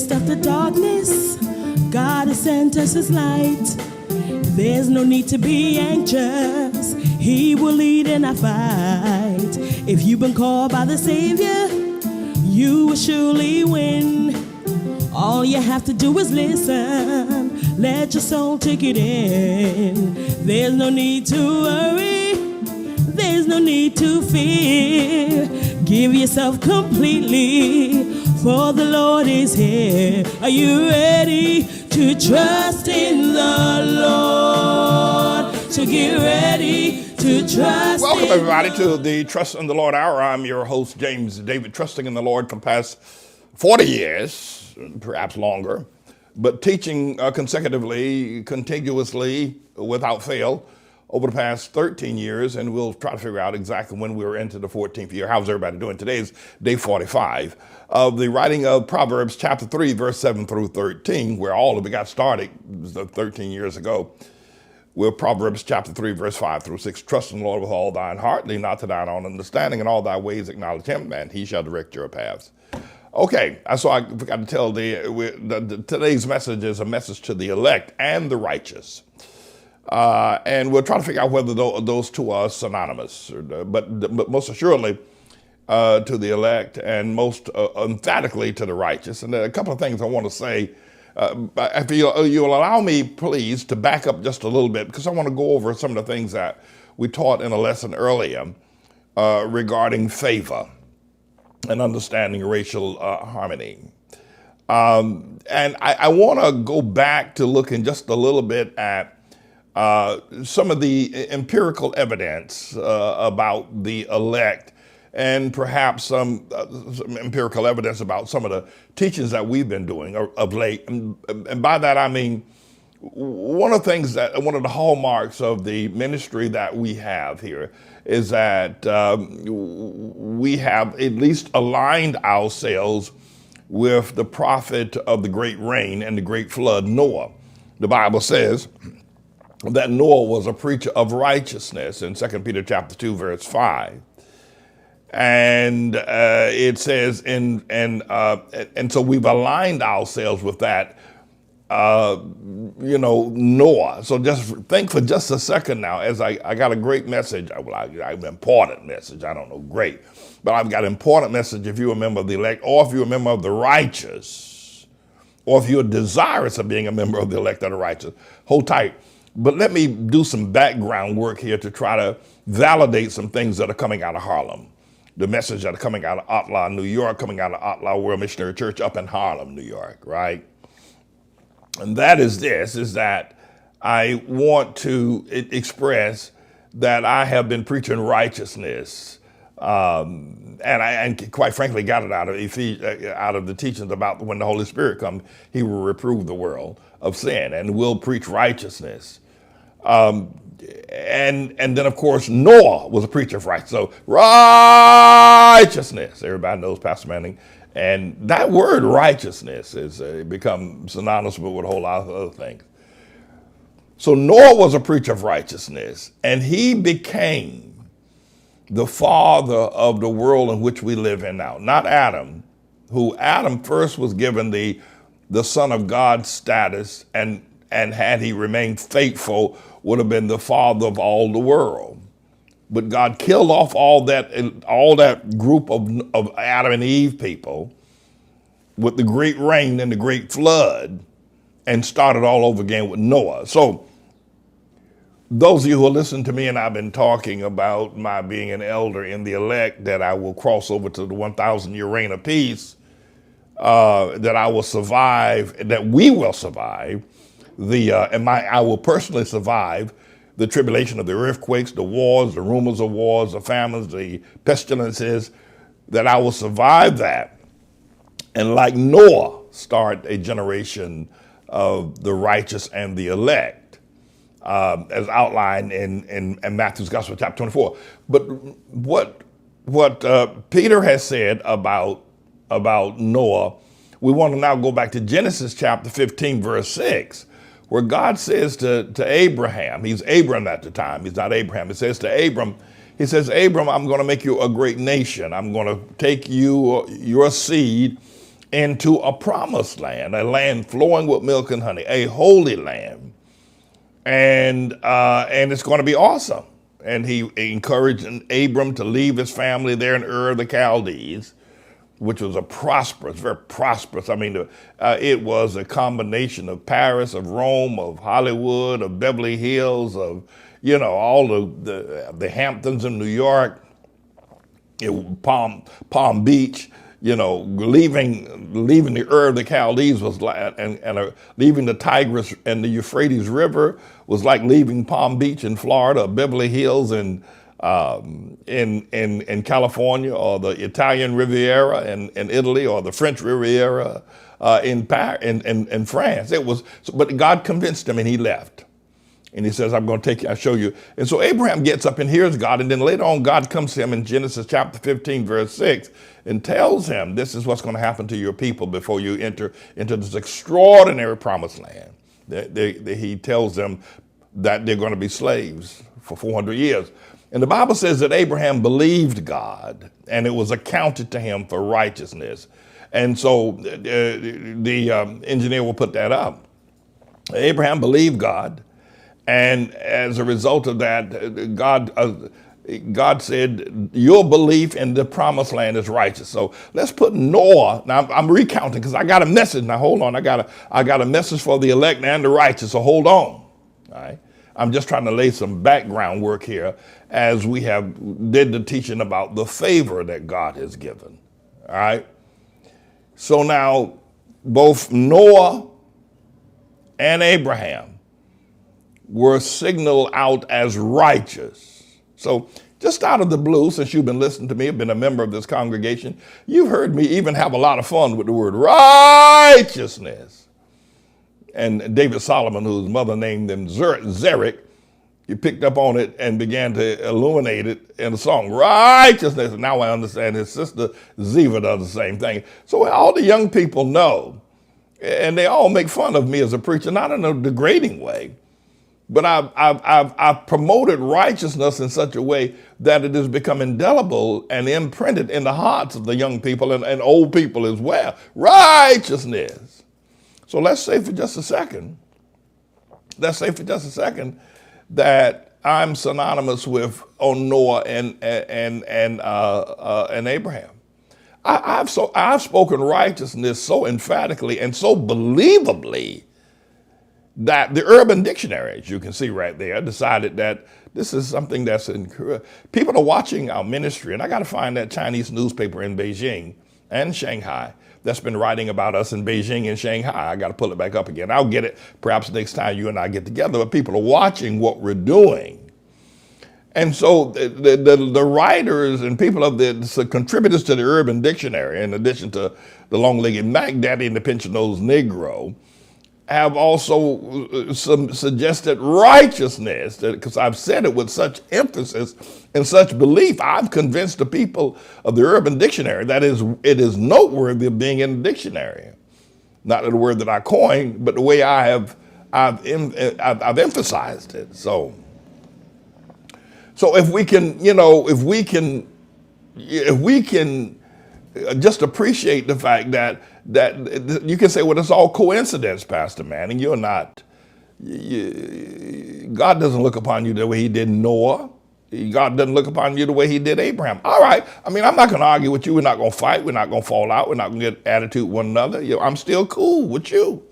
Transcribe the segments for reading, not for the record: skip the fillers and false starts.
midst of the darkness, God has sent us his light. There's no need to be anxious. He will lead in our fight. If you've been called by the Savior, you will surely win. All you have to do is listen. Let your soul take it in. There's no need to worry. There's no need to fear. Give yourself completely, for the Lord is here. Are you ready to trust in the Lord? So get ready to trust. Welcome everybody to the Trust in the Lord Hour. I'm your host, James David, trusting in the Lord for the past 40 years, perhaps longer, but teaching consecutively, contiguously, without fail, over the past 13 years, and we'll try to figure out exactly when we're into the 14th year. How's everybody doing? Today is day 45 of the writing of Proverbs chapter 3, verse 7 through 13, where all of it got started 13 years ago. With Proverbs chapter 3, verse 5 through 6. Trust in the Lord with all thine heart, lean not to thine own understanding, and all thy ways acknowledge him, and he shall direct your paths. Okay, so I forgot to tell today's message is a message to the elect and the righteous. And we'll try to figure out whether those two are synonymous, but most assuredly to the elect and most emphatically to the righteous. And there are a couple of things I want to say. If you'll allow me, please, to back up just a little bit, because I want to go over some of the things that we taught in a lesson earlier regarding favor and understanding racial harmony. And I want to go back to looking just a little bit at some of the empirical evidence about the elect, and perhaps some empirical evidence about some of the teachings that we've been doing of late. And by that, I mean, one of the hallmarks of the ministry that we have here is that we have at least aligned ourselves with the prophet of the great rain and the great flood, Noah. The Bible says that Noah was a preacher of righteousness in 2 Peter chapter 2, verse 5. And it says, and so we've aligned ourselves with that, Noah. So just think for just a second now, as I got a great message, an important message, I don't know, great, but I've got an important message if you're a member of the elect, or if you're a member of the righteous, or if you're desirous of being a member of the elect or the righteous. Hold tight. But let me do some background work here to try to validate some things that are coming out of Harlem. The message that are coming out of ATLAH, New York, coming out of ATLAH World Missionary Church up in Harlem, New York, right? And that is that I want to express that I have been preaching righteousness, and quite frankly got it out of the teachings about when the Holy Spirit comes, he will reprove the world of sin and will preach righteousness. And then, of course, Noah was a preacher of righteousness. So righteousness, everybody knows Pastor Manning. And that word righteousness has become synonymous with a whole lot of other things. So Noah was a preacher of righteousness, and he became the father of the world in which we live in now. Not Adam, who Adam first was given the Son of God status, and had he remained faithful, would have been the father of all the world. But God killed off all that group of Adam and Eve people with the great rain and the great flood, and started all over again with Noah. So those of you who listen to me, and I've been talking about my being an elder in the elect, that I will cross over to the 1,000-year reign of peace, that I will survive, that we will survive, I will personally survive the tribulation of the earthquakes, the wars, the rumors of wars, the famines, the pestilences, that I will survive that. And like Noah, start a generation of the righteous and the elect, as outlined in Matthew's Gospel, chapter 24. But what Peter has said about Noah, we want to now go back to Genesis chapter 15, verse 6, where God says to Abraham, he's Abram at the time, he's not Abraham, he says to Abram, I'm going to make you a great nation. I'm going to take you, your seed, into a promised land, a land flowing with milk and honey, a holy land. And it's going to be awesome. And he encouraged Abram to leave his family there in Ur of the Chaldees, which was very prosperous. I mean, it was a combination of Paris, of Rome, of Hollywood, of Beverly Hills, of, all the Hamptons in New York, Palm Beach. Leaving the Ur of the Chaldees was like, leaving the Tigris and the Euphrates River was like leaving Palm Beach in Florida, Beverly Hills in California, or the Italian Riviera in Italy, or the French Riviera in France. But God convinced him, and he left. And he says, I'm going to take you, I'll show you. And so Abraham gets up and hears God. And then later on, God comes to him in Genesis chapter 15, verse 6, and tells him, this is what's going to happen to your people before you enter into this extraordinary promised land. He tells them that they're going to be slaves for 400 years. And the Bible says that Abraham believed God, and it was accounted to him for righteousness. And so the engineer will put that up. Abraham believed God. And as a result of that, God said, your belief in the promised land is righteous. So let's put Noah. Now I'm recounting because I got a message. Now hold on, I got a message for the elect and the righteous. So hold on. All right. I'm just trying to lay some background work here as we did the teaching about the favor that God has given. All right. So now both Noah and Abraham were signaled out as righteous. So just out of the blue, since you've been listening to me, I've been a member of this congregation, you've heard me even have a lot of fun with the word righteousness. And David Solomon, whose mother named him Zerek, he picked up on it and began to illuminate it in the song, righteousness. And now I understand his sister Ziva does the same thing. So all the young people know, and they all make fun of me as a preacher, not in a degrading way, but I've promoted righteousness in such a way that it has become indelible and imprinted in the hearts of the young people and old people as well. Righteousness. So let's say for just a second that I'm synonymous with Noah and Abraham. I've spoken righteousness so emphatically and so believably that the Urban Dictionary, as you can see right there, decided that this is something that's people are watching our ministry, and I got to find that Chinese newspaper in Beijing and Shanghai that's been writing about us in Beijing and Shanghai. I got to pull it back up again. I'll get it perhaps next time you and I get together, but people are watching what we're doing. And so the writers and people of the contributors to the Urban Dictionary, in addition to the long-legged Mac Daddy and the pinch-nosed Negro, have also suggested righteousness, because I've said it with such emphasis and such belief. I've convinced the people of the Urban Dictionary that it is noteworthy of being in the dictionary. Not the word that I coined, but the way I've emphasized it. So if we can just appreciate the fact that you can say, well, it's all coincidence, Pastor Manning. You're not. God doesn't look upon you the way he did Noah. God doesn't look upon you the way he did Abraham. All right. I mean, I'm not going to argue with you. We're not going to fight. We're not going to fall out. We're not going to get attitude with one another. I'm still cool with you.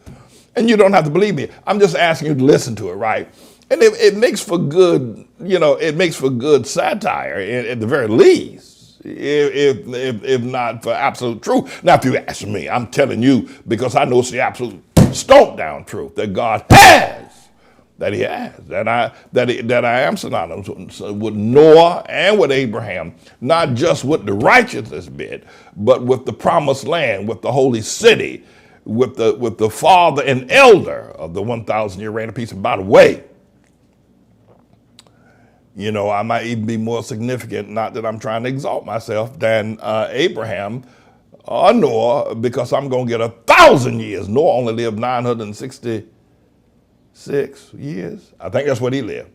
And you don't have to believe me. I'm just asking you to listen to it, right? And it makes for good, it makes for good satire at the very least. If not for absolute truth. Now, if you ask me, I'm telling you because I know it's the absolute stomp down truth that God has, that he has, that I am synonymous with Noah and with Abraham, not just with the righteousness bit, but with the promised land, with the holy city, with the father and elder of the 1,000-year reign of peace. And by the way, I might even be more significant, not that I'm trying to exalt myself, than Abraham or Noah, because I'm going to get 1,000 years. Noah only lived 966 years. I think that's what he lived.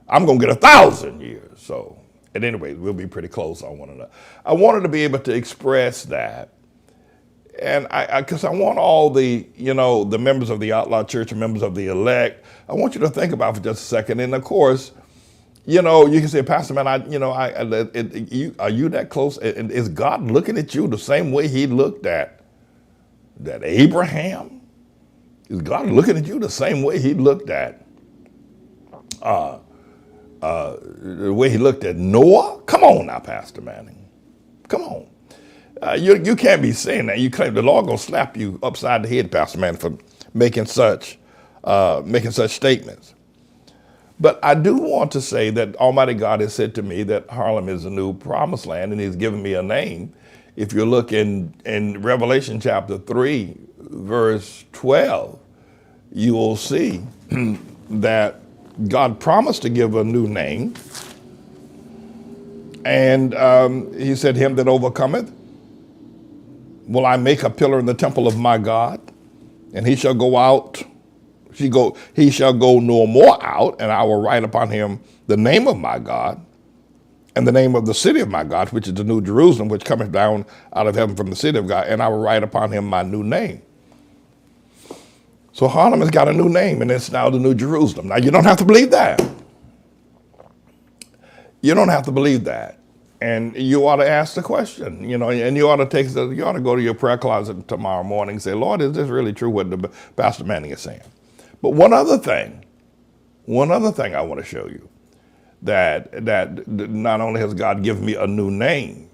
I'm going to get 1,000 years. So at any rate, we'll be pretty close on one another. I wanted to be able to express that And because I want all the, the members of the ATLAH Church and members of the elect, I want you to think about it for just a second. And of course, you can say, Pastor, man, are you that close? And is God looking at you the same way he looked at that Abraham? Is God looking at you the same way he looked at the way he looked at Noah? Come on now, Pastor Manning. Come on. You can't be saying that. You claim the Lord gonna slap you upside the head, Pastor Manning, for making such statements. But I do want to say that Almighty God has said to me that Harlem is a new promised land, and he's given me a name. If you look in Revelation chapter 3, verse 12, you will see that God promised to give a new name. And he said, him that overcometh will I make a pillar in the temple of my God, and he shall go out. He shall go no more out, and I will write upon him the name of my God and the name of the city of my God, which is the New Jerusalem, which cometh down out of heaven from the city of God, and I will write upon him my new name. So Harlem has got a new name, and it's now the New Jerusalem. Now, you don't have to believe that. You don't have to believe that. And you ought to ask the question, and you ought to go to your prayer closet tomorrow morning and say, Lord, is this really true what Pastor Manning is saying? But one other thing I want to show you, that not only has God given me a new name,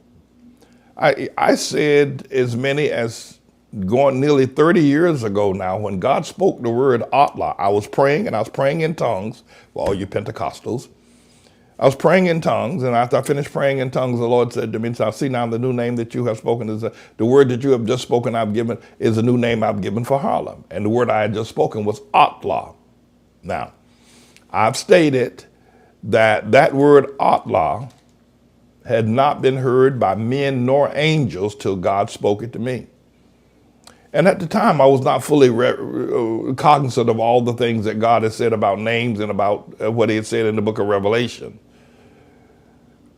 I said as many as going nearly 30 years ago now, when God spoke the word ATLAH, I was praying in tongues for all you Pentecostals. I was praying in tongues, and after I finished praying in tongues, the Lord said to me, so I see now the new name that you have spoken is the word that you have just spoken I've given is a new name I've given for Harlem. And the word I had just spoken was ATLAH. Now, I've stated that word ATLAH had not been heard by men nor angels till God spoke it to me. And at the time, I was not fully cognizant of all the things that God has said about names and about what he had said in the book of Revelation.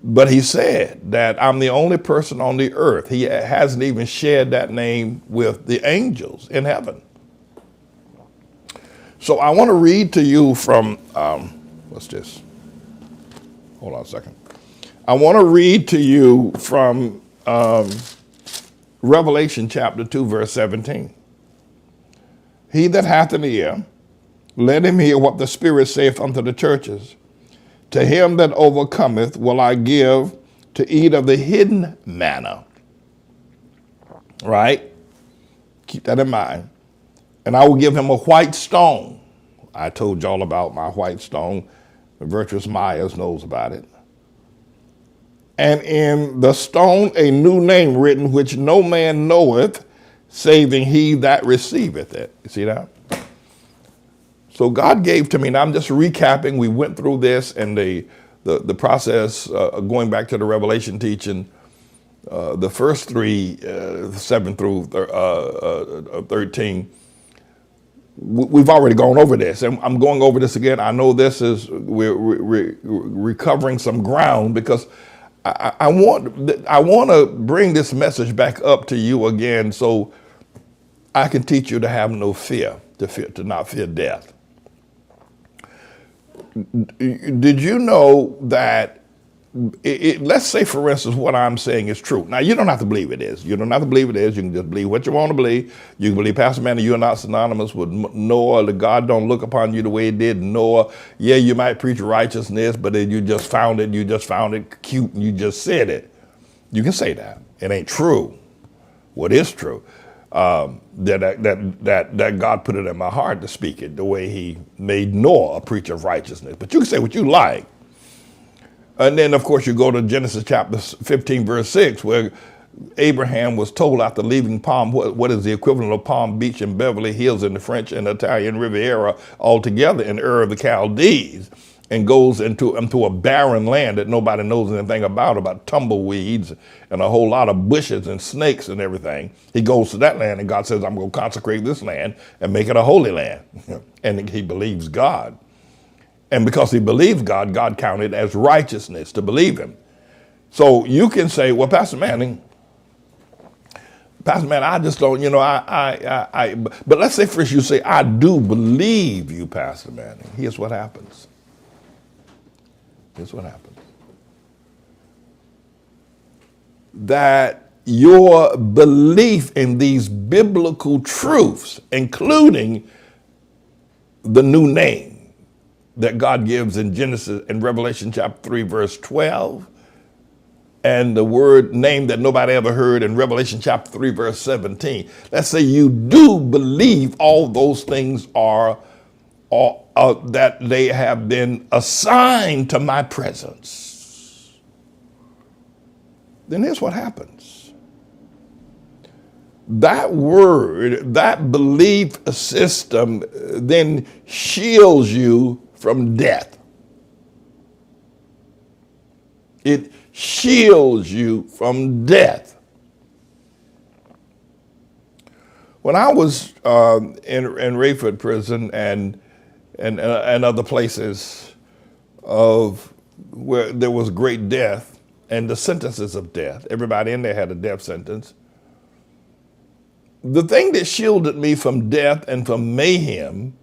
But he said that I'm the only person on the earth. He hasn't even shared that name with the angels in heaven. So I want to read to you from, what's this? Hold on a second. I want to read to you from Revelation chapter 2, verse 17. He that hath an ear, let him hear what the Spirit saith unto the churches. To him that overcometh will I give to eat of the hidden manna. Right? Keep that in mind. And I will give him a white stone. I told y'all about my white stone. The virtuous Myers knows about it. And in the stone a new name written, which no man knoweth, saving he that receiveth it. You see that? So God gave to me, and I'm just recapping. We went through this and the process, going back to the Revelation teaching, the first three, 7 through 13. We've already gone over this, and I'm going over this again. I know we're recovering some ground, because I want to bring this message back up to you again, so I can teach you to have no fear, to not fear death. Did you know that, let's say, for instance, what I'm saying is true. Now, you don't have to believe it is. You don't have to believe it is. You can just believe what you want to believe. You can believe, Pastor Manning, you're not synonymous with Noah. The God don't look upon you the way he did Noah. Yeah, you might preach righteousness, but then you just found it cute, and you just said it. You can say that. It ain't true. What is true? That God put it in my heart to speak it the way he made Noah a preacher of righteousness. But you can say what you like. And then, of course, you go to Genesis chapter 15, verse 6, where Abraham was told after leaving what is the equivalent of Palm Beach and Beverly Hills in the French and Italian Riviera altogether in Ur of the Chaldees, and goes into a barren land that nobody knows anything about tumbleweeds and a whole lot of bushes and snakes and everything. He goes to that land, and God says, I'm going to consecrate this land and make it a holy land. And he believes God. And because he believes God, God counted as righteousness to believe him. So you can say, well, Pastor Manning, Pastor, man, I just don't, but let's say first you say, I do believe you, Pastor Manning. Here's what happens. Here's what happens. That your belief in these biblical truths, including the new name that God gives in Genesis and Revelation chapter 3, verse 12, and the word name that nobody ever heard in Revelation chapter 3, verse 17. Let's say you do believe all those things are that they have been assigned to my presence. Then here's what happens. That word, that belief system then shields you from death. It shields you from death. When I was in Rayford prison and other places of where there was great death and the sentences of death, everybody in there had a death sentence. The thing that shielded me from death and from mayhem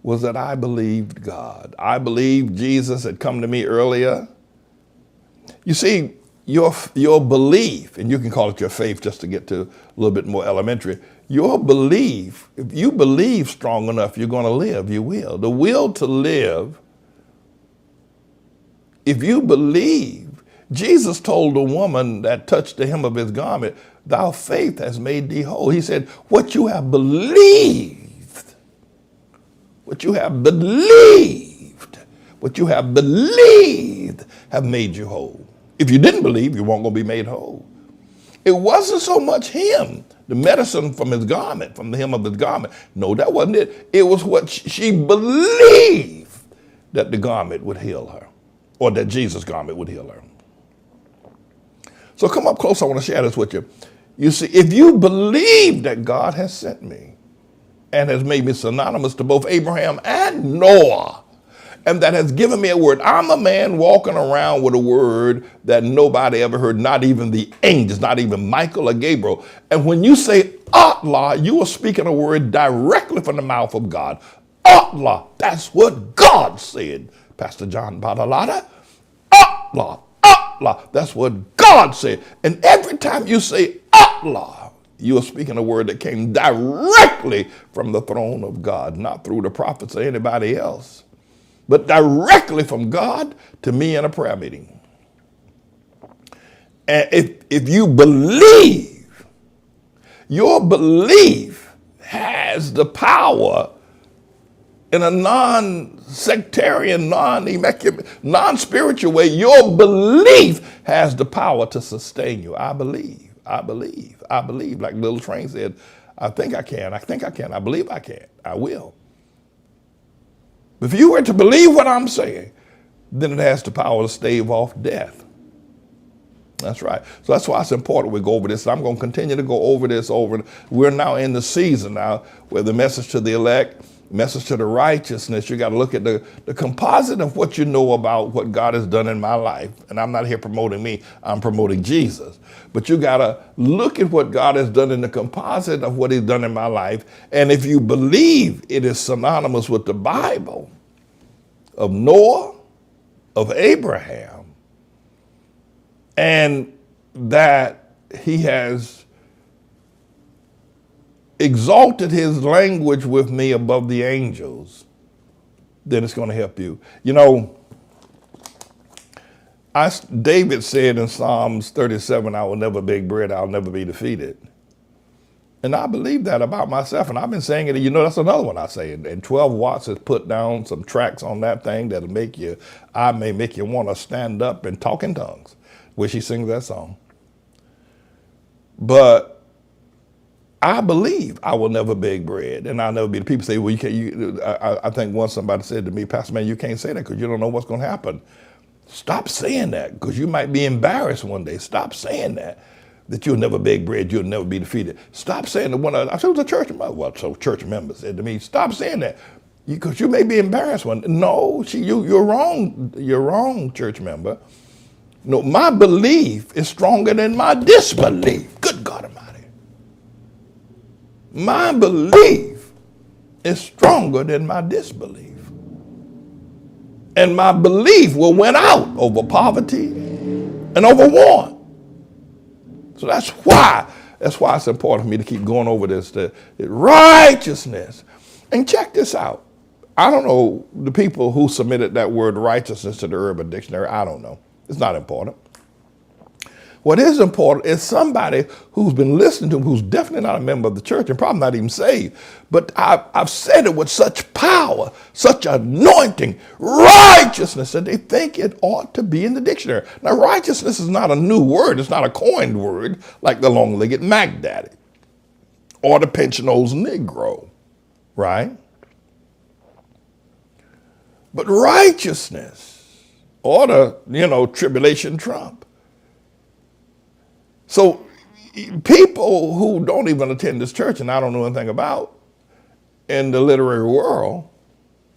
was that I believed God. I believed Jesus had come to me earlier. You see, your belief, and you can call it your faith just to get to a little bit more elementary, your belief, if you believe strong enough you're going to live, you will. The will to live, if you believe, Jesus told the woman that touched the hem of his garment, thy faith has made thee whole. He said, what you have believed, what you have believed have made you whole. If you didn't believe, you weren't going to be made whole. It wasn't so much him, the medicine from his garment, from the hem of his garment. No, that wasn't it. It was what she believed that the garment would heal her, or that Jesus' garment would heal her. So come up close, I want to share this with you. You see, if you believe that God has sent me and has made me synonymous to both Abraham and Noah, and that has given me a word. I'm a man walking around with a word that nobody ever heard, not even the angels, not even Michael or Gabriel. And when you say ATLAH, you are speaking a word directly from the mouth of God. ATLAH, that's what God said. Pastor John Badalada, ATLAH, ATLAH, that's what God said. And every time you say ATLAH, you are speaking a word that came directly from the throne of God, not through the prophets or anybody else, but directly from God to me in a prayer meeting. And if you believe, your belief has the power in a non-sectarian, non-spiritual way. Your belief has the power to sustain you. I believe, like Little Train said, I think I can, I believe I can, I will. If you were to believe what I'm saying, then it has the power to stave off death. That's right. So that's why it's important we go over this. I'm going to continue to go over this. We're now in the season now where the message to the elect, message to the righteousness, you got to look at the composite of what you know about what God has done in my life. And I'm not here promoting me, I'm promoting Jesus. But you got to look at what God has done in the composite of what he's done in my life. And if you believe it is synonymous with the Bible of Noah, of Abraham, and that he has exalted his language with me above the angels, then it's going to help you. You know, David said in Psalms 37, I will never beg bread, I'll never be defeated. And I believe that about myself, and I've been saying it, you know, that's another one I say. And 12 Watts has put down some tracks on that thing that'll make you want to stand up and talk in tongues. Wish he sings that song. But I believe I will never beg bread, and I'll never be. The people say, well, you can't. I think once somebody said to me, Pastor Man, you can't say that because you don't know what's going to happen. Stop saying that because you might be embarrassed one day. Stop saying that you'll never beg bread, you'll never be defeated. Stop saying that. I said, it was a church member. Well, so church member said to me, stop saying that because you may be embarrassed one day. No, you're wrong. You're wrong, church member. No, my belief is stronger than my disbelief. Good God. My belief is stronger than my disbelief. And my belief will win out over poverty and over want. So that's why it's important for me to keep going over this, the righteousness. And check this out. I don't know the people who submitted that word righteousness to the Urban Dictionary. I don't know. It's not important. What is important is somebody who's been listening to him, who's definitely not a member of the church and probably not even saved. But I've said it with such power, such anointing, righteousness, that they think it ought to be in the dictionary. Now, righteousness is not a new word. It's not a coined word like the long-legged Mac Daddy or the pension-nosed Negro, right? But righteousness or the, tribulation Trump. So people who don't even attend this church and I don't know anything about in the literary world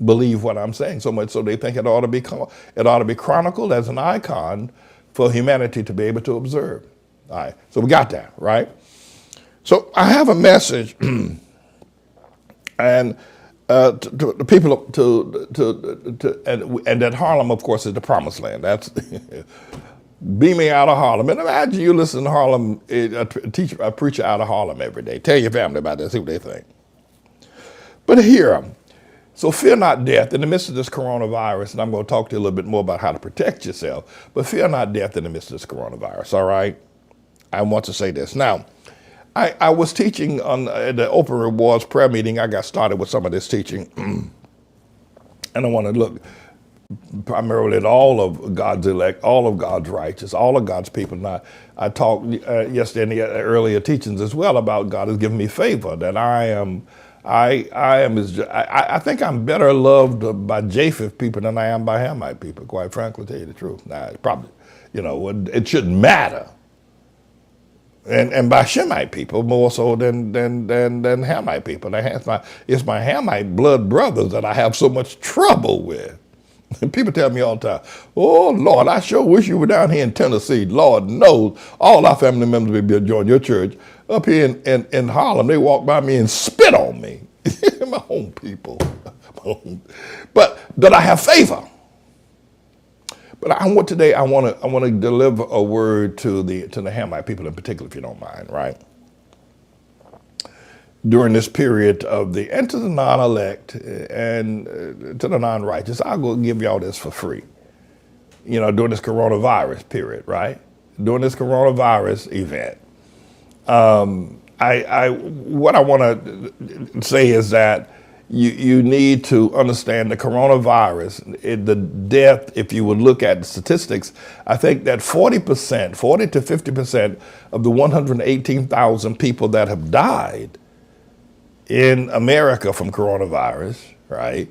believe what I'm saying so much so they think it ought to be chronicled as an icon for humanity to be able to observe. All right, so we got that, right? So I have a message and to the people and that Harlem, of course, is the promised land. That's beaming out of Harlem. And imagine you listen to Harlem, a preacher out of Harlem every day. Tell your family about that, see what they think. But here, so fear not death in the midst of this coronavirus, and I'm going to talk to you a little bit more about how to protect yourself, but fear not death in the midst of this coronavirus, all right? I want to say this. Now, I was teaching at the Open Rewards prayer meeting. I got started with some of this teaching, and I want to look primarily at all of God's elect, all of God's righteous, all of God's people. Now, I talked yesterday in the earlier teachings as well about God has given me favor, that I think I'm better loved by Japheth people than I am by Hamite people, quite frankly, to tell you the truth. Now, it's probably, it shouldn't matter. And by Shemite people more so than Hamite people. It's my Hamite blood brothers that I have so much trouble with. And people tell me all the time, oh, Lord, I sure wish you were down here in Tennessee. Lord knows all our family members will be join your church. Up here in Harlem, they walk by me and spit on me. My own people. But that I have favor. But today I want to deliver a word to the Hamite people in particular, if you don't mind, right? During this period and to the non-elect and to the non-righteous, I'll go give y'all this for free. During this coronavirus period, right? During this coronavirus event, what I want to say is that you need to understand the coronavirus, the death. If you would look at the statistics, I think that 40 to 50% of the 118,000 people that have died in America from coronavirus, right,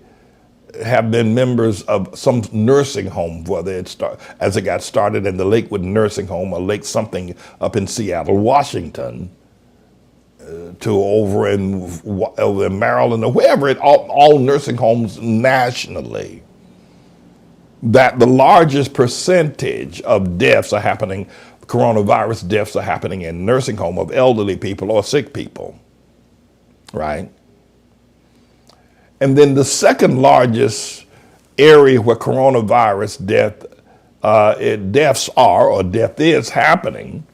have been members of some nursing home, whether as it got started in the Lakewood nursing home or Lake something up in Seattle, Washington, to over in Maryland or wherever, all nursing homes nationally, that the largest percentage of deaths are happening, coronavirus deaths are happening in nursing home of elderly people or sick people, right? And then the second largest area where coronavirus deaths are or death is happening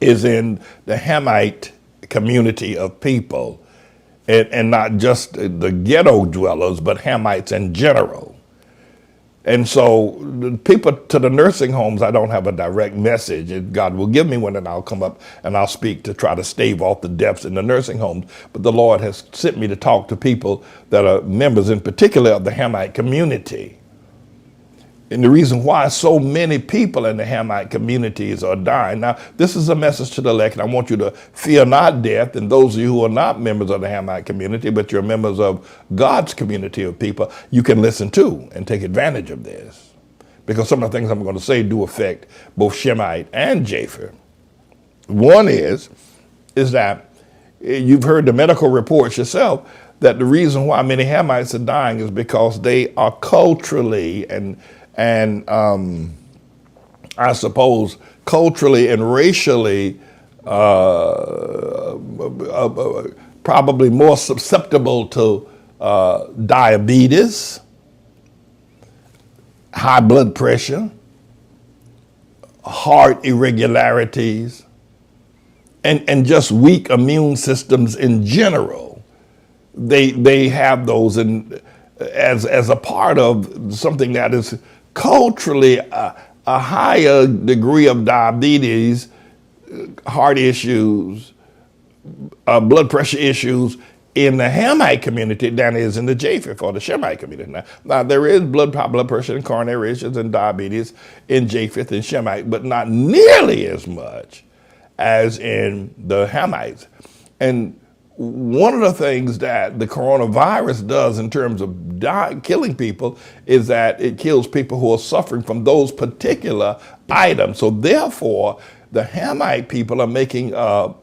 is in the Hamite community of people, and not just the ghetto dwellers, but Hamites in general. And so the people to the nursing homes, I don't have a direct message. God will give me one, and I'll come up and I'll speak to try to stave off the deaths in the nursing homes. But the Lord has sent me to talk to people that are members in particular of the Hamite community. And the reason why so many people in the Hamite communities are dying. Now, this is a message to the elect, and I want you to fear not death. And those of you who are not members of the Hamite community, but you're members of God's community of people, you can listen to and take advantage of this. Because some of the things I'm going to say do affect both Shemite and Japheth. One is that you've heard the medical reports yourself that the reason why many Hamites are dying is because they are culturally and I suppose culturally and racially probably more susceptible to diabetes, high blood pressure, heart irregularities, and just weak immune systems in general. They have those, and as a part of something that is culturally a higher degree of diabetes, heart issues, blood pressure issues in the Hamite community than is in the Japheth or the Shemite community. Now there is blood pressure and coronary issues and diabetes in Japheth and Shemite, but not nearly as much as in the Hamites. And one of the things that the coronavirus does in terms of killing people is that it kills people who are suffering from those particular items. So therefore, the Hamite people are making the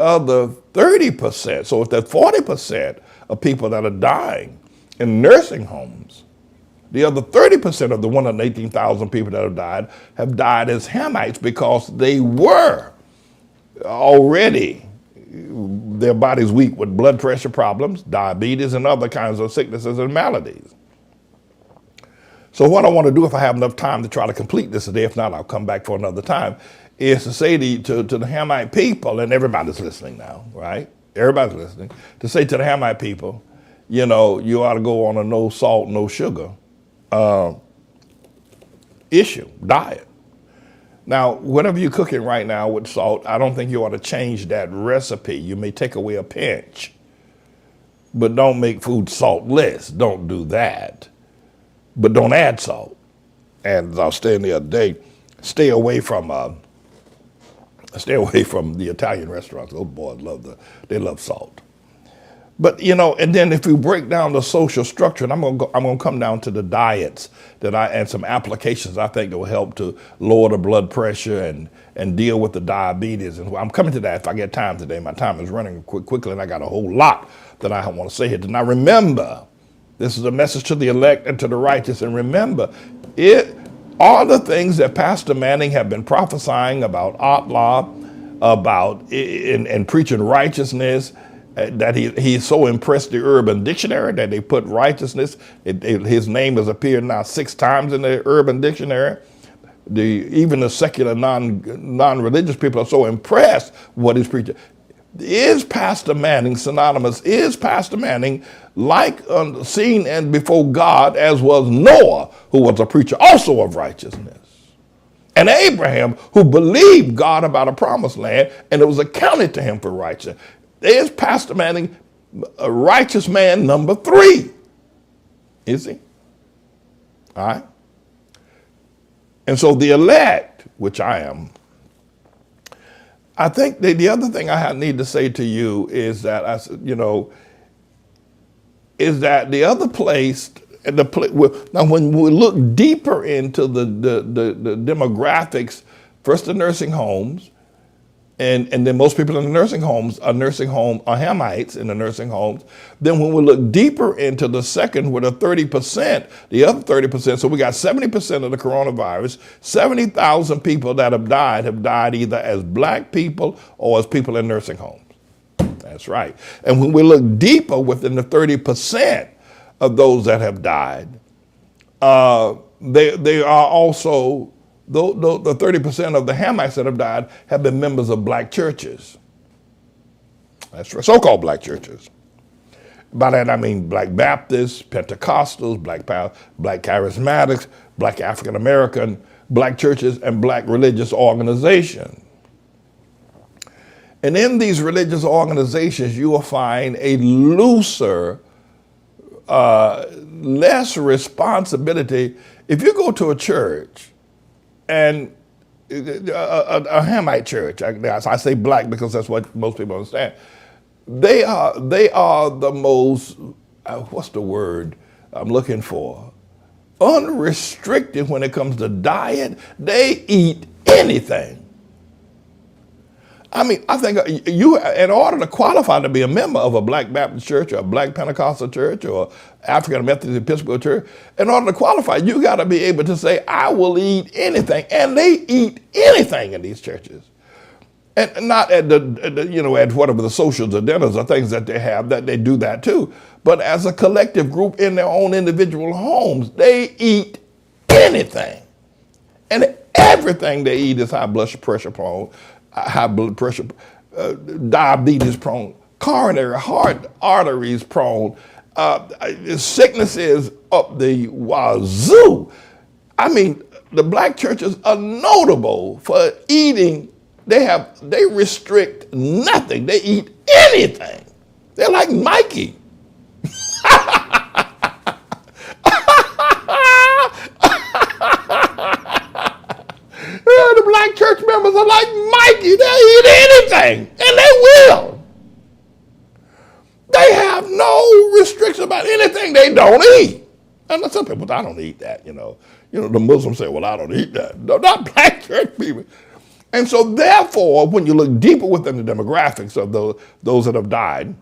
other 30%. So if there's 40% of people that are dying in nursing homes, the other 30% of the 118,000 people that have died as Hamites because they were already, their body's weak with blood pressure problems, diabetes, and other kinds of sicknesses and maladies. So what I want to do, if I have enough time to try to complete this today, if not, I'll come back for another time, is to say to the Hamite people, and everybody's listening now, right? Everybody's listening, to say to the Hamite people, you know, you ought to go on a no salt, no sugar diet. Now, whatever you're cooking right now with salt, I don't think you ought to change that recipe. You may take away a pinch, but don't make food saltless. Don't do that. But don't add salt. And as I was saying the other day, stay away from the Italian restaurants. Those boys love salt. But you know, and then if we break down the social structure, and I'm gonna come down to the diets and some applications I think that will help to lower the blood pressure and deal with the diabetes. And I'm coming to that if I get time today. My time is running quickly, and I got a whole lot that I want to say here. Now remember, this is a message to the elect and to the righteous. And remember, all the things that Pastor Manning have been prophesying about ATLAH, about in preaching righteousness, that he so impressed the Urban Dictionary that they put righteousness. His name has appeared now 6 times in the Urban Dictionary. Even the secular non-religious people are so impressed what he's preaching. Is Pastor Manning synonymous? Is Pastor Manning like seen and before God as was Noah, who was a preacher also of righteousness? And Abraham, who believed God about a promised land, and it was accounted to him for righteousness. Is Pastor Manning a righteous man number 3? Is he? All right. And so the elect, which I am, I think the other thing I need to say to you is that is that the other place, now when we look deeper into the demographics, first the nursing homes, and then most people in the nursing homes are Hamites in the nursing homes. Then when we look deeper into the second with a 30%, the other 30%, so we got 70% of the coronavirus, 70,000 people that have died either as black people or as people in nursing homes. That's right. And when we look deeper within the 30% of those that have died, they are also, the 30% of the Hamites that have died have been members of black churches. That's right, so-called black churches. By that I mean black Baptists, Pentecostals, black charismatics, black African American, black churches, and black religious organizations. And in these religious organizations, you will find a looser, less responsibility. If you go to a church, and a Hamite church, I say black because that's what most people understand, they are the most, what's the word I'm looking for? Unrestricted when it comes to diet. They eat anything. I mean, I think you, in order to qualify to be a member of a black Baptist church or a black Pentecostal church or African Methodist Episcopal church, in order to qualify, you got to be able to say, I will eat anything. And they eat anything in these churches. And not at at whatever the socials or dinners or things that they have, that they do that too. But as a collective group in their own individual homes, they eat anything. And everything they eat is high blood pressure prone, high blood pressure, diabetes prone, coronary heart arteries prone, sicknesses up the wazoo. I mean, the black churches are notable for eating. They restrict nothing. They eat anything. They're like Mikey. The black church members are like Mikey. They eat anything, and they will. They have no restriction about anything they don't eat. And some people, I don't eat that, the Muslims say, well, I don't eat that. No, not black church people. And so therefore, when you look deeper within the demographics of those that have died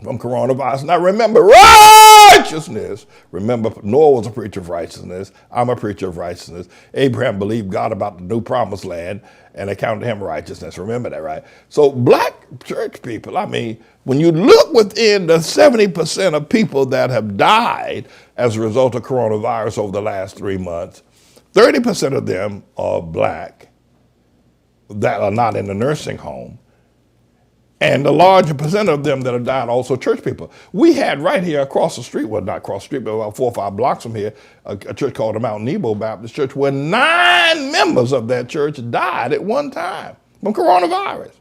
from coronavirus, now remember righteousness. Remember, Noah was a preacher of righteousness. I'm a preacher of righteousness. Abraham believed God about the new promised land, and they counted him righteousness. Remember that, right? So black church people, I mean, when you look within the 70% of people that have died as a result of coronavirus over the last 3 months, 30% of them are black that are not in the nursing home. And the larger percent of them that have died also church people. We had right here across the street, well, not across the street, but about 4 or 5 blocks from here, a church called the Mount Nebo Baptist Church, where 9 members of that church died at one time from coronavirus.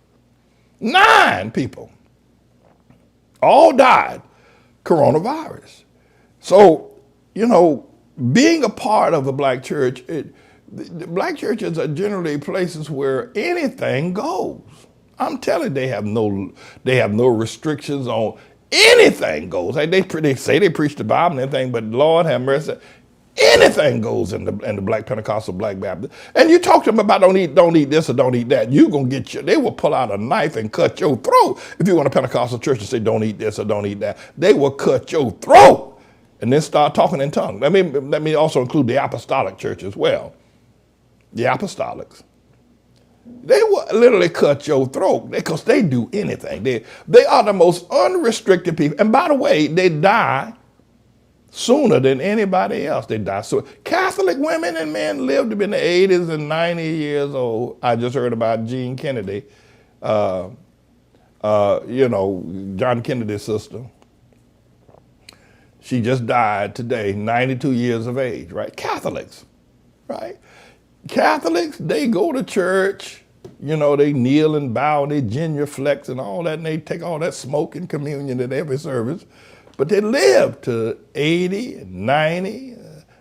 9 people. All died coronavirus. So, being a part of a black church, the black churches are generally places where anything goes. I'm telling you, they have no restrictions on anything goes. They say they preach the Bible and everything, but Lord have mercy, anything goes in the Black Pentecostal, Black Baptist. And you talk to them about don't eat this or don't eat that, you gonna they will pull out a knife and cut your throat. If you want a Pentecostal church to say don't eat this or don't eat that, they will cut your throat and then start talking in tongues. Let me also include the Apostolic Church as well. The Apostolics. They will literally cut your throat because they do anything. They are the most unrestricted people. And by the way, they die sooner than anybody else. They die so. Catholic women and men live to be in the 80s and 90 years old. I just heard about Jean Kennedy, John Kennedy's sister. She just died today, 92 years of age, right? Catholics, right? Catholics, they go to church, they kneel and bow, they genuflex and all that, and they take all that smoke and communion at every service. But they live to 80, 90,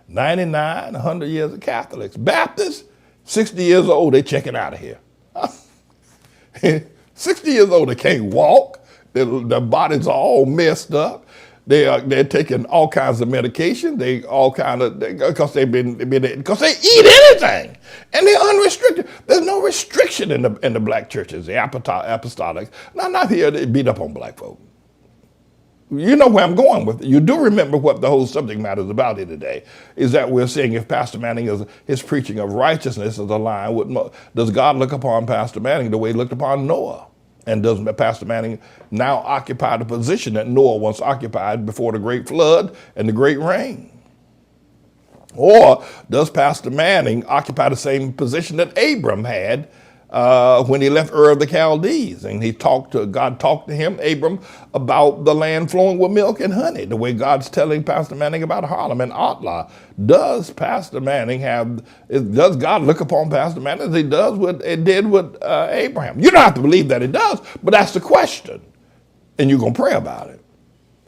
99, 100 years of Catholics. Baptists, 60 years old, they checking out of here. 60 years old, they can't walk. Their bodies are all messed up. They're taking all kinds of medication. Because they eat anything, and they're unrestricted. There's no restriction in the black churches, the apostolics. Now, I'm not here to beat up on black folk. You know where I'm going with it. You do remember what the whole subject matter is about here today, is that we're seeing if Pastor Manning his preaching of righteousness is aligned with, does God look upon Pastor Manning the way he looked upon Noah? And does Pastor Manning now occupy the position that Noah once occupied before the great flood and the great rain? Or does Pastor Manning occupy the same position that Abram had when he left Ur of the Chaldees? And God talked to him, Abram, about the land flowing with milk and honey, the way God's telling Pastor Manning about Harlem and ATLAH. Does God look upon Pastor Manning as he did with Abraham? You don't have to believe that he does, but that's the question. And you're going to pray about it.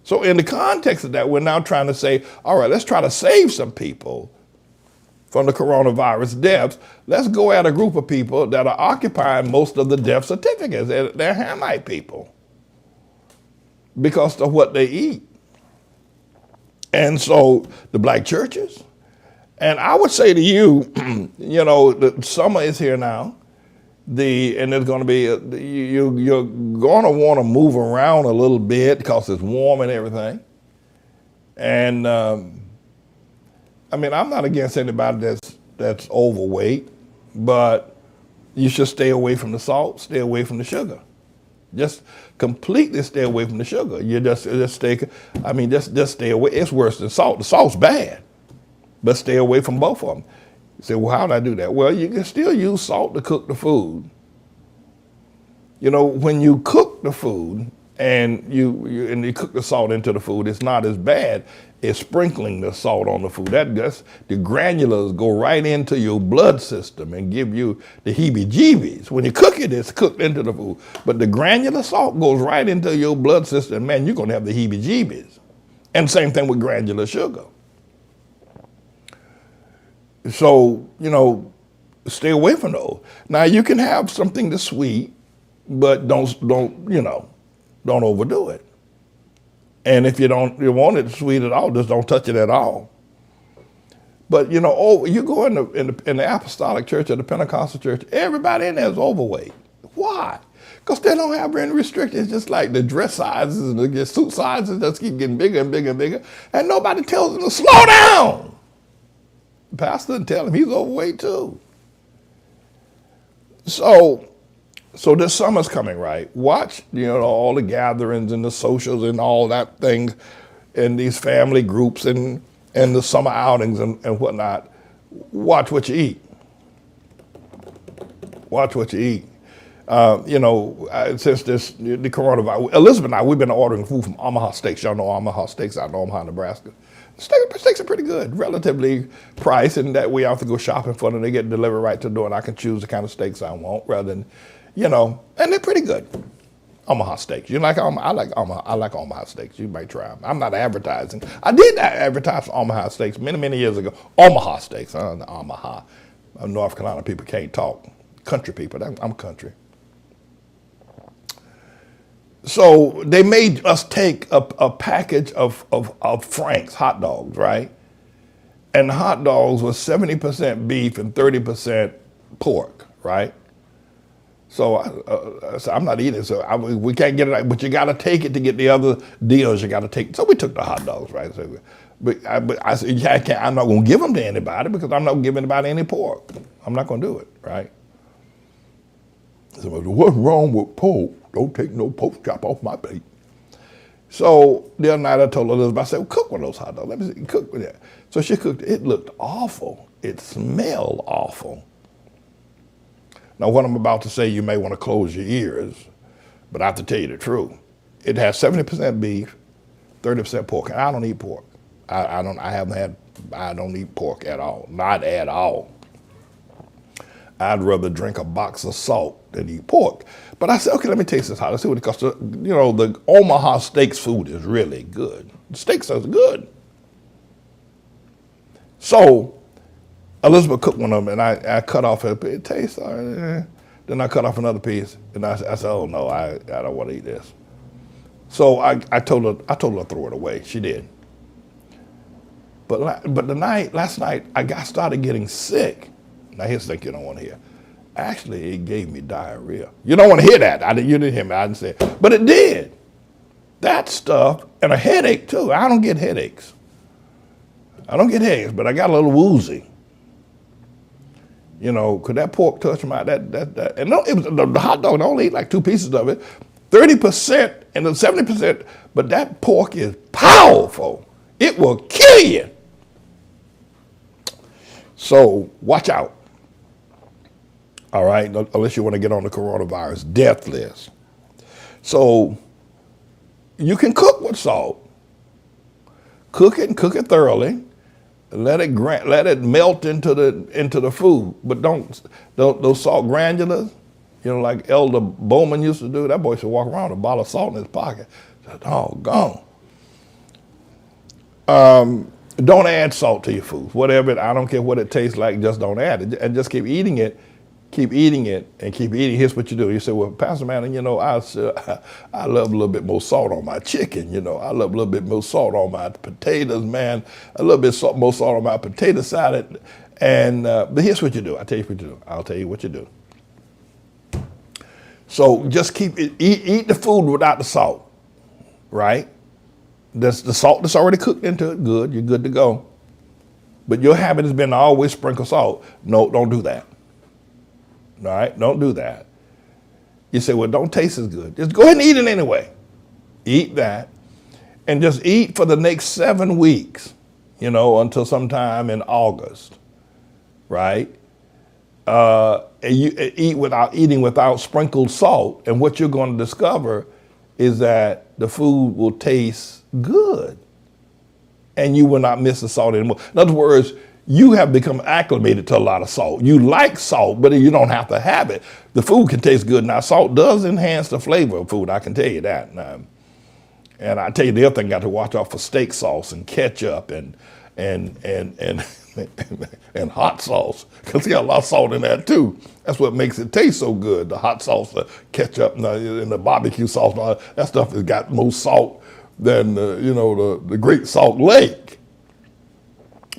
So in the context of that, we're now trying to say, all right, let's try to save some people from the coronavirus deaths. Let's go at a group of people that are occupying most of the death certificates. They're Hamite people because of what they eat. And so the black churches, and I would say to you, the summer is here now. And there's going to be, you're going to want to move around a little bit because it's warm and everything. And I'm not against anybody that's overweight, but you should stay away from the salt, stay away from the sugar. Just completely stay away from the sugar. You just stay, just stay away. It's worse than salt. The salt's bad, but stay away from both of them. You say, well, how do I do that? Well, you can still use salt to cook the food. You know, when you cook the food and you cook the salt into the food, it's not as bad as sprinkling the salt on the food. That's the granulars go right into your blood system and give you the heebie-jeebies. When you cook it, it's cooked into the food. But the granular salt goes right into your blood system. Man, you're going to have the heebie-jeebies. And same thing with granular sugar. So, you know, stay away from those. Now, you can have something that's sweet, but don't overdo it. And if you want it sweet at all, just don't touch it at all. But you know, you go in the Apostolic Church or the Pentecostal Church, everybody in there is overweight. Why? Because they don't have any restrictions. Just like the dress sizes and the suit sizes just keep getting bigger and bigger and bigger, and nobody tells them to slow down. The pastor didn't tell him he's overweight too. So this summer's coming, right? Watch, all the gatherings and the socials and all that thing, and these family groups and the summer outings and whatnot. Watch what you eat. Watch what you eat. Since the coronavirus, Elizabeth and I, we've been ordering food from Omaha Steaks. Y'all know Omaha Steaks out in Omaha, Nebraska. Steaks are pretty good, relatively priced, and that way I don't have to go shopping for them. They get delivered right to the door, and I can choose the kind of steaks I want rather than, and they're pretty good. Omaha Steaks. You like Omaha? I like Omaha Steaks. You might try them. I'm not advertising. I did advertise for Omaha Steaks many years ago. Omaha Steaks, Omaha. North Carolina people can't talk. Country people. I'm country. So they made us take a package of Frank's hot dogs, right? And the hot dogs were 70% beef and 30% pork, right? So I'm not eating, so we can't get it, but you got to take it to get the other deals you got to take. So we took the hot dogs, right? So, but I said, I'm not going to give them to anybody because I'm not giving anybody any pork. I'm not going to do it, right? So what's wrong with pork? Don't take no pork chop off my plate. So the other night I told Elizabeth, I said, well, cook one of those hot dogs. Let me see, cook with that. So she cooked it. It looked awful. It smelled awful. Now, what I'm about to say, you may want to close your ears, but I have to tell you the truth. It has 70% beef, 30% pork, and I don't eat pork. I don't eat pork at all, not at all. I'd rather drink a box of salt than eat pork. But I said, okay, let me taste this hot. Let's see what it costs. The Omaha Steaks food is really good. The steaks are good. So Elizabeth cooked one of them, and I cut off it. It tastes all right. Then I cut off another piece, and I said, oh no, I don't want to eat this. So I told her to throw it away. She did. But last night I started getting sick. Now here's the thing you don't want to hear. Actually, it gave me diarrhea. You don't want to hear that. You didn't hear me. I didn't say it. But it did. That stuff, and a headache too. I don't get headaches. But I got a little woozy. Could that pork touch my, and no, it was the hot dog, I only ate like 2 pieces of it, 30% and then 70%, but that pork is powerful. It will kill you. So watch out. All right, unless you want to get on the coronavirus death list. So you can cook with salt. Cook it thoroughly. Let it melt into the food, but don't those salt granulars, like Elder Bowman used to do. That boy should walk around with a bottle of salt in his pocket. Doggone. Don't add salt to your food. Whatever, I don't care what it tastes like, just don't add it. And just keep eating it, and keep eating. Here's what you do. You say, well, Pastor Man, I love a little bit more salt on my chicken. I love a little bit more salt on my potatoes, man. A little bit more salt on my potato salad. And but here's what you do. I'll tell you what you do. So just eat the food without the salt, right? The salt that's already cooked into it, good. You're good to go. But your habit has been to always sprinkle salt. No, don't do that. All right, don't do that. You say, well, don't taste as good. Just go ahead and eat it anyway. Eat that. And just eat for the next 7 weeks, until sometime in August, right? And you eating without sprinkled salt. And what you're going to discover is that the food will taste good and you will not miss the salt anymore. In other words, you have become acclimated to a lot of salt. You like salt, but you don't have to have it. The food can taste good. Now, salt does enhance the flavor of food. I can tell you that. And I tell you the other thing, got to watch out for steak sauce and ketchup and hot sauce, because you got a lot of salt in that too. That's what makes it taste so good. The hot sauce, the ketchup, and the barbecue sauce, that stuff has got more salt than the Great Salt Lake.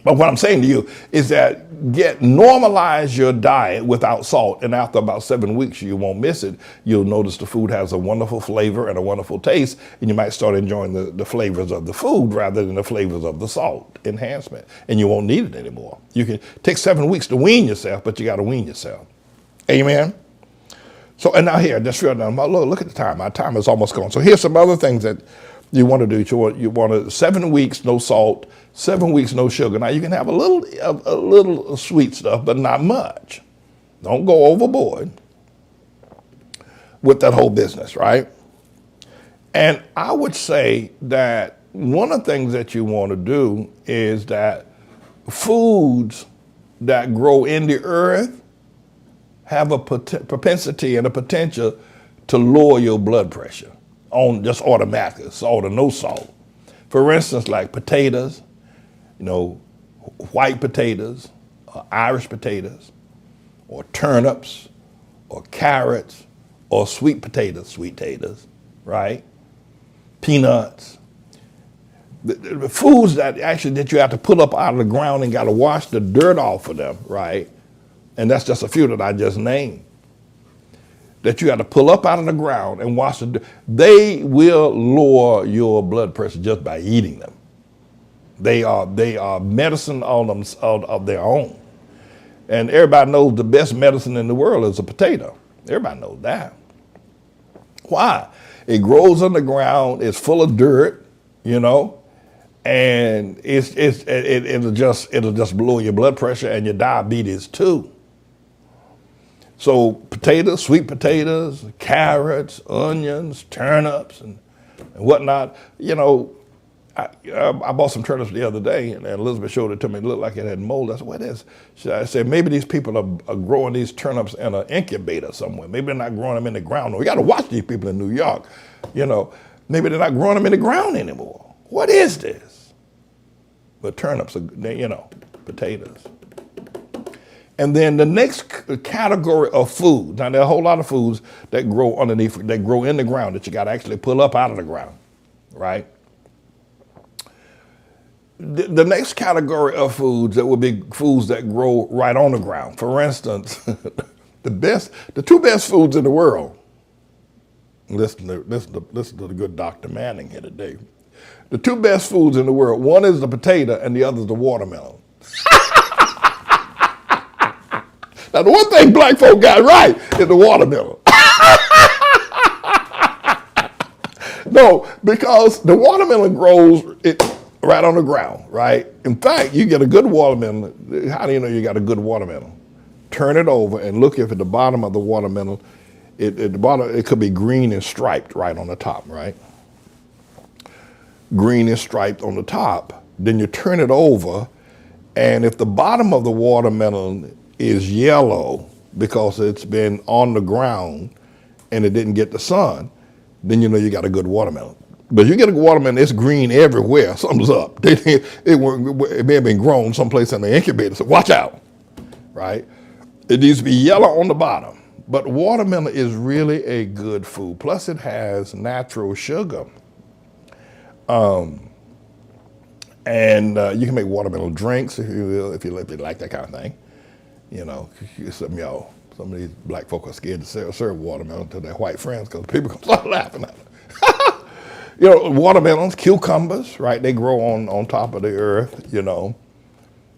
But what I'm saying to you is that normalize your diet without salt, and after about 7 weeks, you won't miss it. You'll notice the food has a wonderful flavor and a wonderful taste, and you might start enjoying the flavors of the food rather than the flavors of the salt enhancement, and you won't need it anymore. You can take 7 weeks to wean yourself, but you got to wean yourself. Amen? So, and now here, just look at the time. My time is almost gone. So here's some other things that you want to do. You want to 7 weeks, no salt, 7 weeks, no sugar. Now you can have a little sweet stuff, but not much. Don't go overboard with that whole business, right? And I would say that one of the things that you want to do is that foods that grow in the earth have a propensity and a potential to lower your blood pressure on just automatically, salt or no salt. For instance, like potatoes, white potatoes, or Irish potatoes, or turnips, or carrots, or sweet potatoes, right? Peanuts. The foods that you have to pull up out of the ground and got to wash the dirt off of them, right? And that's just a few that I just named. That you got to pull up out of the ground and wash the dirt. They will lower your blood pressure just by eating them. They are medicine of their own. And everybody knows the best medicine in the world is a potato. Everybody knows that. Why? It grows on the ground, it's full of dirt, and it'll just blow your blood pressure and your diabetes too. So potatoes, sweet potatoes, carrots, onions, turnips, and whatnot. I bought some turnips the other day, and Elizabeth showed it to me. It looked like it had mold. I said, what is? I said, maybe these people are growing these turnips in an incubator somewhere. Maybe they're not growing them in the ground. We got to watch these people in New York. Maybe they're not growing them in the ground anymore. What is this? But turnips are, potatoes. And then the next category of food. Now, there are a whole lot of foods that grow underneath, that grow in the ground that you got to actually pull up out of the ground, right? The next category of foods that would be foods that grow right on the ground. For instance, the two best foods in the world. Listen to the good Dr. Manning here today. The two best foods in the world. One is the potato and the other is the watermelon. Now, the one thing black folk got right is the watermelon. No, because the watermelon grows right on the ground, right? In fact, you get a good watermelon. How do you know you got a good watermelon? Turn it over and look if at the bottom of the watermelon, it could be green and striped right on the top, right? Green and striped on the top. Then you turn it over, and if the bottom of the watermelon is yellow because it's been on the ground and it didn't get the sun, then you know you got a good watermelon. But you get a watermelon, it's green everywhere, something's up. It may have been grown someplace in the incubator, so watch out, right? It needs to be yellow on the bottom. But watermelon is really a good food. Plus it has natural sugar. And you can make watermelon drinks if you like that kind of thing. Some of these black folk are scared to serve watermelon to their white friends because people can start laughing at them. Watermelons, cucumbers, right? They grow on top of the earth,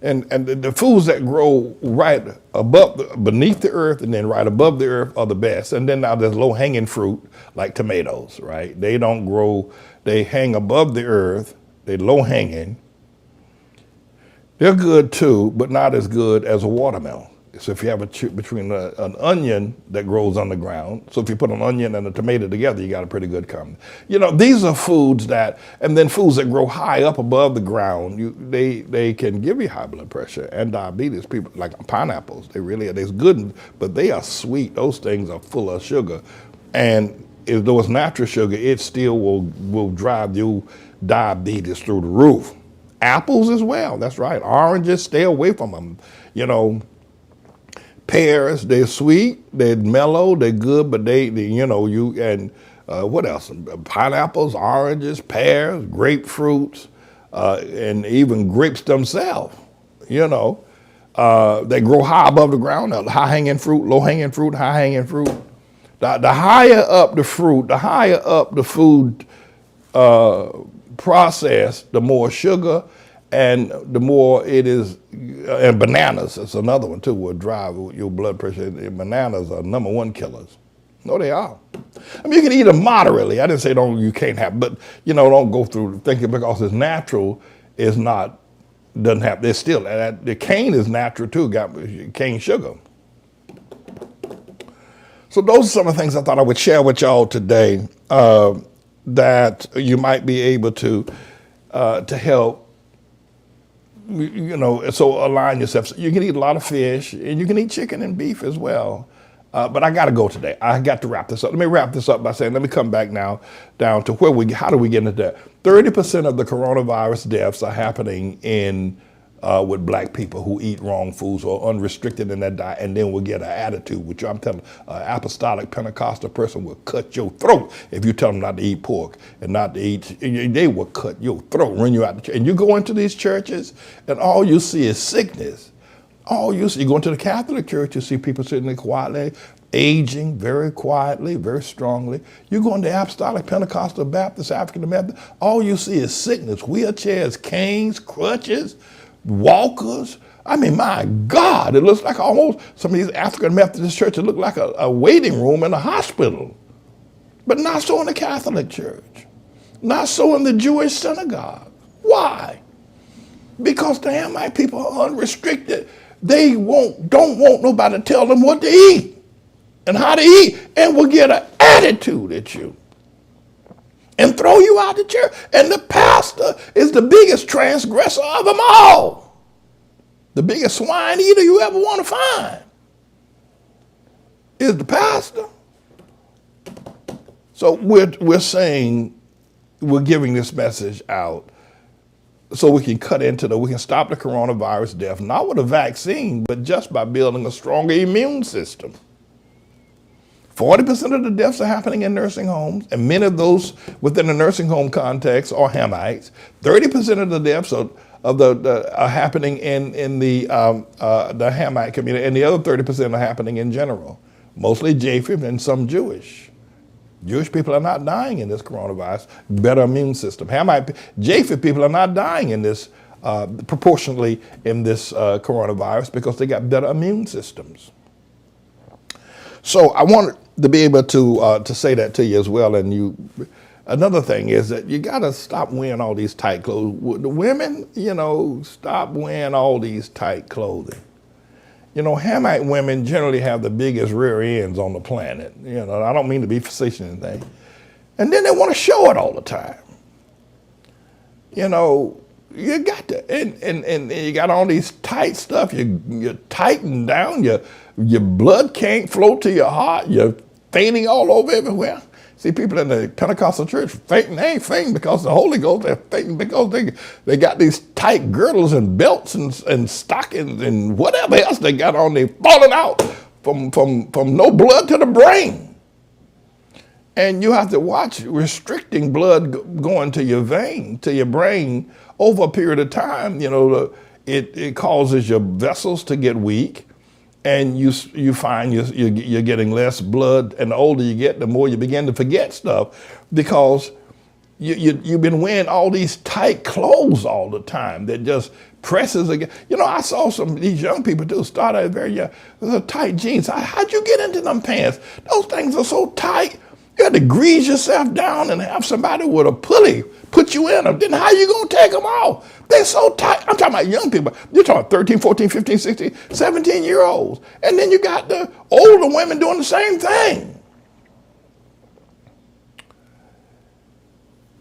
And the foods that grow right beneath the earth and then right above the earth are the best. And then now there's low-hanging fruit like tomatoes, right? They don't grow, they hang above the earth, they're low-hanging. They're good too, but not as good as a watermelon. So if you have between an onion that grows on the ground, so if you put an onion and a tomato together, you got a pretty good combination. You know, these are foods that, and then foods that grow high up above the ground, they can give you high blood pressure and diabetes. People like pineapples, they really are. They're good, but they are sweet. Those things are full of sugar, and though it's natural sugar, it still will drive you diabetes through the roof. Apples as well. That's right. Oranges, stay away from them. You know. Pears, they're sweet, they're mellow, they're good, but what else? Pineapples, oranges, pears, grapefruits, and even grapes themselves, they grow high above the ground, high-hanging fruit, low-hanging fruit, high-hanging fruit. The higher up the fruit, the higher up the food process, the more sugar and the more it is, and bananas, that's another one too, will drive your blood pressure. Bananas are #1 killers. No, they are. I mean, you can eat them moderately. I didn't say you can't have, but don't go through thinking because it's natural, doesn't have, there's still, the cane is natural too, got cane sugar. So those are some of the things I thought I would share with y'all today that you might be able to help, so align yourself. So you can eat a lot of fish, and you can eat chicken and beef as well. But I got to go today. I got to wrap this up. Let me wrap this up by saying, let me come back now down to how do we get into that? 30% of the coronavirus deaths are happening with black people who eat wrong foods or unrestricted in their diet, and then will get an attitude, which I'm telling an apostolic Pentecostal person will cut your throat if you tell them not to eat pork and not to eat, they will cut your throat, run you out the church. And you go into these churches and all you see is sickness. You go into the Catholic Church, you see people sitting there quietly, aging very quietly, very strongly. You go into Apostolic, Pentecostal, Baptist, African American, all you see is sickness, wheelchairs, canes, crutches, walkers. I mean, my God, it looks like almost some of these African Methodist churches look like a waiting room in a hospital. But not so in the Catholic Church. Not so in the Jewish synagogue. Why? Because the Hamite people are unrestricted. They don't want nobody to tell them what to eat and how to eat, and will get an attitude at you and throw you out the church. And the pastor is the biggest transgressor of them all. The biggest swine eater you ever want to find is the pastor. So we're saying, we're giving this message out so we can we can stop the coronavirus death, not with a vaccine, but just by building a stronger immune system. 40% of the deaths are happening in nursing homes, and many of those within the nursing home context are Hamites. 30% of the deaths are happening in the Hamite community, and the other 30% are happening in general, mostly Japheth and some Jewish. Jewish people are not dying in this coronavirus, better immune system. Japheth people are not dying in this proportionally in this coronavirus because they got better immune systems. So I wanted to be able to say that to you as well. And another thing is that you got to stop wearing all these tight clothes. The women, stop wearing all these tight clothing. Hamite women generally have the biggest rear ends on the planet. I don't mean to be facetious or anything. And then they want to show it all the time. You got to, and you got all these tight stuff. You're tightened down. Your blood can't flow to your heart. You're fainting all over everywhere. See, people in the Pentecostal church fainting. They ain't fainting because of the Holy Ghost. They're fainting because they got these tight girdles and belts and stockings and whatever else they got on. They falling out from no blood to the brain. And you have to watch restricting blood going to your vein, to your brain over a period of time. It causes your vessels to get weak. And you find you're getting less blood, and the older you get, the more you begin to forget stuff, because You've been wearing all these tight clothes all the time that just presses again. You know, I saw some of these young people too start out very young with tight jeans. How'd you get into them pants? Those things are so tight. You had to grease yourself down and have somebody with a pulley put you in them. Then how you going to take them off? They're so tight. I'm talking about young people. You're talking about 13, 14, 15, 16, 17-year-olds. And then you got the older women doing the same thing.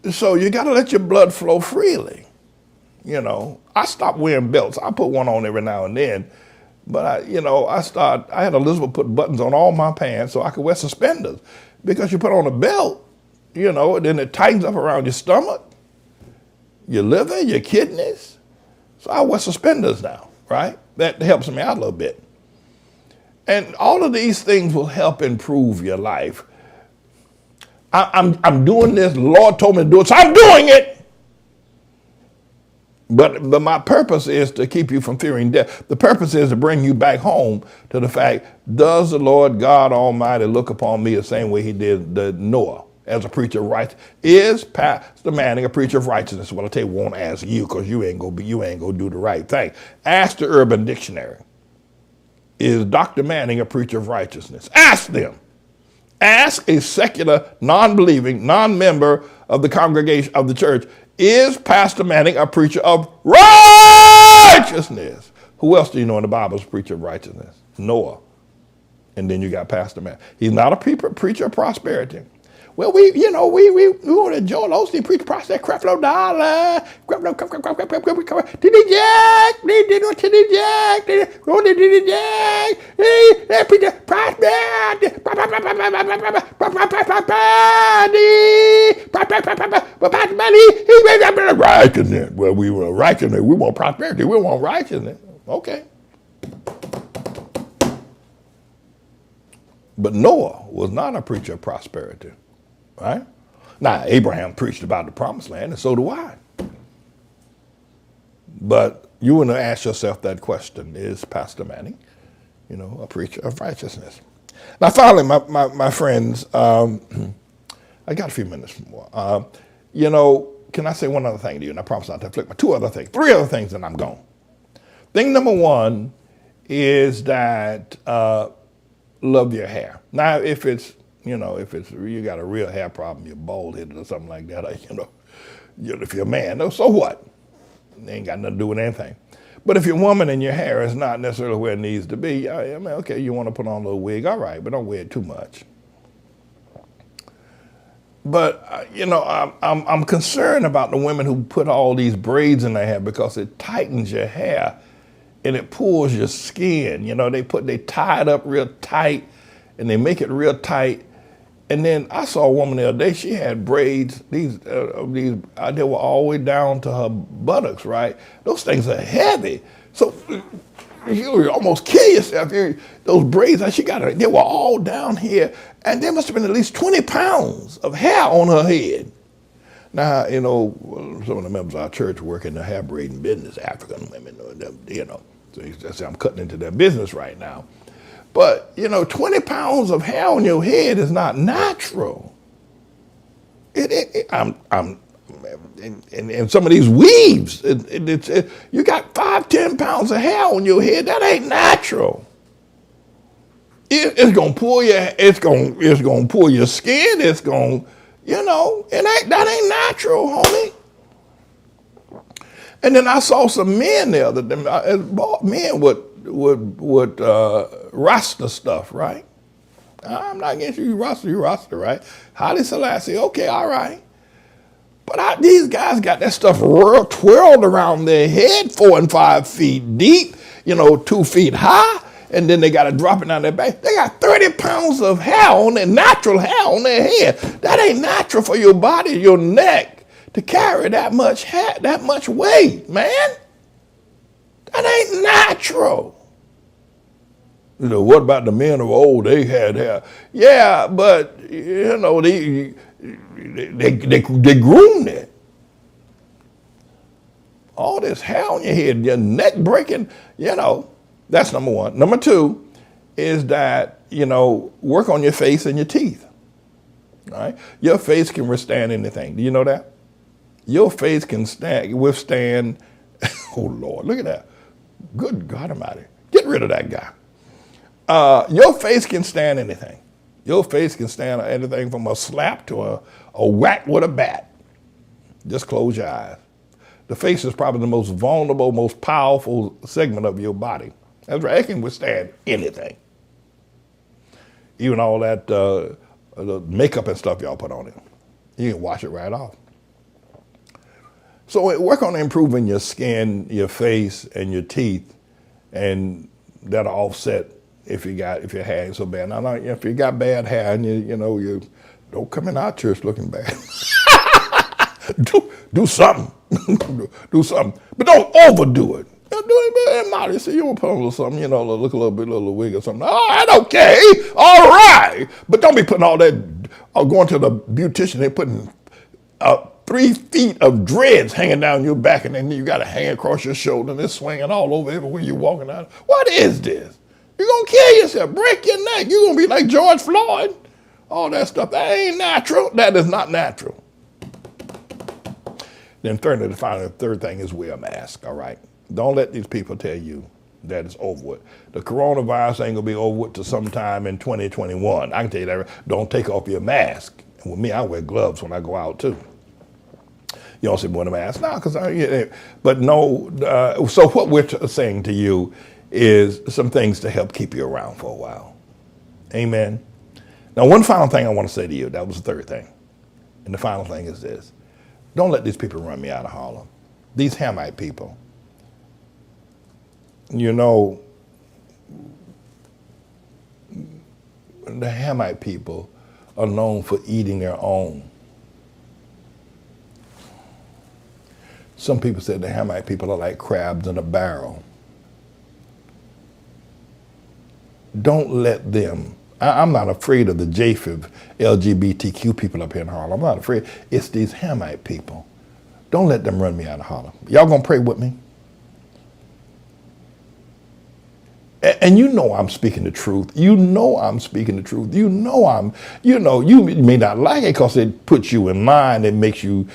So you got to let your blood flow freely. You know, I stopped wearing belts. I put one on every now and then. But, I had Elizabeth put buttons on all my pants so I could wear suspenders. Because you put on a belt, you know, and then it tightens up around your stomach, your liver, your kidneys. So I wear suspenders now, right? That helps me out a little bit. And all of these things will help improve your life. I'm doing this. The Lord told me to do it, so I'm doing it. But my purpose is to keep you from fearing death. The purpose is to bring you back home to the fact, does the Lord God Almighty look upon me the same way he did Noah as a preacher of righteousness? Is Pastor Manning a preacher of righteousness? Well, I tell you, won't ask you because you ain't gonna do the right thing. Ask the Urban Dictionary. Is Dr. Manning a preacher of righteousness? Ask them. Ask a secular, non-believing, non-member of the congregation of the church, is Pastor Manning a preacher of righteousness? Who else do you know in the Bible is a preacher of righteousness? Noah. And then you got Pastor Manning. He's not a preacher of prosperity. Well, we want to Joel Osteen preach prosperity, crap no dollar, crap, titty jack, titty jack, titty jack, they preach prosperity, righteousness. Well, we want righteousness. We want prosperity. We want righteousness. Okay. But Noah was not a preacher of prosperity. Right? Now, Abraham preached about the promised land, and so do I. But you want to ask yourself that question, is Pastor Manning, a preacher of righteousness? Now, finally, my friends, I got a few minutes more. Can I say one other thing to you? And I promise not to inflict my three other things, and I'm gone. Thing number one is that love your hair. Now, if it's you got a real hair problem, you're bald-headed or something like that, if you're a man, so what? It ain't got nothing to do with anything. But if you're a woman and your hair is not necessarily where it needs to be, okay, you want to put on a little wig, all right, but don't wear it too much. But, I'm concerned about the women who put all these braids in their hair because it tightens your hair and it pulls your skin. They tie it up real tight and they make it real tight. And then I saw a woman the other day, she had braids, they were all the way down to her buttocks, right? Those things are heavy. So you almost kill yourself. Those braids, they were all down here, and there must have been at least 20 pounds of hair on her head. Now, some of the members of our church work in the hair braiding business, African women, so I'm cutting into their business right now. But, 20 pounds of hair on your head is not natural. And some of these weaves, you got 5-10 pounds of hair on your head. That ain't natural. It's gonna pull it's gonna pull your skin. It's gonna, that ain't natural, homie. And then I saw some men there that men would Rasta stuff, right? I'm not against you Rasta, right? Haile Selassie, okay, all right. But these guys got that stuff twirled around their head 4 and 5 feet deep, 2 feet high, and then they got to drop it down their back. They got 30 pounds of natural hair on their head. That ain't natural for your body, your neck, to carry that much hair, that much weight, man. That ain't natural. What about the men of old? They had hair. Yeah, but, they groomed it. All this hair on your head, your neck breaking, that's number one. Number two is that, work on your face and your teeth. All right? Your face can withstand anything. Do you know that? Your faith can withstand, oh Lord, look at that. Good God Almighty. Get rid of that guy. Your faith can stand anything. Your faith can stand anything from a slap to a whack with a bat. Just close your eyes. The face is probably the most vulnerable, most powerful segment of your body. That's right, it can withstand anything. Even all that the makeup and stuff y'all put on it. You can wash it right off. So work on improving your skin, your face, and your teeth, and that'll offset if your hair ain't so bad. Now, if you got bad hair and you don't come in our church looking bad. do something. do something. But don't overdo it. Do it modest. You want to put on a little something, look a little wig or something. All right, okay. All right. But don't be putting all that, going to the beautician, they're putting 3 feet of dreads hanging down your back, and then you got a hang across your shoulder, and it's swinging all over everywhere you're walking out. What is this? You're going to kill yourself, break your neck. You're going to be like George Floyd. All that stuff, that ain't natural. That is not natural. Then thirdly, the third thing is wear a mask, all right? Don't let these people tell you that it's over with. The coronavirus ain't gonna be over with till sometime in 2021. I can tell you that. Don't take off your mask. And with me, I wear gloves when I go out too. You don't say wear a mask? No, but no, so what we're saying to you is some things to help keep you around for a while. Amen. Now, one final thing I want to say to you, that was the third thing. And the final thing is this. Don't let these people run me out of Harlem. These Hamite people. The Hamite people are known for eating their own. Some people said the Hamite people are like crabs in a barrel. Don't let them. I'm not afraid of the JFIB LGBTQ people up here in Harlem. I'm not afraid. It's these Hamite people. Don't let them run me out of Harlem. Y'all gonna pray with me? And I'm speaking the truth. I'm speaking the truth. You may not like it because it puts you in line. It makes you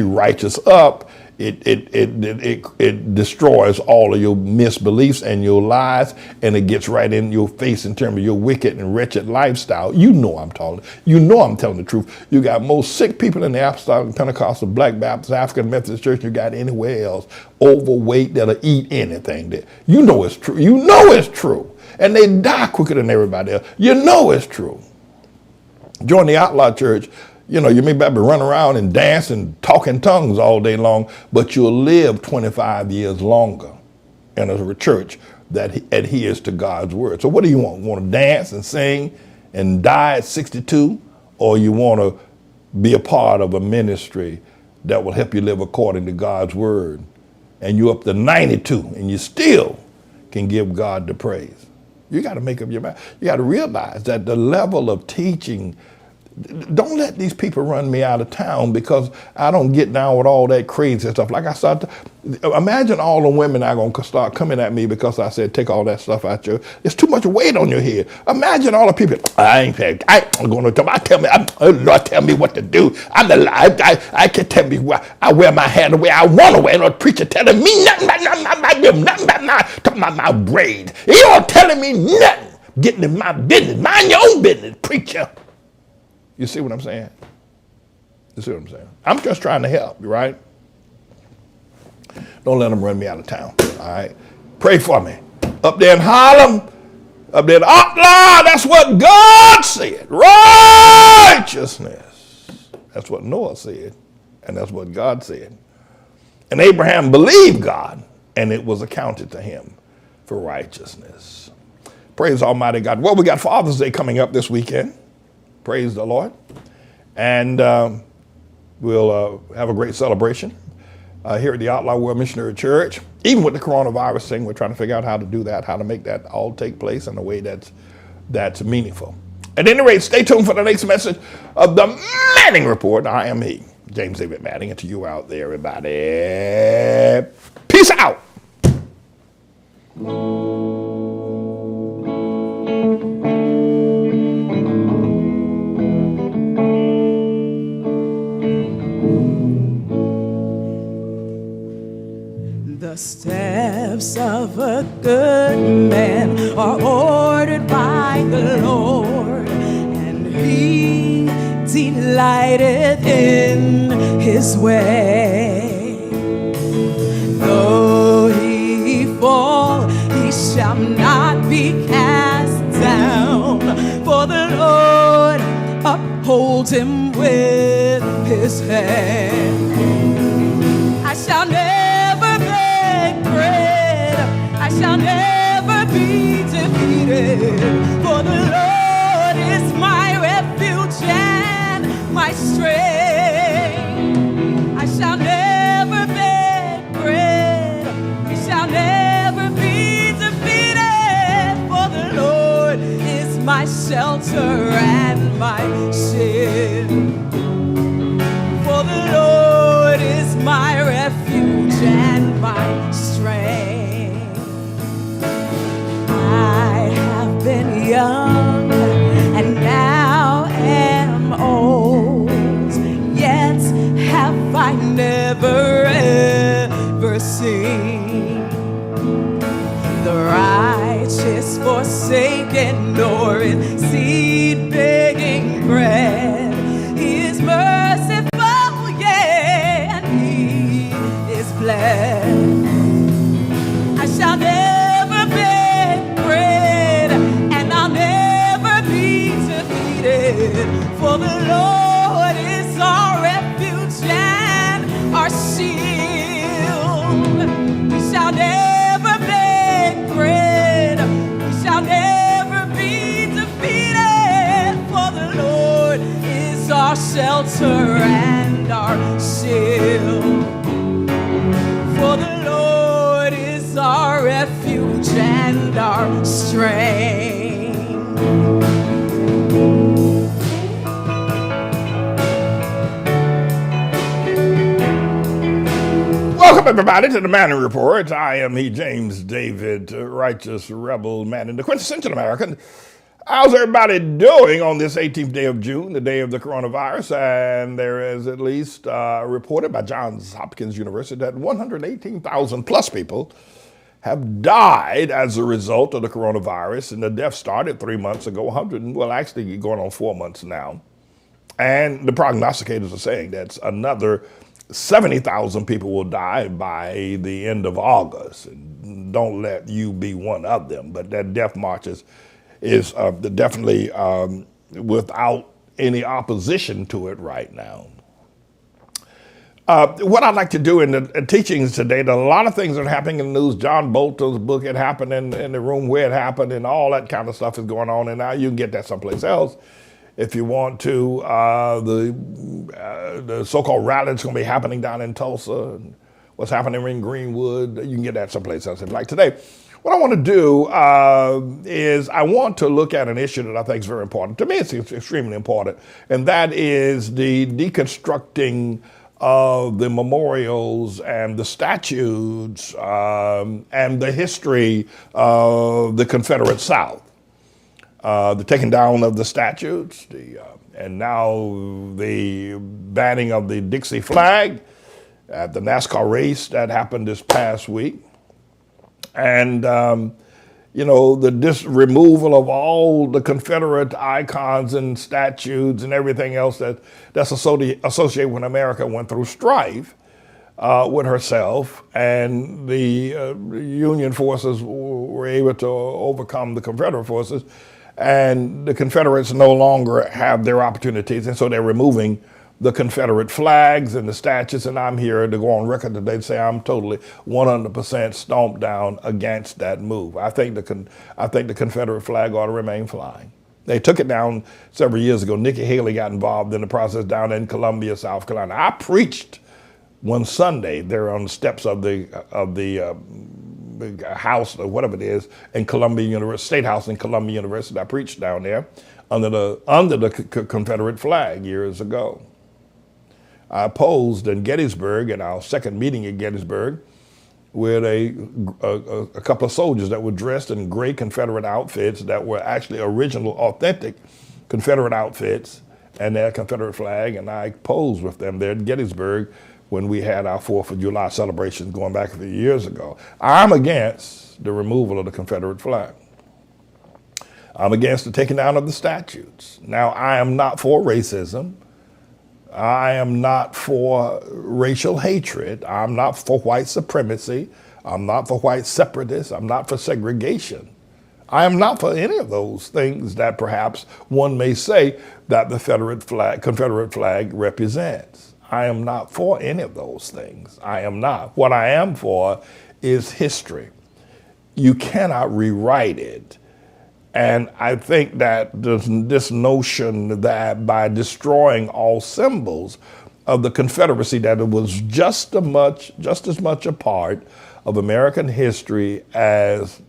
righteous up. It destroys all of your misbeliefs and your lies, and it gets right in your face in terms of your wicked and wretched lifestyle. I'm telling the truth. You got more sick people in the Apostolic Pentecostal Black Baptist African Methodist Church than you got anywhere else. Overweight that'll eat anything. It's true. It's true. And they die quicker than everybody else. It's true. Join the ATLAH Church. You may be running around and dance and talk in tongues all day long, but you'll live 25 years longer in a church that adheres to God's word. So what do you want? You want to dance and sing and die at 62? Or you want to be a part of a ministry that will help you live according to God's word? And you're up to 92 and you still can give God the praise. You got to make up your mind. You got to realize that the level of teaching. Don't let these people run me out of town because I don't get down with all that crazy stuff. Like I started, imagine all the women are going to start coming at me because I said, take all that stuff out your, it's too much weight on your head. Imagine all the people, I ain't going to tell me what to do. I can tell me why I wear my hair the way I want to wear. And the preacher telling me nothing about my braid. He don't telling me nothing. Getting in my business. Mind your own business, preacher. You see what I'm saying? I'm just trying to help, right? Don't let them run me out of town, all right? Pray for me. Up there in Harlem, up there in ATLAH, that's what God said. Righteousness. That's what Noah said, and that's what God said. And Abraham believed God, and it was accounted to him for righteousness. Praise Almighty God. Well, we got Father's Day coming up this weekend. Praise the Lord. And we'll have a great celebration here at the ATLAH World Missionary Church. Even with the coronavirus thing, we're trying to figure out how to do that, how to make that all take place in a way that's meaningful. At any rate, stay tuned for the next message of the Manning Report. I am he, James David Manning, and to you out there, everybody, peace out. The steps of a good man are ordered by the Lord, and he delighteth in his way. Though he fall, he shall not be cast down, for the Lord upholds him with his hand. I shall never beg bread, I shall never be defeated, for the Lord is my refuge and my strength. I shall never beg bread, we shall never be defeated, for the Lord is my shelter and my shield. For the Lord is my refuge and my strength. I have been young and now am old, yet have I never ever seen the righteous forsaken, nor in seed begging bread. He is merciful, yeah, and he is blessed. I shall never beg bread, and I'll never be defeated, for the Lord is our refuge and our shield. We shall never beg bread, we shall never be defeated, for the Lord is our shelter and our shield. For the Lord is our refuge and our strength. Welcome, everybody, to the Manning Report. I am James David, righteous rebel man in the quintessential American. How's everybody doing on this 18th day of June, the day of the coronavirus? And there is at least reported by Johns Hopkins University that 118,000 plus people have died as a result of the coronavirus. And the death started 3 months ago, actually going on 4 months now. And the prognosticators are saying that's another 70,000 people will die by the end of August. And don't let you be one of them. But that death march is definitely without any opposition to it right now. What I'd like to do in the teachings today, there are a lot of things that are happening in the news. John Bolton's book, it happened in the room where it happened, and all that kind of stuff is going on. And now you can get that someplace else if you want to. The so-called rally that's going to be happening down in Tulsa, and what's happening in Greenwood, you can get that someplace else. Like today, what I want to do is I want to look at an issue that I think is very important. To me, it's extremely important, and that is the deconstructing of the memorials and the statutes and the history of the Confederate South. The taking down of the statutes, and now the banning of the Dixie flag at the NASCAR race that happened this past week. And, the removal of all the Confederate icons and statues and everything else that's associated when America went through strife with herself, and the Union forces were able to overcome the Confederate forces, and the Confederates no longer have their opportunities, and so they're removing the Confederate flags and the statues, and I'm here to go on record today to say I'm totally 100% stomped down against that move. I think the Confederate flag ought to remain flying. They took it down several years ago. Nikki Haley got involved in the process down in Columbia, South Carolina. I preached one Sunday there on the steps of the house or whatever it is in Columbia University, State House in Columbia University. I preached down there under the Confederate flag years ago. I opposed in Gettysburg, in our second meeting at Gettysburg, with a couple of soldiers that were dressed in gray Confederate outfits that were actually original, authentic Confederate outfits and their Confederate flag, and I posed with them there at Gettysburg when we had our 4th of July celebrations going back a few years ago. I'm against the removal of the Confederate flag. I'm against the taking down of the statues. Now, I am not for racism. I am not for racial hatred. I'm not for white supremacy. I'm not for white separatists. I'm not for segregation. I am not for any of those things that perhaps one may say that the Confederate flag represents. I am not for any of those things. I am not. What I am for is history. You cannot rewrite it. And I think that this notion that by destroying all symbols of the Confederacy, that it was just as much a part of American history as,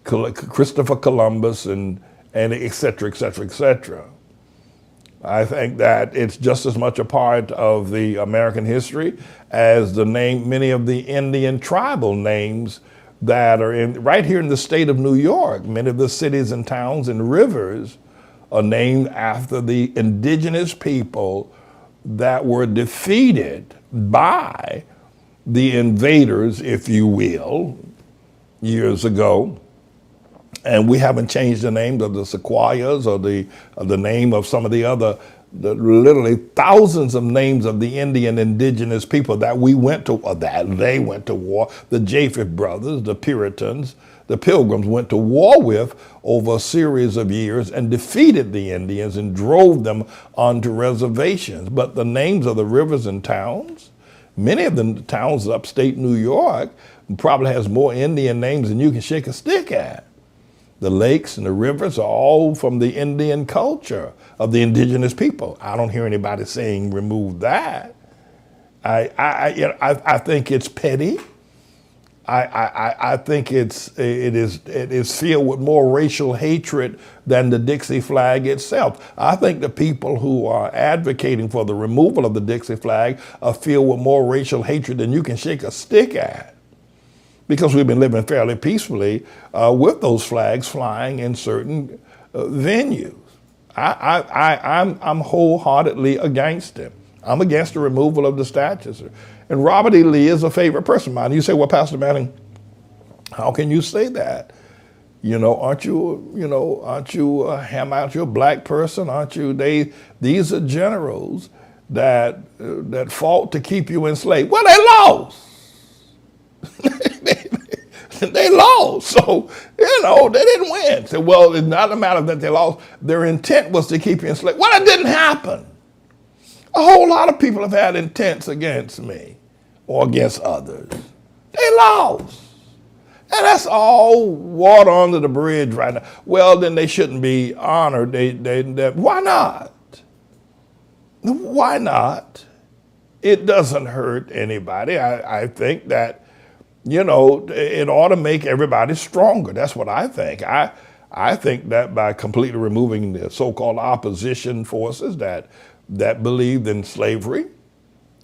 Christopher Columbus and et cetera, et cetera, et cetera. I think that it's just as much a part of the American history as many of the Indian tribal names that are right here in the state of New York. Many of the cities and towns and rivers are named after the indigenous people that were defeated by the invaders, if you will, years ago. And we haven't changed the names of the Sequoias or the name of some of the other, literally thousands of names of the Indian indigenous people that we went to, or that they went to war. The Japheth brothers, the Puritans, the Pilgrims went to war with over a series of years and defeated the Indians and drove them onto reservations. But the names of the rivers and towns, many of the towns upstate New York probably has more Indian names than you can shake a stick at. The lakes and the rivers are all from the Indian culture of the indigenous people. I don't hear anybody saying remove that. I think it's petty. I think it is filled with more racial hatred than the Dixie flag itself. I think the people who are advocating for the removal of the Dixie flag are filled with more racial hatred than you can shake a stick at, because we've been living fairly peacefully with those flags flying in certain venues. I'm wholeheartedly against it. I'm against the removal of the statues. And Robert E. Lee is a favorite person of mine. You say, well, Pastor Manning, how can you say that? Aren't you ham out your black person? Aren't you? These are generals that fought to keep you enslaved. Well, they lost. They lost. So, they didn't win. So, well, it's not a matter that they lost. Their intent was to keep you enslaved. Well, it didn't happen. A whole lot of people have had intents against me or against others. They lost. And that's all water under the bridge right now. Well, then they shouldn't be honored. Why not? Why not? It doesn't hurt anybody. I think that, it ought to make everybody stronger. That's what I think. I think that by completely removing the so-called opposition forces that believed in slavery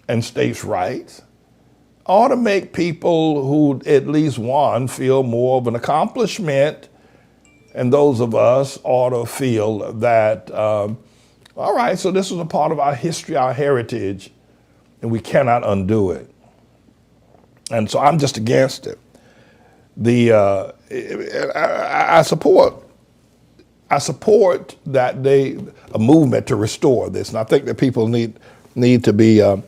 and states' rights ought to make people who at least one feel more of an accomplishment, and those of us ought to feel that, all right, so this is a part of our history, our heritage, and we cannot undo it. And so I'm just against it. I support that a movement to restore this, and I think that people need to be. I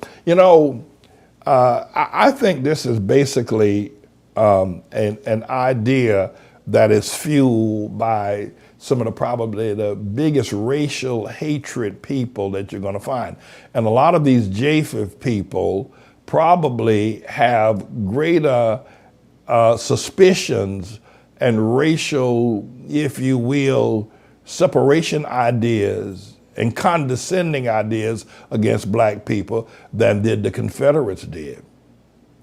think this is basically an idea that is fueled by some of probably the biggest racial hatred people that you're going to find, and a lot of these Japheth people probably have greater suspicions and racial, if you will, separation ideas and condescending ideas against black people than did the Confederates did.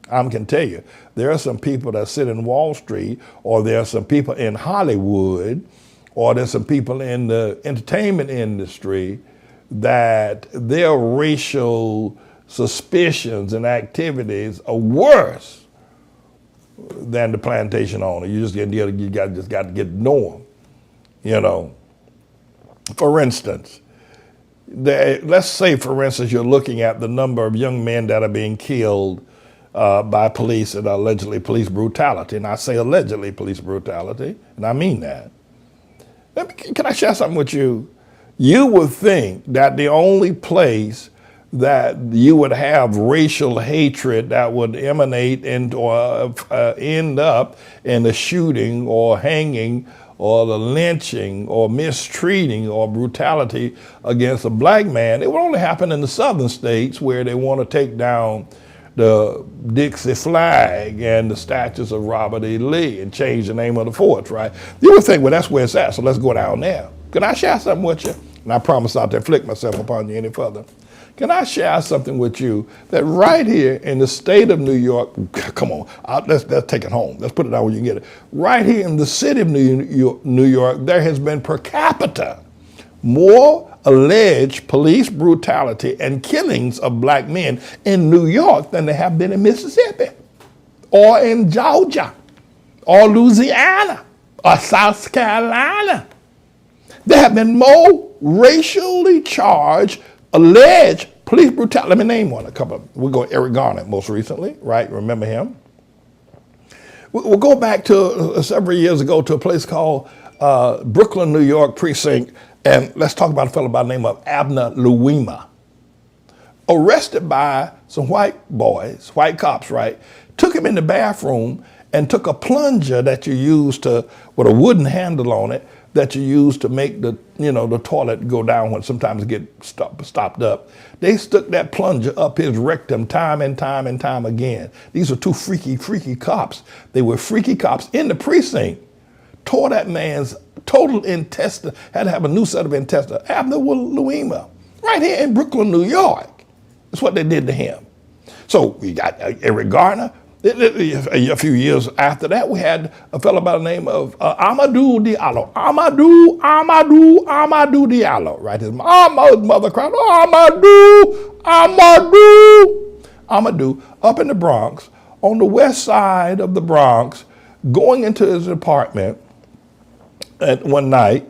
I can tell you, there are some people that sit in Wall Street, or there are some people in Hollywood, or there's some people in the entertainment industry that their racial suspicions and activities are worse than the plantation owner. You just got to get to know them. For instance, let's say, for instance, you're looking at the number of young men that are being killed by police and allegedly police brutality. And I say allegedly police brutality, and I mean that. Can I share something with you? You would think that the only place that you would have racial hatred that would emanate into or end up in the shooting or hanging or the lynching or mistreating or brutality against a black man, it would only happen in the southern states where they want to take down the Dixie flag and the statues of Robert E. Lee and change the name of the forts, right? You would think, well, that's where it's at, so let's go down there. Can I share something with you? And I promise not to inflict myself upon you any further. Can I share something with you that right here in the state of New York, come on, let's take it home. Let's put it out where you can get it. Right here in the city of New York, there has been per capita more alleged police brutality and killings of black men in New York than there have been in Mississippi or in Georgia or Louisiana or South Carolina. There have been more racially charged alleged police brutality. Let me name one. We'll go Eric Garner most recently, right? Remember him? We'll go back to several years ago to a place called Brooklyn, New York precinct. And let's talk about a fellow by the name of Abner Louima. Arrested by some white boys, white cops, right? Took him in the bathroom and took a plunger that you use to, with a wooden handle on it, that you use to make the toilet go down when sometimes it get stopped up. They stuck that plunger up his rectum time and time and time again. These are two freaky cops. They were freaky cops in the precinct. Tore that man's total intestine, had to have a new set of intestines. Abner Louima, right here in Brooklyn, New York. That's what they did to him. So we got Eric Garner. A few years after that, we had a fellow by the name of Amadou Diallo. Amadou Diallo, right? His mother cried, Amadou, up in the Bronx, on the west side of the Bronx, going into his apartment at one night,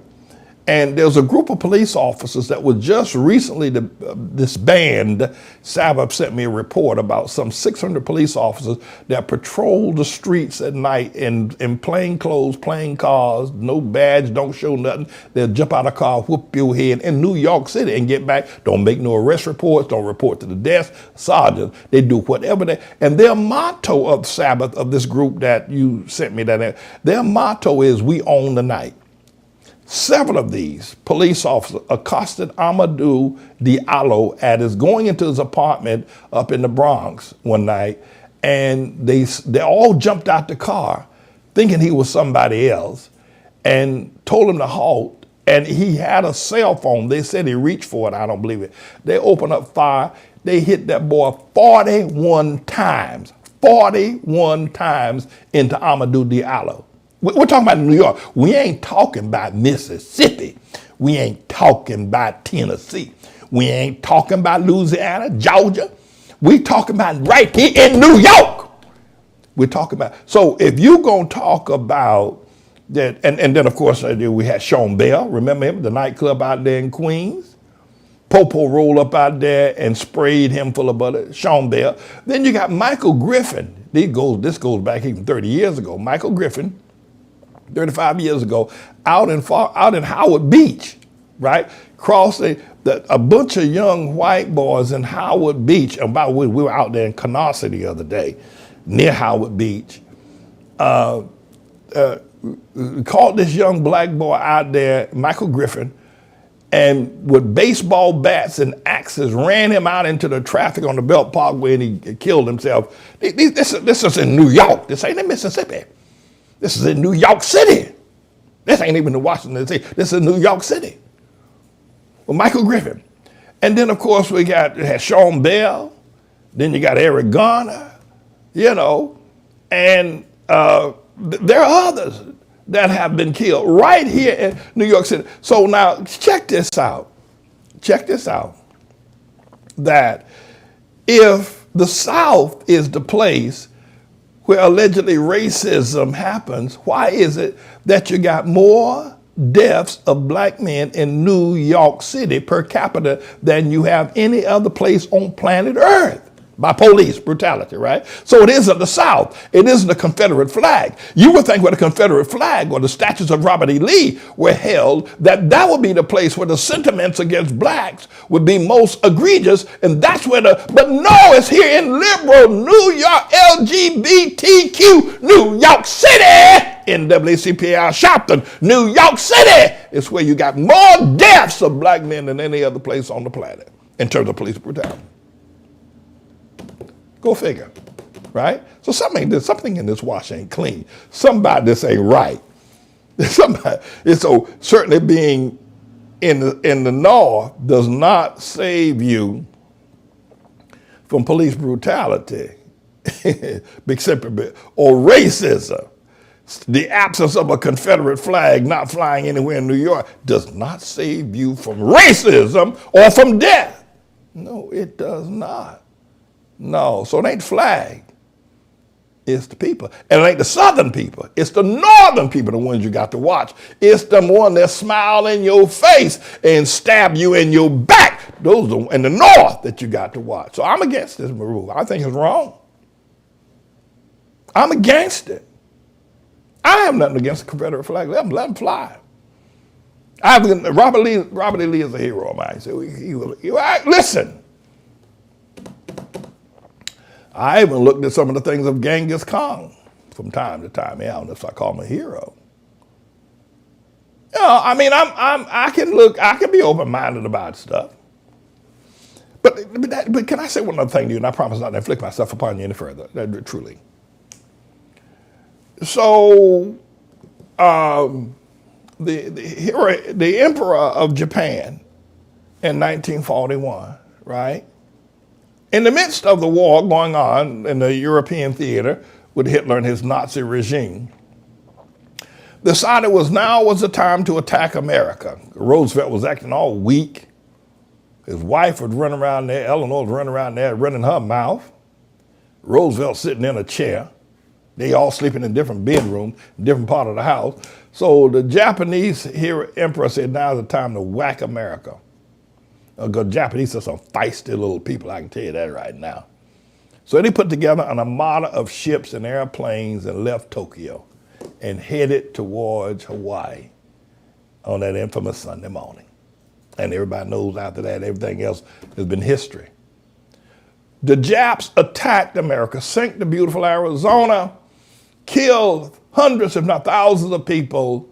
and there was a group of police officers that was just recently disbanded. Sabbath sent me a report about some 600 police officers that patrolled the streets at night in plain clothes, plain cars, no badge, don't show nothing. They'll jump out of a car, whoop your head in New York City and get back. Don't make no arrest reports, don't report to the desk sergeant. They do whatever and their motto of Sabbath, of this group that you sent me, their motto is, we own the night. Several of these police officers accosted Amadou Diallo going into his apartment up in the Bronx one night, and they all jumped out the car thinking he was somebody else and told him to halt, and he had a cell phone. They said he reached for it. I don't believe it. They opened up fire. They hit that boy 41 times into Amadou Diallo. We're talking about New York. We ain't talking about Mississippi. We ain't talking about Tennessee. We ain't talking about Louisiana, Georgia. We talking about right here in New York. We're talking about, so if you're going to talk about that, and then of course we had Sean Bell, remember him, the nightclub out there in Queens? Popo rolled up out there and sprayed him full of butter, Sean Bell. Then you got Michael Griffin. This goes back even 30 years ago. Michael Griffin, 35 years ago, out in Howard Beach, right? Crossing a bunch of young white boys in Howard Beach. And by the way, we were out there in Canarsie the other day, near Howard Beach. Caught this young black boy out there, Michael Griffin, and with baseball bats and axes ran him out into the traffic on the Belt Parkway, and he killed himself. This is in New York. This ain't in Mississippi. This is in New York City. This ain't even in Washington, D.C. This is New York City. Well, Michael Griffin. And then, of course, we had Sean Bell. Then you got Eric Garner, and there are others that have been killed right here in New York City. So now check this out. That if the South is the place where allegedly racism happens, why is it that you got more deaths of black men in New York City per capita than you have any other place on planet Earth by police brutality, right? So it isn't the South. It isn't the Confederate flag. You would think where the Confederate flag or the statues of Robert E. Lee were held, that would be the place where the sentiments against blacks would be most egregious, and that's where but no, it's here in liberal New York, LGBTQ, New York City, NAACP Shopton, New York City. It's where you got more deaths of black men than any other place on the planet in terms of police brutality. Go figure, right? So something in this wash ain't clean. Somebody this ain't right. So certainly being in the North does not save you from police brutality, or racism. The absence of a Confederate flag not flying anywhere in New York does not save you from racism or from death. No, it does not. No, so it ain't the flag. It's the people. And it ain't the Southern people. It's the Northern people, the ones you got to watch. It's the one that smile in your face and stab you in your back. Those are in the North that you got to watch. So I'm against this move. I think it's wrong. I'm against it. I have nothing against the Confederate flag. Let them fly. Robert E. Lee is a hero of mine. So listen. I even looked at some of the things of Genghis Khan from time to time. Yeah, I don't know if I call him a hero. You know, I mean, I can be open-minded about stuff. But can I say one other thing to you? And I promise not to inflict myself upon you any further, truly. So, the emperor of Japan in 1941, right? In the midst of the war going on in the European theater with Hitler and his Nazi regime, decided now was the time to attack America. Roosevelt was acting all weak. His wife was running around there. Eleanor was running around there, running her mouth. Roosevelt sitting in a chair. They all sleeping in different bedrooms, different part of the house. So the Japanese emperor said, now's the time to whack America. Because Japanese are some feisty little people, I can tell you that right now. So they put together an armada of ships and airplanes and left Tokyo and headed towards Hawaii on that infamous Sunday morning. And everybody knows after that, everything else has been history. The Japs attacked America, sank the beautiful Arizona, killed hundreds, if not thousands of people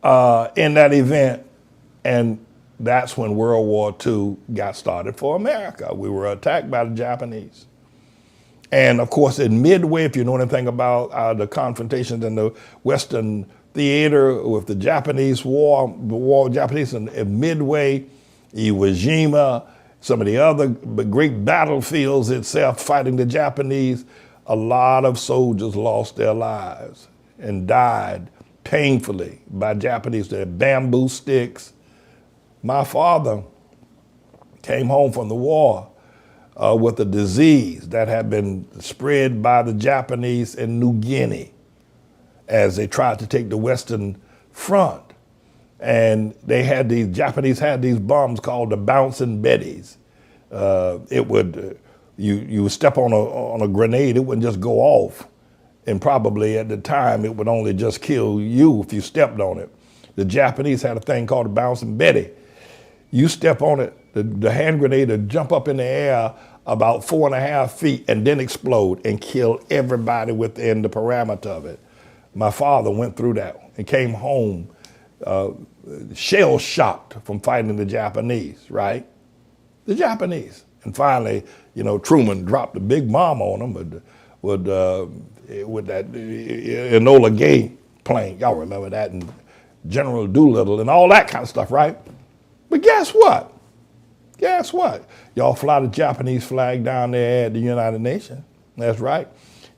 in that event. And that's when World War II got started for America. We were attacked by the Japanese. And of course, in Midway, if you know anything about the confrontations in the Western theater with the Japanese war with Japanese in Midway, Iwo Jima, some of the other great battlefields itself fighting the Japanese, a lot of soldiers lost their lives and died painfully by Japanese. They had bamboo sticks. My father came home from the war with a disease that had been spread by the Japanese in New Guinea as they tried to take the Western Front. And Japanese had these bombs called the bouncing Betties. You would step on a grenade, it wouldn't just go off. And probably at the time, it would only just kill you if you stepped on it. The Japanese had a thing called the bouncing Betty. You step on it, the hand grenade would jump up in the air about 4.5 feet and then explode and kill everybody within the parameter of it. My father went through that and came home shell-shocked from fighting the Japanese, right? The Japanese. And finally, Truman dropped a big bomb on them with that Enola Gay plane. Y'all remember that, and General Doolittle and all that kind of stuff, right? But guess what? Y'all fly the Japanese flag down there at the United Nations. That's right.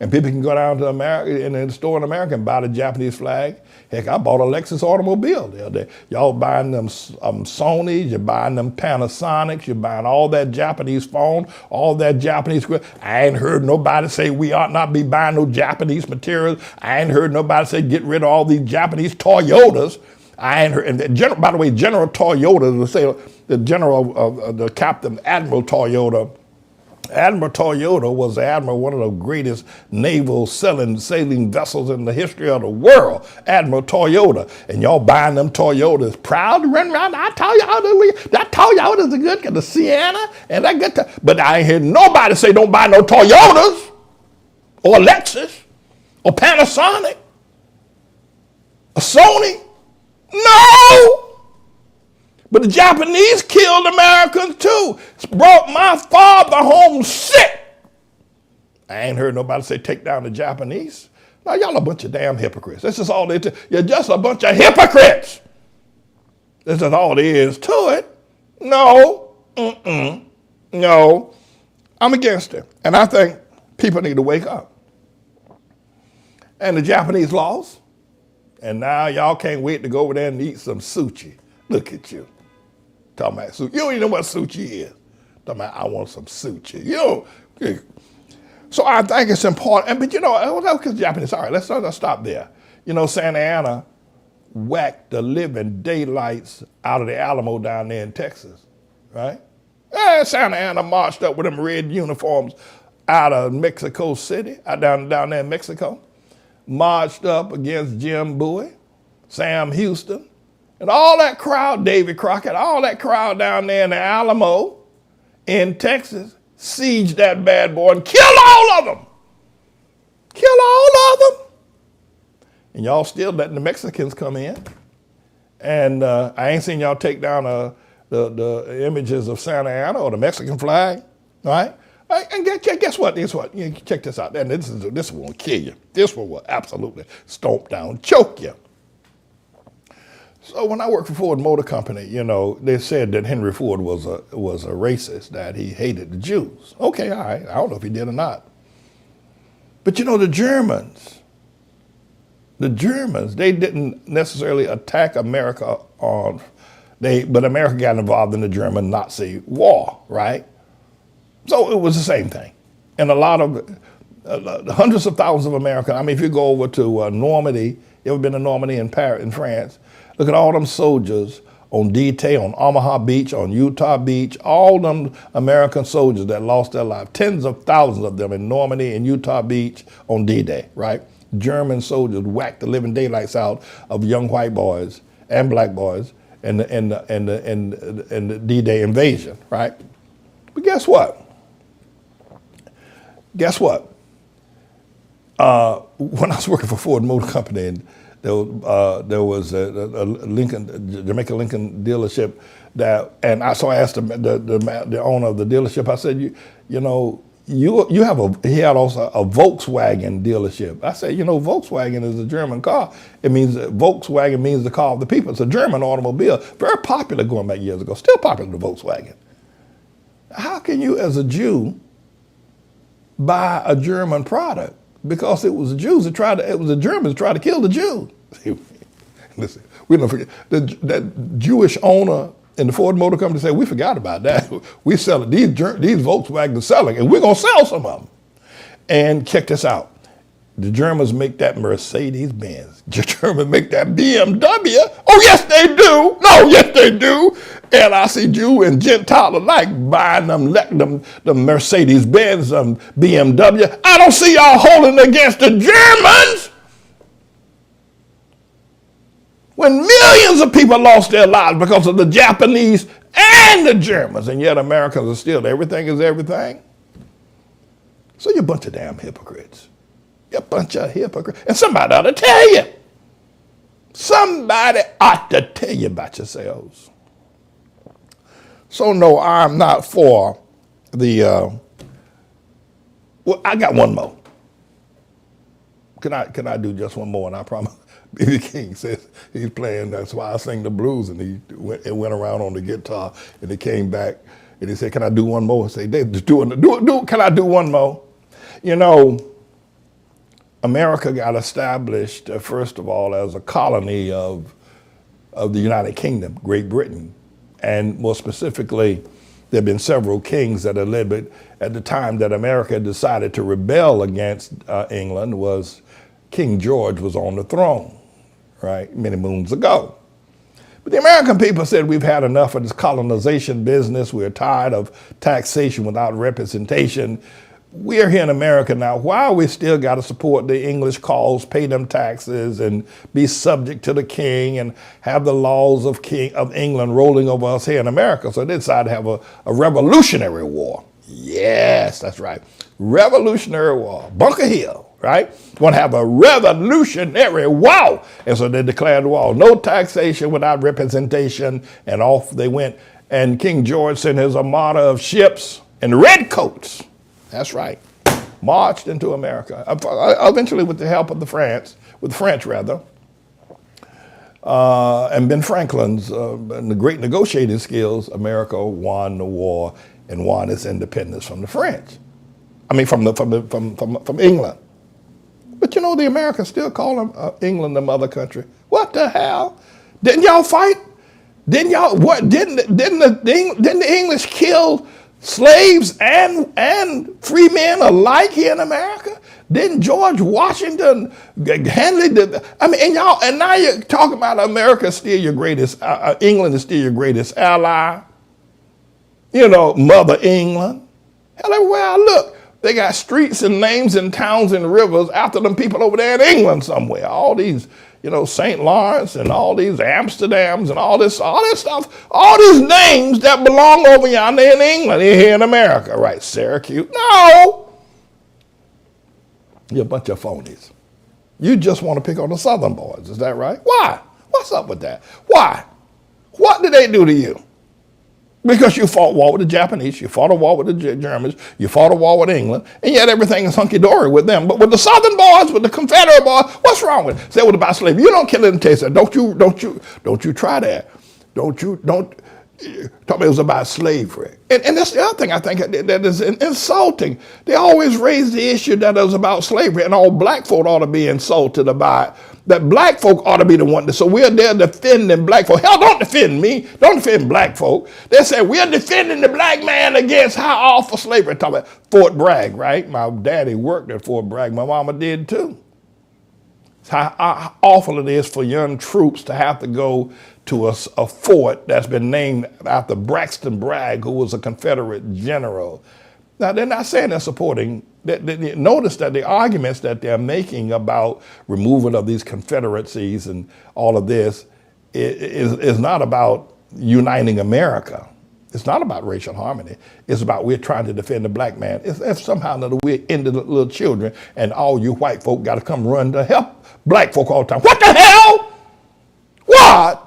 And people can go down to America in the store in America and buy the Japanese flag. Heck, I bought a Lexus automobile the other day. Y'all buying them Sonys, you're buying them Panasonics, you're buying all that Japanese phone, all that Japanese. I ain't heard nobody say we ought not be buying no Japanese materials. I ain't heard nobody say get rid of all these Japanese Toyotas. I ain't heard. And by the way, General Toyota, the Captain Admiral Toyota. Admiral Toyota was the admiral, one of the greatest naval sailing vessels in the history of the world. Admiral Toyota, and y'all buying them Toyotas, proud to run around. I tell y'all that Toyotas are good, the Sienna, and that good. But I ain't heard nobody say don't buy no Toyotas, or Lexus, or Panasonic, or Sony. No. But the Japanese killed Americans too. Brought my father home sick. I ain't heard nobody say take down the Japanese. Now y'all a bunch of damn hypocrites. This is all you're just a bunch of hypocrites. This is all there is to it. No, no. I'm against it. And I think people need to wake up. And the Japanese lost. And now y'all can't wait to go over there and eat some sushi. Look at you. Talking about sushi. You don't even know what sushi is. Talking about, I want some sushi. So I think it's important. But because Japanese, all right, let's stop there. Santa Ana whacked the living daylights out of the Alamo down there in Texas, right? Santa Ana marched up with them red uniforms out of Mexico City, down there in Mexico. Marched up against Jim Bowie, Sam Houston, and all that crowd, Davy Crockett, all that crowd down there in the Alamo in Texas, sieged that bad boy and killed all of them. Killed all of them. And y'all still letting the Mexicans come in. And I ain't seen y'all take down the images of Santa Ana or the Mexican flag, right? And guess what? Check this out. And this one will kill you. This one will absolutely stomp down, choke you. So when I worked for Ford Motor Company, they said that Henry Ford was a racist, that he hated the Jews. Okay, all right. I don't know if he did or not. But the Germans, they didn't necessarily attack America but America got involved in the German Nazi war, right? So it was the same thing. And a lot of, hundreds of thousands of Americans, if you go over to Normandy, you ever been to Normandy in France? Look at all them soldiers on D-Day, on Omaha Beach, on Utah Beach, all them American soldiers that lost their lives, tens of thousands of them in Normandy and Utah Beach on D-Day, right? German soldiers whacked the living daylights out of young white boys and black boys in the D-Day invasion, right? But guess what? When I was working for Ford Motor Company, and there was a Jamaica Lincoln dealership and I asked the owner of the dealership. I said, you have he had also a Volkswagen dealership. I said, Volkswagen is a German car. It means Volkswagen means the car of the people. It's a German automobile, very popular going back years ago, still popular, the Volkswagen. How can you, as a Jew, buy a German product? Because it was the Jews it was the Germans that tried to kill the Jews. Listen, we don't forget that Jewish owner in the Ford Motor Company said, we forgot about that. We sell it. These Volkswagens are selling, and we're gonna sell some of them. And check this out. The Germans make that Mercedes-Benz. The Germans make that BMW. Oh, yes, they do. No, yes, they do. And I see Jew and Gentile alike buying them Mercedes-Benz, BMW. I don't see y'all holding against the Germans. When millions of people lost their lives because of the Japanese and the Germans, and yet Americans are still, everything is everything. So you're a bunch of damn hypocrites. You're a bunch of hypocrites. And somebody ought to tell you. Somebody ought to tell you about yourselves. So no, I'm not for the, well, I got one more. Can I do just one more? And I promise. B.B. King says he's playing, that's why I sing the blues, and he went around on the guitar, and he came back, and he said, can I do one more? I say, Dave, can I do one more? America got established, first of all, as a colony of the United Kingdom, Great Britain. And more specifically, there have been several kings that have led, but at the time that America decided to rebel against England was King George was on the throne, right, many moons ago. But the American people said we've had enough of this colonization business. We're tired of taxation without representation. We're here in America now. Why we still got to support the English cause, pay them taxes, and be subject to the king and have the laws of England rolling over us here in America? So they decided to have a revolutionary war. Yes, that's right. Revolutionary war. Bunker Hill, right? Want to have a revolutionary war. And so they declared war. No taxation without representation. And off they went. And King George sent his armada of ships and redcoats. That's right. Marched into America. Eventually with the help of the French, and Ben Franklin's and the great negotiating skills, America won the war and won its independence from the French. I mean, from England. But you know, the Americans still call them England the mother country. What the hell? Didn't y'all fight? Didn't y'all? What? Didn't the English kill slaves and free men alike here in America? Didn't George Washington handle and now you're talking about America still your greatest, England is still your greatest ally. You know, Mother England. Hell, everywhere I look, they got streets and names and towns and rivers after them people over there in England somewhere. All these, you know, St. Lawrence and all these Amsterdams and all this stuff, all these names that belong over yonder in England, here in America, right? Syracuse. No! You're a bunch of phonies. You just want to pick on the Southern boys, is that right? Why? What's up with that? Why? What did they do to you? Because you fought war with the Japanese, you fought a war with the Germans, you fought a war with England, and yet everything is hunky-dory with them. But with the Southern boys, with the Confederate boys, what's wrong with it? Say it was about slavery. You don't kill it and taste it. Don't you try that. Don't talk about it was about slavery. And that's the other thing I think that is insulting. They always raise the issue that it was about slavery, and all black folk ought to be insulted about that. Black folk ought to be the one. So we're there defending black folk. Hell, don't defend me. Don't defend black folk. They say we're defending the black man against how awful slavery. Talk about Fort Bragg, right? My daddy worked at Fort Bragg. My mama did too. It's how awful it is for young troops to have to go to a fort that's been named after Braxton Bragg, who was a Confederate general. Now, they're not saying they're supporting. Notice that the arguments that they're making about removal of these confederacies and all of this is not about uniting America. It's not about racial harmony. It's about we're trying to defend the black man. If somehow or another we're into the little children and all you white folk got to come run to help black folk all the time. What the hell? What?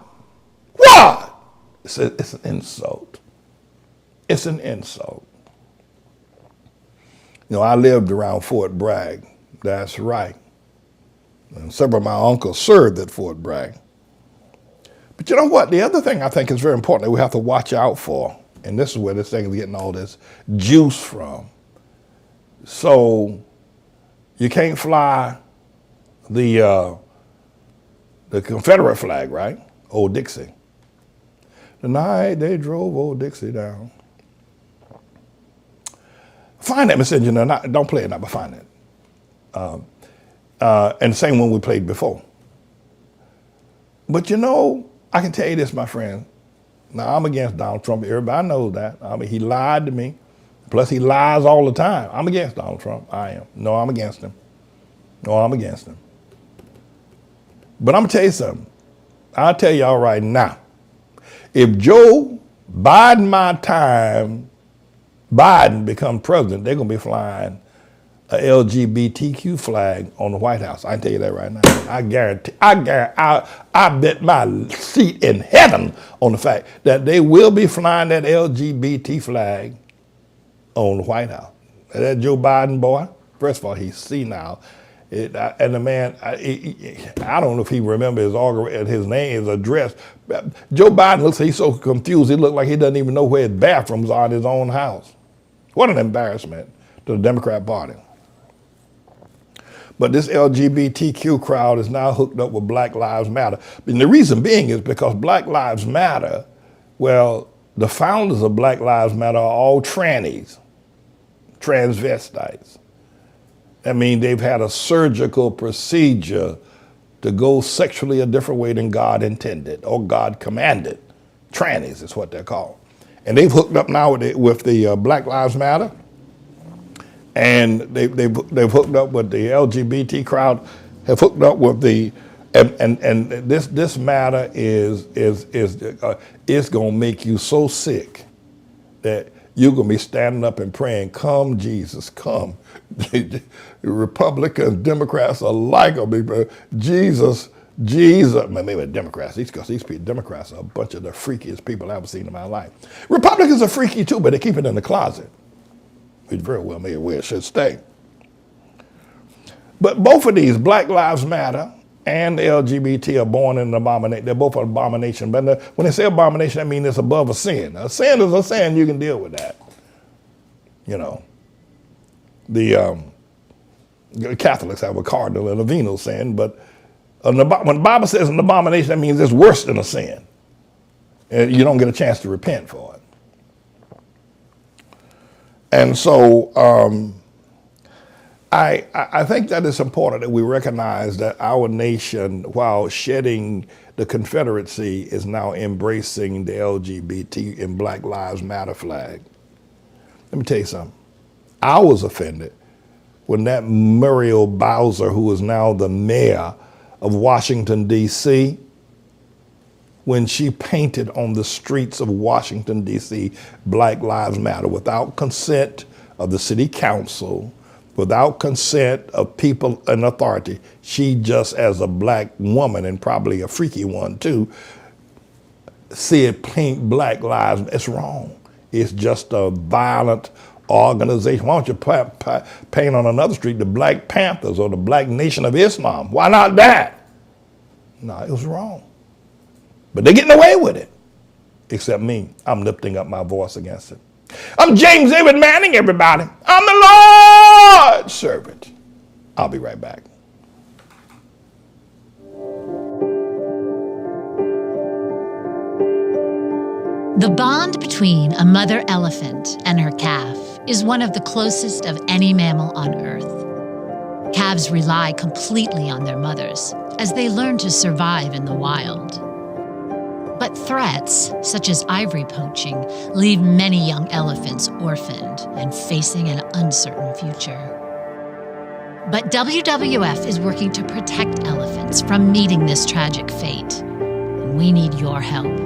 It's an insult. It's an insult. You know, I lived around Fort Bragg. That's right. And several of my uncles served at Fort Bragg. But you know what? The other thing I think is very important that we have to watch out for, and this is where this thing is getting all this juice from. So you can't fly the Confederate flag, right? Old Dixie. The night they drove Old Dixie down. Find that, Mr. Engineer. Don't play it now, but find it. And the same one we played before. But you know, I can tell you this, my friend. Now, I'm against Donald Trump. Everybody knows that. I mean, he lied to me. Plus, he lies all the time. I'm against Donald Trump. I am. No, I'm against him. No, I'm against him. But I'm going to tell you something. I'll tell y'all right now. If Joe Biden, my time, Biden become president, they're going to be flying a LGBTQ flag on the White House. I can tell you that right now. I guarantee, I bet my seat in heaven on the fact that they will be flying that LGBT flag on the White House. That Joe Biden boy, first of all, he's senile. And the man, I don't know if he remembers his name, his address. Joe Biden looks, he's so confused, he looks like he doesn't even know where his bathrooms are in his own house. What an embarrassment to the Democrat Party. But this LGBTQ crowd is now hooked up with Black Lives Matter. And the reason being is because Black Lives Matter, well, the founders of Black Lives Matter are all trannies, transvestites. I mean, they've had a surgical procedure to go sexually a different way than God intended or God commanded. Trannies is what they're called. And they've hooked up now with the Black Lives Matter, and they've hooked up with the LGBT crowd, have hooked up with the, and this matter is gonna make you so sick that you're gonna be standing up and praying, "Come, Jesus, come." Republicans, Democrats alike will be praying, Jesus. Maybe Democrats, because these people, Democrats are a bunch of the freakiest people I've ever seen in my life. Republicans are freaky too, but they keep it in the closet, which very well may be where it should stay. But both of these, Black Lives Matter and the LGBT, are born in an abomination. They're both an abomination. But when they say abomination, that means it's above a sin. A sin is a sin, you can deal with that. You know, the Catholics have a cardinal and a venal sin, but when the Bible says an abomination, that means it's worse than a sin. And you don't get a chance to repent for it. And so I think that it's important that we recognize that our nation, while shedding the Confederacy, is now embracing the LGBT and Black Lives Matter flag. Let me tell you something. I was offended when that Muriel Bowser, who is now the mayor of Washington, D.C., when she painted on the streets of Washington, D.C., Black Lives Matter, without consent of the city council, without consent of people in authority. She just, as a black woman, and probably a freaky one too, said paint Black Lives. It's wrong. It's just a violent organization. Why don't you paint on another street the Black Panthers or the Black Nation of Islam? Why not that? No, it was wrong. But they're getting away with it. Except me. I'm lifting up my voice against it. I'm James David Manning, everybody. I'm the Lord's servant. I'll be right back. The bond between a mother elephant and her calf is one of the closest of any mammal on Earth. Calves rely completely on their mothers as they learn to survive in the wild. But threats, such as ivory poaching, leave many young elephants orphaned and facing an uncertain future. But WWF is working to protect elephants from meeting this tragic fate. And we need your help.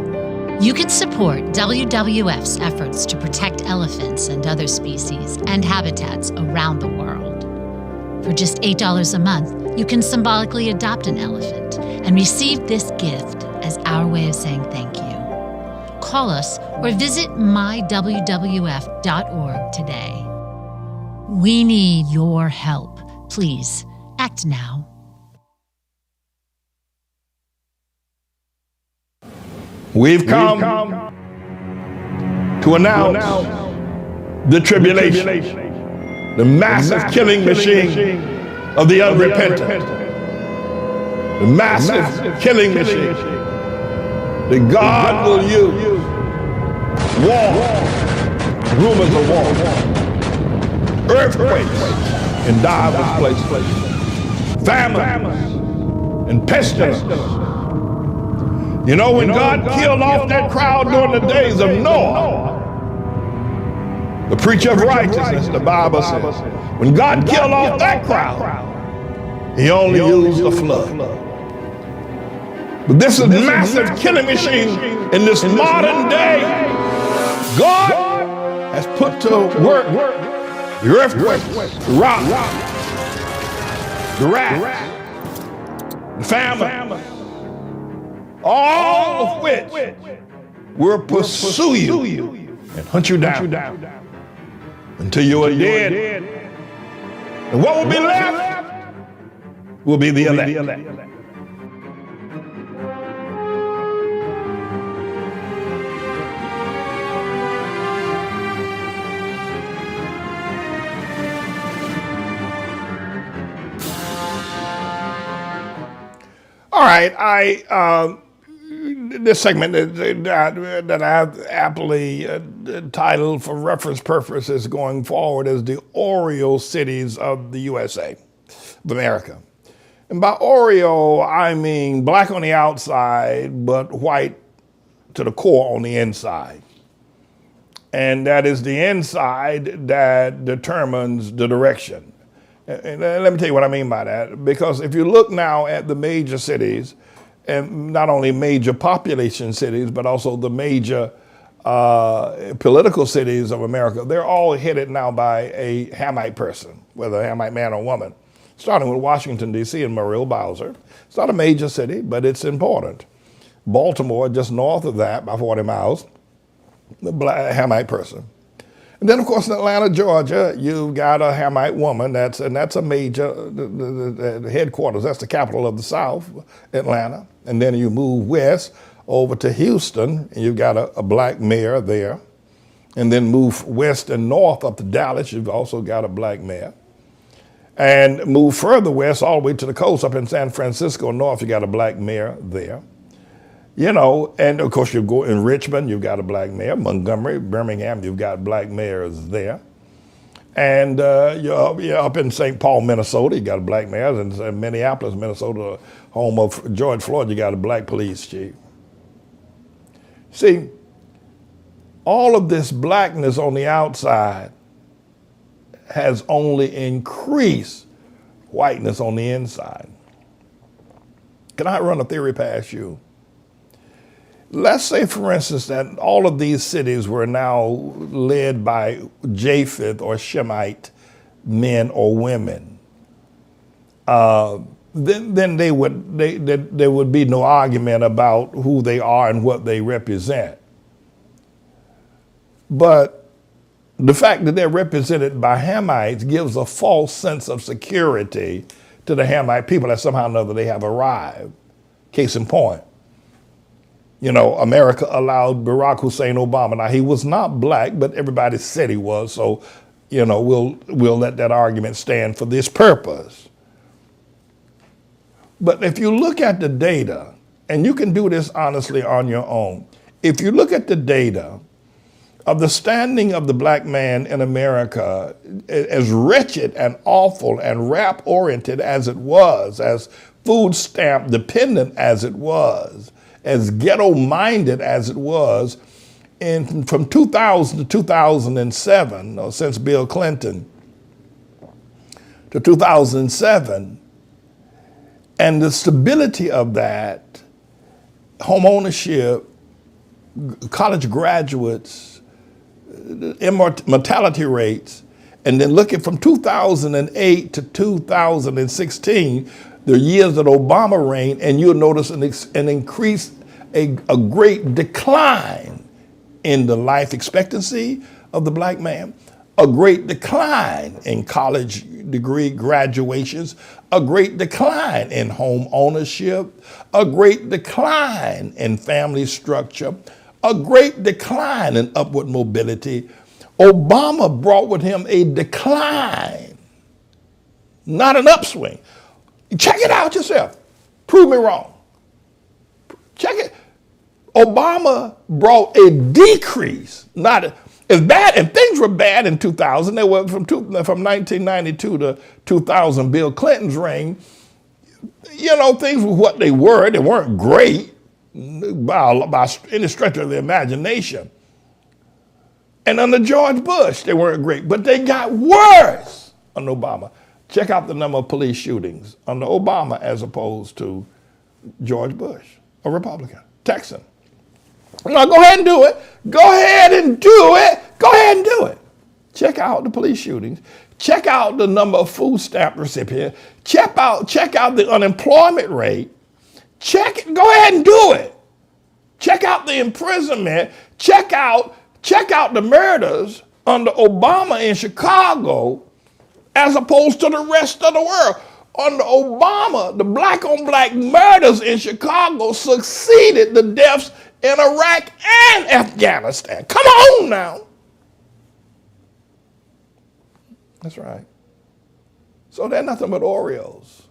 You can support WWF's efforts to protect elephants and other species and habitats around the world. For just $8 a month, you can symbolically adopt an elephant and receive this gift as our way of saying thank you. Call us or visit mywwf.org today. We need your help. Please, act now. We've come to announce the tribulation, the massive killing machine of the unrepentant, the massive killing machine that God will use. War, rumors of war, earthquakes in diverse places, famines and pestilence. You know, when God killed off that crowd during the days of Noah, the preacher of righteousness, the Bible says, when God killed off that crowd, he only used the flood. But this is massive killing machine in this modern day. God has put to work the earthquakes, the rocks, the rats, the famine, all of which will pursue you and hunt you down until you are dead. And what will be left will be the elect. All right, this segment that I've aptly titled for reference purposes going forward as the Oreo cities of the USA, of America. And by Oreo, I mean black on the outside, but white to the core on the inside. And that is the inside that determines the direction. And let me tell you what I mean by that. Because if you look now at the major cities, and not only major population cities, but also the major political cities of America, they're all headed now by a Hamite person, whether a Hamite man or woman. Starting with Washington, D.C. and Muriel Bowser. It's not a major city, but it's important. Baltimore, just north of that by 40 miles, the black Hamite person. And then, of course, in Atlanta, Georgia, you've got a Hamite woman. That's a major the headquarters. That's the capital of the South, Atlanta. And then you move west over to Houston, and you've got a black mayor there. And then move west and north up to Dallas, you've also got a black mayor. And move further west all the way to the coast up in San Francisco north, you got a black mayor there. You know, and of course you go in Richmond, you've got a black mayor. Montgomery, Birmingham, you've got black mayors there. And you're up in St. Paul, Minnesota, you got a black mayor. And in Minneapolis, Minnesota, home of George Floyd, you got a black police chief. See, all of this blackness on the outside has only increased whiteness on the inside. Can I run a theory past you? Let's say, for instance, that all of these cities were now led by Japheth or Shemite men or women. Then there would be no argument about who they are and what they represent. But the fact that they're represented by Hamites gives a false sense of security to the Hamite people that somehow or another they have arrived. Case in point, you know, America allowed Barack Hussein Obama. Now, he was not black, but everybody said he was. So, you know, we'll let that argument stand for this purpose. But if you look at the data, and you can do this honestly on your own, if you look at the data of the standing of the black man in America, as wretched and awful and rap-oriented as it was, as food stamp dependent as it was, as ghetto-minded as it was, from 2000 to 2007, or since Bill Clinton, to 2007, and the stability of that, home ownership, college graduates, mortality rates, and then look at from 2008 to 2016, the years that Obama reigned, and you'll notice an increase, a great decline in the life expectancy of the black man, a great decline in college degree graduations, a great decline in home ownership, a great decline in family structure, a great decline in upward mobility. Obama brought with him a decline, not an upswing. Check it out yourself. Prove me wrong. Check it. Obama brought a decrease, not as bad. If things were bad in 2000, they were from 1992 to 2000, Bill Clinton's reign. You know, things were what they were. They weren't great by any stretch of the imagination. And under George Bush, they weren't great, but they got worse under Obama. Check out the number of police shootings under Obama as opposed to George Bush, a Republican, Texan. Now go ahead and do it. Go ahead and do it. Go ahead and do it. Check out the police shootings. Check out the number of food stamp recipients. Check out the unemployment rate. Go ahead and do it. Check out the imprisonment. Check out the murders under Obama in Chicago as opposed to the rest of the world. Under Obama, the black on black murders in Chicago succeeded the deaths in Iraq and Afghanistan. Come on now. That's right. So they're nothing but Oreos,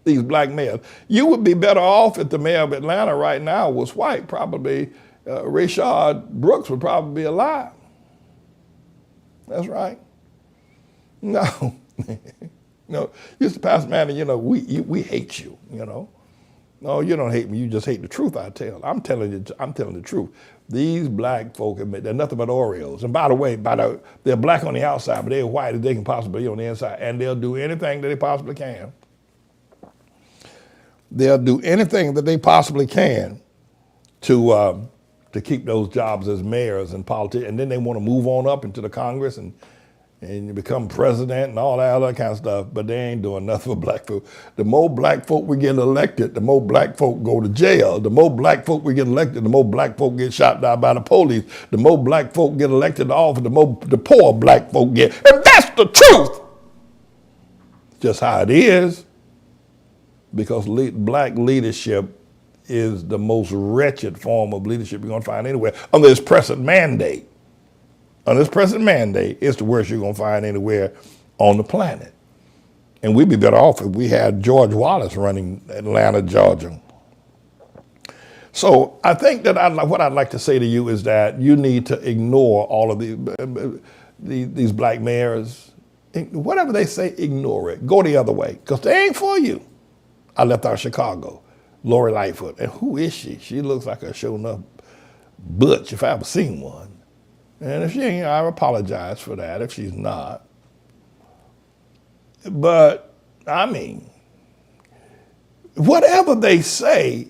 these black mayors. You would be better off if the mayor of Atlanta right now was white. Probably Rayshard Brooks would probably be alive. That's right. No. Used to Pastor Manning, we hate you, No, you don't hate me. You just hate the truth I tell. I'm telling the truth. These black folk, they're nothing but Oreos. And by the way, they're black on the outside, but they're white as they can possibly be on the inside. And they'll do anything that they possibly can. They'll do anything that they possibly can to keep those jobs as mayors and politicians. And then they want to move on up into the Congress and become president and all that other kind of stuff, but they ain't doing nothing for black folk. The more black folk we get elected, the more black folk go to jail. The more black folk we get elected, the more black folk get shot down by the police. The more black folk get elected to office, the more the poor black folk get. And that's the truth. Just how it is, because black leadership is the most wretched form of leadership you're going to find anywhere under this present mandate. Under this present mandate, it's the worst you're going to find anywhere on the planet. And we'd be better off if we had George Wallace running Atlanta, Georgia. So I think that what I'd like to say to you is that you need to ignore all of these black mayors. Whatever they say, ignore it. Go the other way, because they ain't for you. I left out Chicago. Lori Lightfoot. And who is she? She looks like a showing up butch if I ever seen one. And if she ain't, I apologize for that if she's not. But, I mean, whatever they say,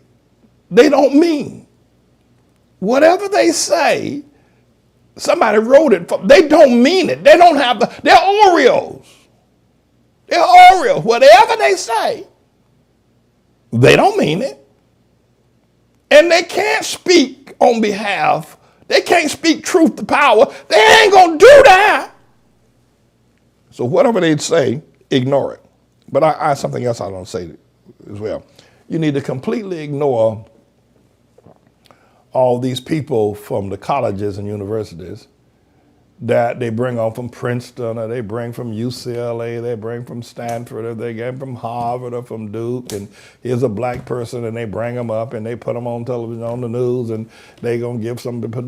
they don't mean. Whatever they say, somebody wrote it, they don't mean it. They don't have they're Oreos. They're Oreos. Whatever they say, they don't mean it. And they can't speak on behalf. They can't speak truth to power. They ain't going to do that. So whatever they say, ignore it. But I something else I don't say as well. You need to completely ignore all these people from the colleges and universities that they bring on from Princeton, or they bring from UCLA, they bring from Stanford, or they get from Harvard or from Duke, and here's a black person, and they bring them up and they put them on television, on the news, and they gonna do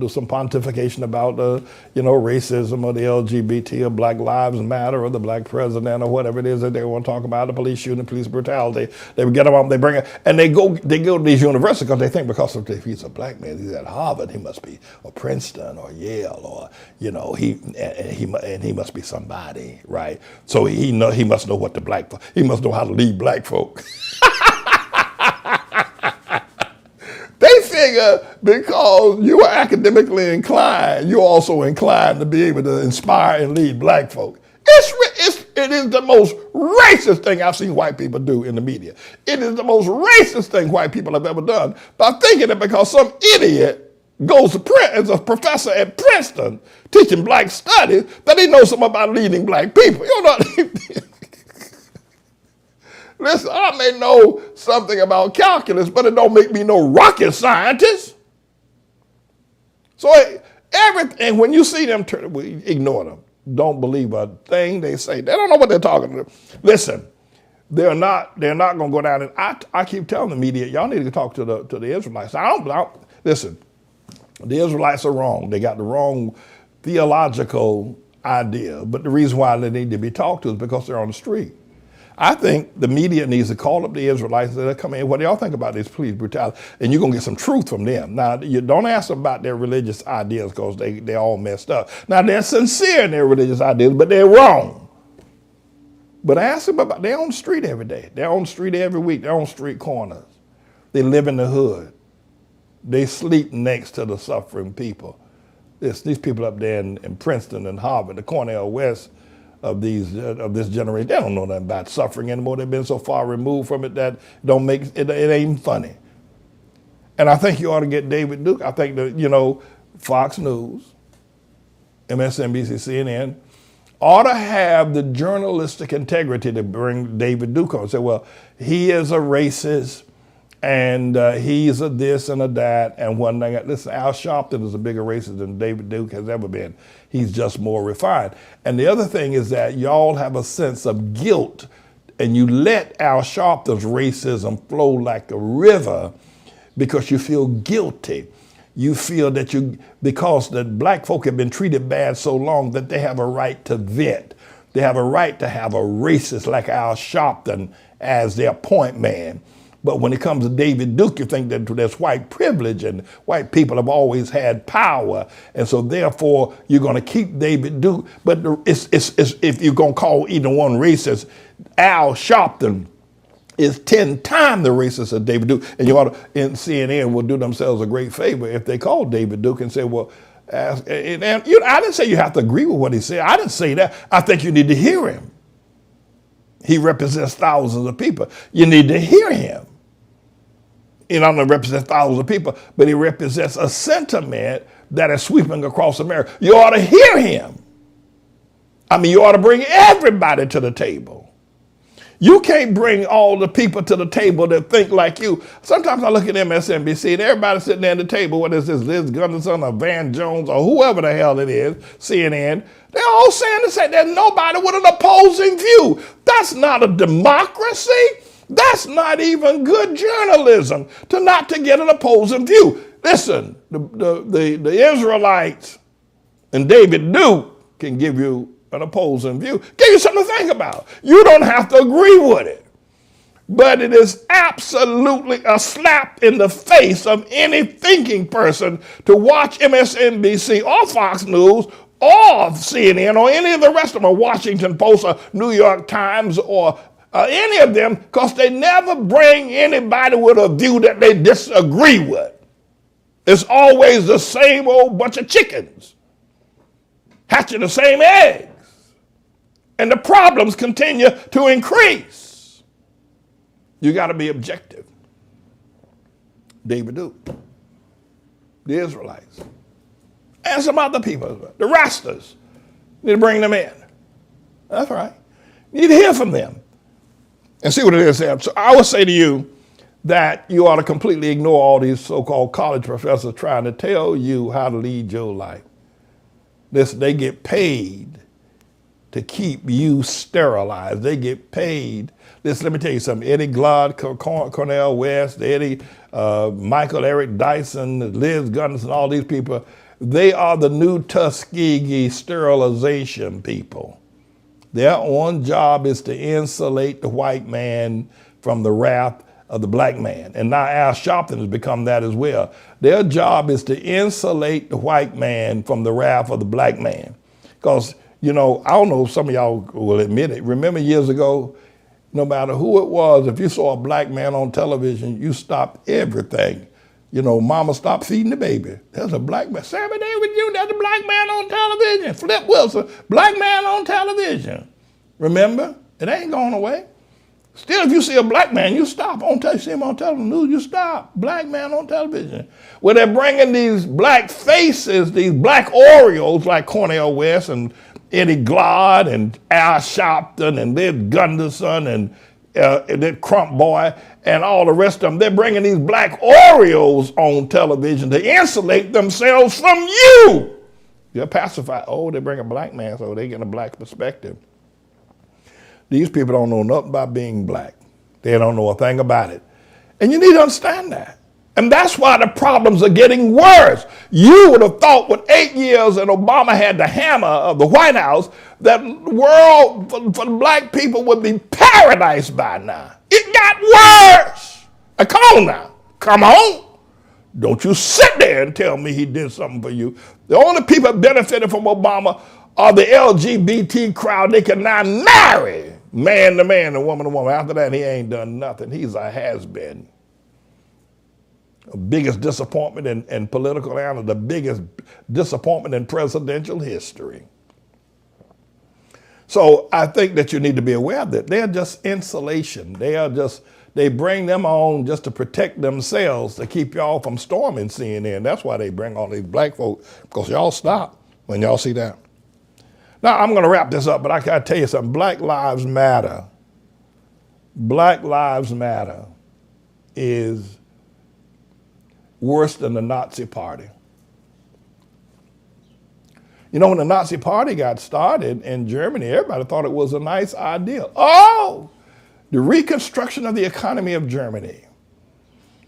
some pontification about racism or the LGBT or Black Lives Matter or the black president or whatever it is that they want to talk about, the police shooting, police brutality. They would get them up, they bring it, and they go to these universities because they think because if he's a black man, he's at Harvard, he must be or Princeton or Yale or he must be somebody, right? So he must know what he must know how to lead black folk. They figure because you are academically inclined, you're also inclined to be able to inspire and lead black folk. It is the most racist thing I've seen white people do in the media. It is the most racist thing white people have ever done by thinking that because some idiot goes to print as a professor at Princeton teaching black studies, that he knows something about leading black people. You know what? Listen, I may know something about calculus, but it don't make me no rocket scientist. So everything, when you see them, ignore them. Don't believe a thing they say. They don't know what they're talking about. Listen, they're not going to go down. And I keep telling the media, y'all need to talk to the Israelites. Listen. The Israelites are wrong. They got the wrong theological idea. But the reason why they need to be talked to is because they're on the street. I think the media needs to call up the Israelites that are coming in. What do y'all think about this police brutality? And you're going to get some truth from them. Now, you don't ask them about their religious ideas because they're all messed up. Now, they're sincere in their religious ideas, but they're wrong. But ask them about, they're on the street every day. They're on the street every week. They're on street corners. They live in the hood. They sleep next to the suffering people. These people up there in Princeton and Harvard, the Cornell West of this generation, they don't know nothing about suffering anymore. They've been so far removed from it that it ain't even funny. And I think you ought to get David Duke. I think that, Fox News, MSNBC, CNN, ought to have the journalistic integrity to bring David Duke on and say, well, he is a racist, and he's a this and a that, and one thing. Listen, Al Sharpton is a bigger racist than David Duke has ever been. He's just more refined. And the other thing is that y'all have a sense of guilt, and you let Al Sharpton's racism flow like a river because you feel guilty. You feel that because the black folk have been treated bad so long that they have a right to vent. They have a right to have a racist like Al Sharpton as their point man. But when it comes to David Duke, you think that there's white privilege and white people have always had power. And so therefore, you're going to keep David Duke. But it's if you're going to call either one racist, Al Sharpton is 10 times the racist of David Duke. And you ought to, in CNN will do themselves a great favor if they call David Duke and say, well, I didn't say you have to agree with what he said. I didn't say that. I think you need to hear him. He represents thousands of people. You need to hear him. He not only represents thousands of people, but he represents a sentiment that is sweeping across America. You ought to hear him. I mean, you ought to bring everybody to the table. You can't bring all the people to the table that think like you. Sometimes I look at MSNBC and everybody sitting there at the table, whether it's this Liz Gunderson or Van Jones or whoever the hell it is, CNN, they're all saying the same. There's nobody with an opposing view. That's not a democracy. That's not even good journalism not to get an opposing view. Listen, the Israelites and David Duke can give you an opposing view, give you something to think about. You don't have to agree with it. But it is absolutely a slap in the face of any thinking person to watch MSNBC or Fox News or CNN or any of the rest of them, or Washington Post or New York Times or any of them, because they never bring anybody with a view that they disagree with. It's always the same old bunch of chickens hatching the same eggs. And the problems continue to increase. You got to be objective. David Duke, the Israelites, and some other people, the Rastas, you need to bring them in. That's right. You need to hear from them and see what it is. So I would say to you that you ought to completely ignore all these so-called college professors trying to tell you how to lead your life. Listen, they get paid to keep you sterilized. They get paid. Listen, let me tell you something. Eddie Glaude, Cornel West, Michael Eric Dyson, Liz Gunderson, all these people, they are the new Tuskegee sterilization people. Their own job is to insulate the white man from the wrath of the black man. And now Al Sharpton has become that as well. Their job is to insulate the white man from the wrath of the black man. Because, you know, I don't know if some of y'all will admit it. Remember years ago, no matter who it was, if you saw a black man on television, you stopped everything. You know, mama stopped feeding the baby. There's a black man. Sammy Davis Jr., there's a black man on television. Flip Wilson, black man on television. Remember? It ain't going away. Still, if you see a black man, you stop. You see him on television news, you stop. Black man on television. Well, they're bringing these black faces, these black Oreos like Cornel West and Eddie Glaude and Al Sharpton and Liz Gunderson and that Crump boy and all the rest of them. They're bringing these black Oreos on television to insulate themselves from you. They're pacified. Oh, they bring a black man, so they get a black perspective. These people don't know nothing about being black. They don't know a thing about it. And you need to understand that. And that's why the problems are getting worse. You would have thought with 8 years and Obama had the hammer of the White House that the world for black people would be paradise by now. It got worse. Come on now. Come on. Don't you sit there and tell me he did something for you. The only people that benefited from Obama are the LGBT crowd. They can now marry man to man and woman to woman. After that, he ain't done nothing. He's a has-been. The biggest disappointment in political analysis, the biggest disappointment in presidential history. So I think that you need to be aware of that. They're just insulation. They bring them on just to protect themselves, to keep y'all from storming CNN. That's why they bring all these black folk, because y'all stop when y'all see that. Now, I'm going to wrap this up, but I got to tell you something. Black Lives Matter. Black Lives Matter is worse than the Nazi Party. You know, when the Nazi Party got started in Germany, everybody thought it was a nice idea. Oh, the reconstruction of the economy of Germany,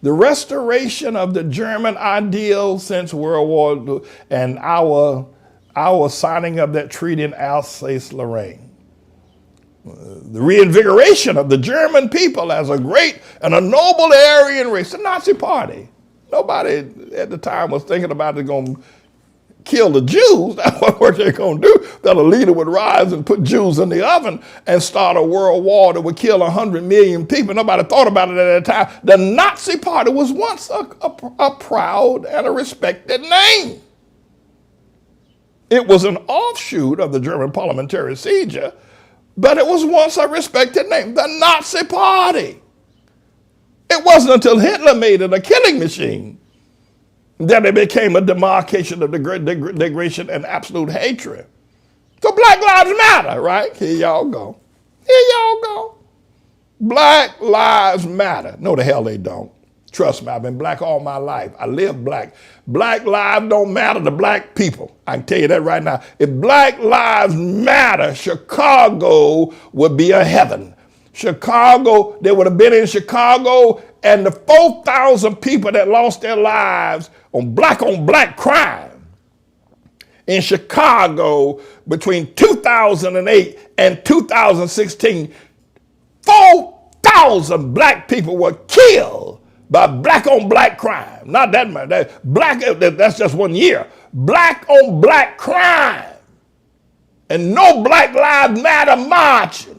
the restoration of the German ideal since World War II, and our signing of that treaty in Alsace-Lorraine. the reinvigoration of the German people as a great and a noble Aryan race, the Nazi Party. Nobody at the time was thinking about it going to kill the Jews. That's what they're going to do. That a leader would rise and put Jews in the oven and start a world war that would kill 100 million people. Nobody thought about it at that time. The Nazi Party was once a proud and a respected name. It was an offshoot of the German parliamentary procedure, but it was once a respected name, the Nazi Party. It wasn't until Hitler made it a killing machine that it became a demarcation of degradation and absolute hatred. So Black Lives Matter, right? Here y'all go. Here y'all go. Black Lives Matter. No, the hell they don't. Trust me, I've been black all my life. I live black. Black lives don't matter to black people. I can tell you that right now. If Black Lives Matter, Chicago would be a heaven. Chicago, they would have been in Chicago, and the 4,000 people that lost their lives on black crime in Chicago between 2008 and 2016, 4,000 black people were killed by black on black crime. Not that much. That's just 1 year. Black on black crime. And no Black Lives Matter marching.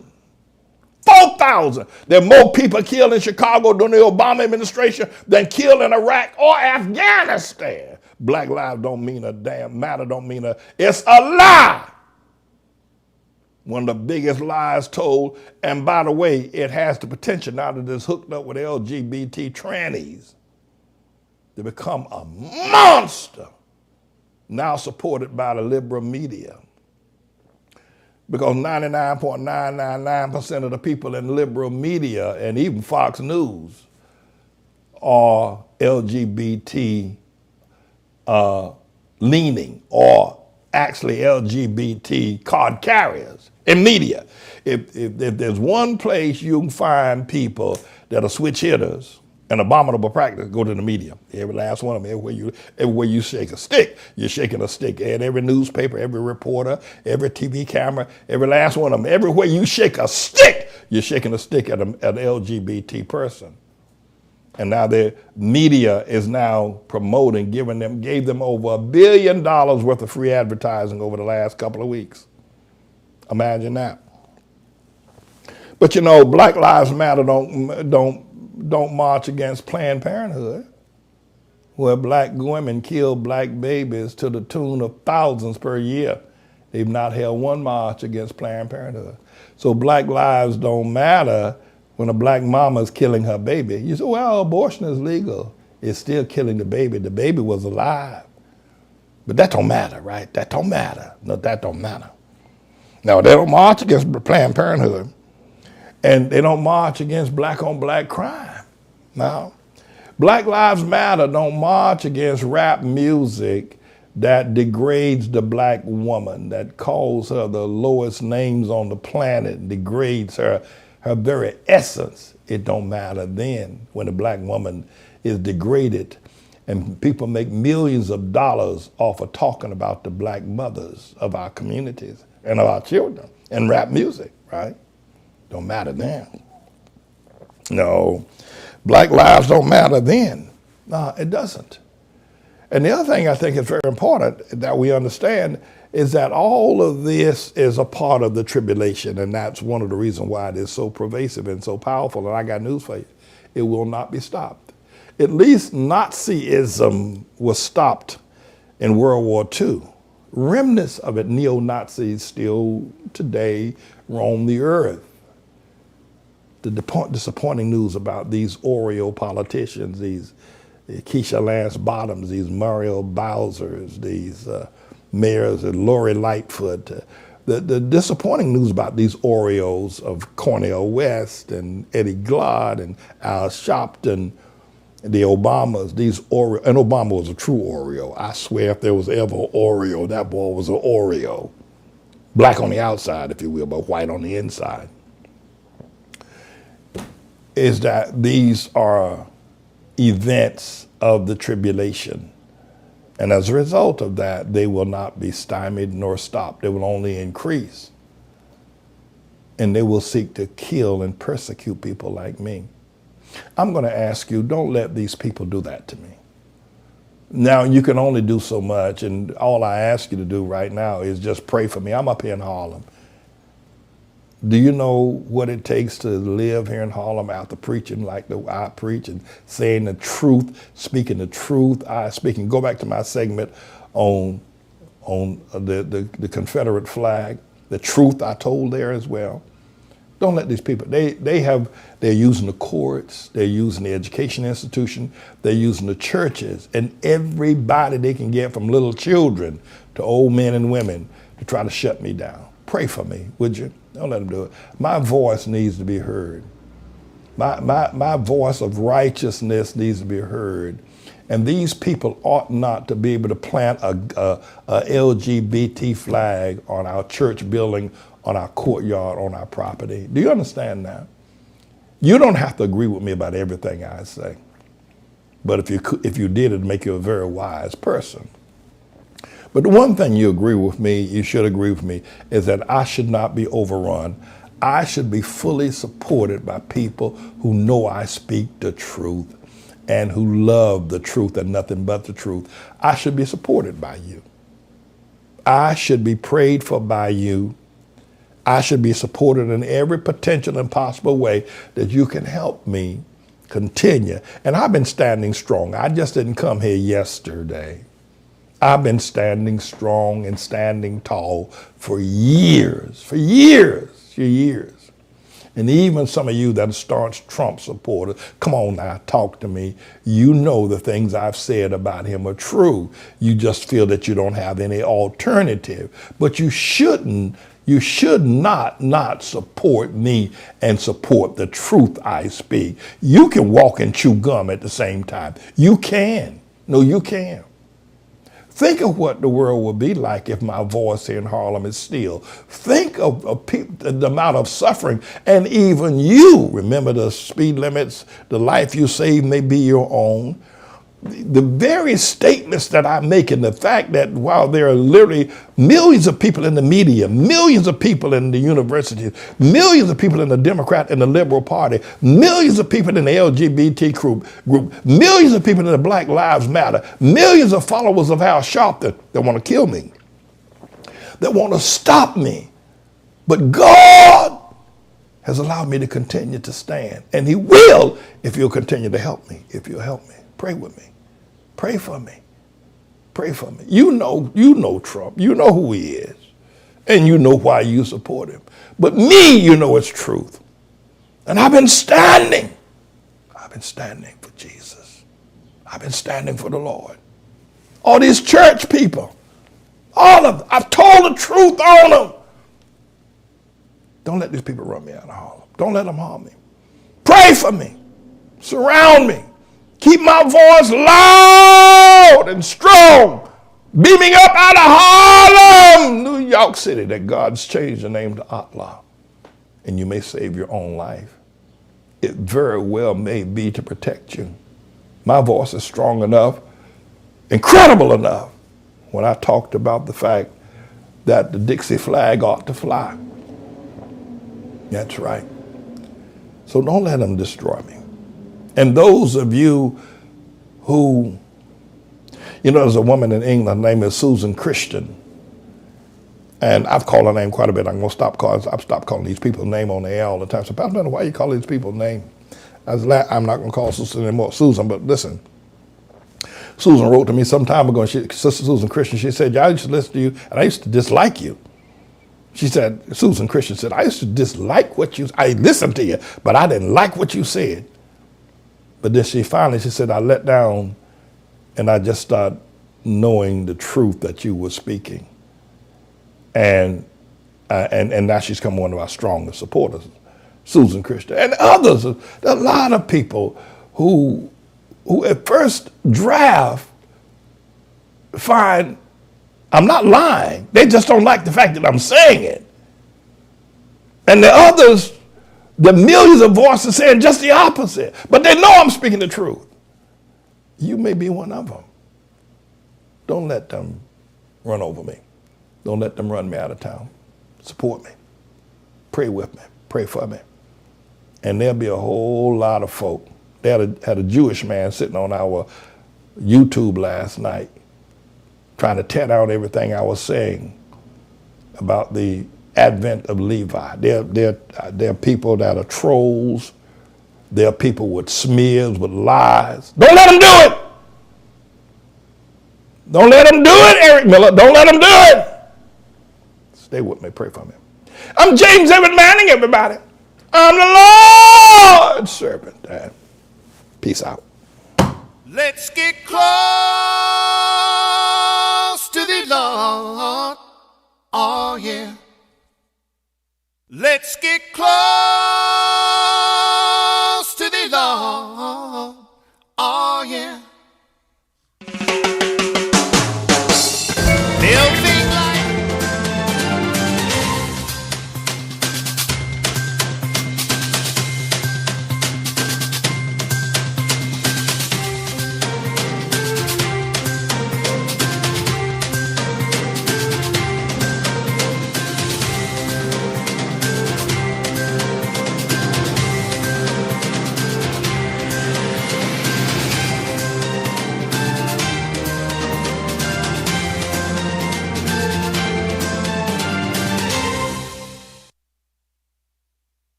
4,000. There are more people killed in Chicago during the Obama administration than killed in Iraq or Afghanistan. Black lives don't mean a damn matter, don't mean it's a lie. One of the biggest lies told, and by the way, it has the potential now that it's hooked up with LGBT trannies to become a monster, now supported by the liberal media. Because 99.999% of the people in liberal media and even Fox News are LGBT leaning or actually LGBT card carriers in media. If there's one place you can find people that are switch hitters and abominable practice, go to the media. Every last one of them, everywhere you shake a stick, you're shaking a stick. And every newspaper, every reporter, every TV camera, every last one of them, everywhere you shake a stick, you're shaking a stick at an LGBT person. And now the media is now promoting, gave them over $1 billion worth of free advertising over the last couple of weeks. Imagine that. But you know, Black Lives Matter don't march against Planned Parenthood, where black women kill black babies to the tune of thousands per year. They've not held one march against Planned Parenthood. So black lives don't matter when a black mama is killing her baby. You say, well, abortion is legal. It's still killing the baby. The baby was alive. But that don't matter, right? That don't matter. No, that don't matter. No, they don't march against Planned Parenthood. And they don't march against black on black crime. Now, Black Lives Matter don't march against rap music that degrades the black woman, that calls her the lowest names on the planet, degrades her very essence. It don't matter then when a black woman is degraded and people make millions of dollars off of talking about the black mothers of our communities and of our children and rap music, right? Don't matter then. No, black lives don't matter then. No, it doesn't. And the other thing I think is very important that we understand is that all of this is a part of the tribulation, and that's one of the reasons why it is so pervasive and so powerful. And I got news for you. It will not be stopped. At least Nazism was stopped in World War II. Remnants of it, neo-Nazis still today roam the earth. The disappointing news about these Oreo politicians, these Keisha Lance Bottoms, these Mario Bowsers, these mayors, Lori Lightfoot. The disappointing news about these Oreos of Cornel West and Eddie Glott and Al Sharpton, the Obamas, these Oreo, and Obama was a true Oreo. I swear if there was ever an Oreo, that boy was an Oreo. Black on the outside, if you will, but white on the inside. Is that these are events of the tribulation. And as a result of that, they will not be stymied nor stopped. They will only increase. and they will seek to kill and persecute people like me. I'm going to ask you, don't let these people do that to me. Now, you can only do so much, and all I ask you to do right now is just pray for me. I'm up here in Harlem. Do you know what it takes to live here in Harlem after preaching like I preach and saying the truth, speaking the truth, go back to my segment on the Confederate flag, the truth I told there as well. Don't let these people, they're using the courts, they're using the education institution, they're using the churches and everybody they can get, from little children to old men and women, to try to shut me down. Pray for me, would you? Don't let them do it. My voice needs to be heard. My voice of righteousness needs to be heard. And these people ought not to be able to plant a LGBT flag on our church building, on our courtyard, on our property. Do you understand that? You don't have to agree with me about everything I say. But if you did, it'd make you a very wise person. But the one thing you should agree with me, is that I should not be overrun. I should be fully supported by people who know I speak the truth and who love the truth and nothing but the truth. I should be supported by you. I should be prayed for by you. I should be supported in every potential and possible way that you can help me continue. And I've been standing strong. I just didn't come here yesterday. I've been standing strong and standing tall for years. And even some of you that are staunch Trump supporters, come on now, talk to me. You know the things I've said about him are true. You just feel that you don't have any alternative. But you should not support me and support the truth I speak. You can walk and chew gum at the same time. You can. No, you can. Think of what the world would be like if my voice here in Harlem is still. Think of the amount of suffering, and even you, remember the speed limits, the life you save may be your own. The very statements that I make, and the fact that while there are literally millions of people in the media, millions of people in the universities, millions of people in the Democrat and the Liberal Party, millions of people in the LGBT group, millions of people in the Black Lives Matter, millions of followers of Al Sharpton that want to kill me, that want to stop me. But God has allowed me to continue to stand, and He will if you'll continue to help me, if you'll help me. Pray with me. Pray for me. Pray for me. You know Trump. You know who he is. And you know why you support him. But me, you know it's truth. And I've been standing. I've been standing for Jesus. I've been standing for the Lord. All these church people, all of them, I've told the truth on them. Don't let these people run me out of Harlem. Don't let them harm me. Pray for me. Surround me. Keep my voice loud and strong, beaming up out of Harlem, New York City, that God's changed the name to ATLAH, and you may save your own life. It very well may be to protect you. My voice is strong enough, incredible enough, when I talked about the fact that the Dixie flag ought to fly. That's right. So don't let them destroy me. And those of you who, there's a woman in England, her name is Susan Christian. And I've called her name quite a bit. I've stopped calling these people's name on the air all the time. So I don't know why you call these people's name. I'm not going to call Susan anymore Susan, but listen. Susan wrote to me some time ago, Sister Susan Christian, she said, I used to listen to you, and I used to dislike you. She said, Susan Christian said, I used to dislike I listened to you, but I didn't like what you said. But then she said, I let down and I just started knowing the truth that you were speaking. And now she's come one of our strongest supporters, Susan Christian. And others, there are a lot of people who at first draft find I'm not lying. They just don't like the fact that I'm saying it. And the others, the millions of voices saying just the opposite, but they know I'm speaking the truth. You may be one of them. Don't let them run over me. Don't let them run me out of town. Support me. pray with me, pray for me. And there'll be a whole lot of folk. They had a Jewish man sitting on our YouTube last night trying to tear down everything I was saying about the advent of Levi. There are people that are trolls. There are people with smears, with lies. Don't let them do it. Don't let them do it, Eric Miller. Don't let them do it. Stay with me. Pray for me. I'm James David Manning, everybody. I'm the Lord's servant. Peace out. Let's get close to the Lord. Oh, yeah. Let's get close to the Lord. Oh, yeah. They'll think like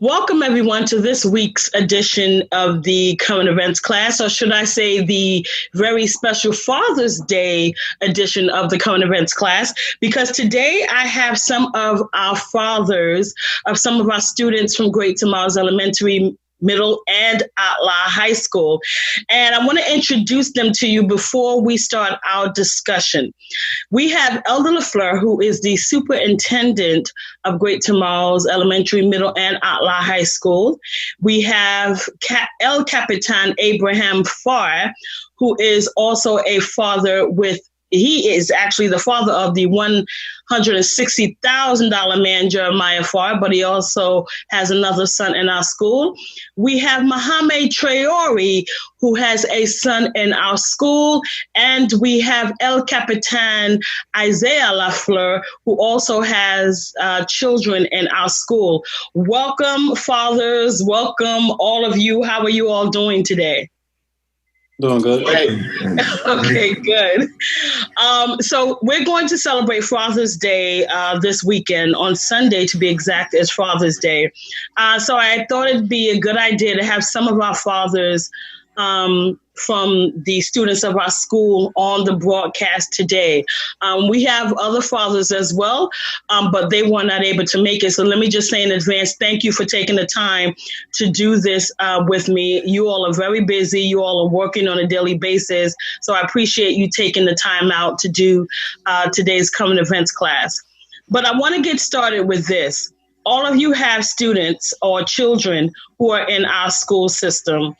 Welcome, everyone, to this week's edition of the Current Events class, or should I say the very special Father's Day edition of the Current Events class, because today I have some of our fathers of some of our students from Great Tomorrow's Elementary, Middle, and ATLAH High School. And I want to introduce them to you before we start our discussion. We have Elder LaFleur, who is the superintendent of Great Tomorrow's Elementary, Middle, and ATLAH High School. We have El Capitan Abraham Farr, who is also a father he is actually the father of the $160,000 man, Jeremiah Farr, but he also has another son in our school. We have Mohamed Traore, who has a son in our school. And we have El Capitan Isaiah LaFleur, who also has children in our school. Welcome, fathers. Welcome, all of you. How are you all doing today? Doing good. Okay, good. So we're going to celebrate Father's Day this weekend, on Sunday to be exact, as Father's Day. So I thought it'd be a good idea to have some of our fathers from the students of our school on the broadcast today. We have other fathers as well, but they were not able to make it. So let me just say in advance, thank you for taking the time to do this with me. You all are very busy. You all are working on a daily basis. So I appreciate you taking the time out to do today's Current Events class. But I want to get started with this. All of you have students or children who are in our school system,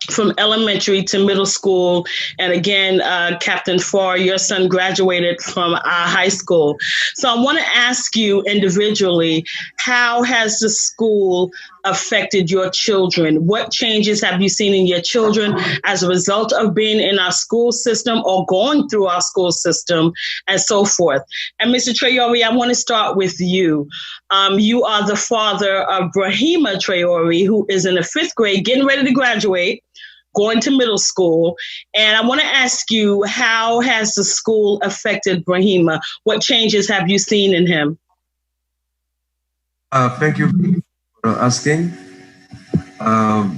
from elementary to middle school. And again, Captain Farr, your son graduated from our high school. So I want to ask you individually, how has the school affected your children? What changes have you seen in your children as a result of being in our school system or going through our school system and so forth? And Mr. Traore, I want to start with you. You are the father of Brahima Traore, who is in the 5th grade, getting ready to graduate, going to middle school. And I want to ask you, how has the school affected Brahima? What changes have you seen in him? Thank you for asking. I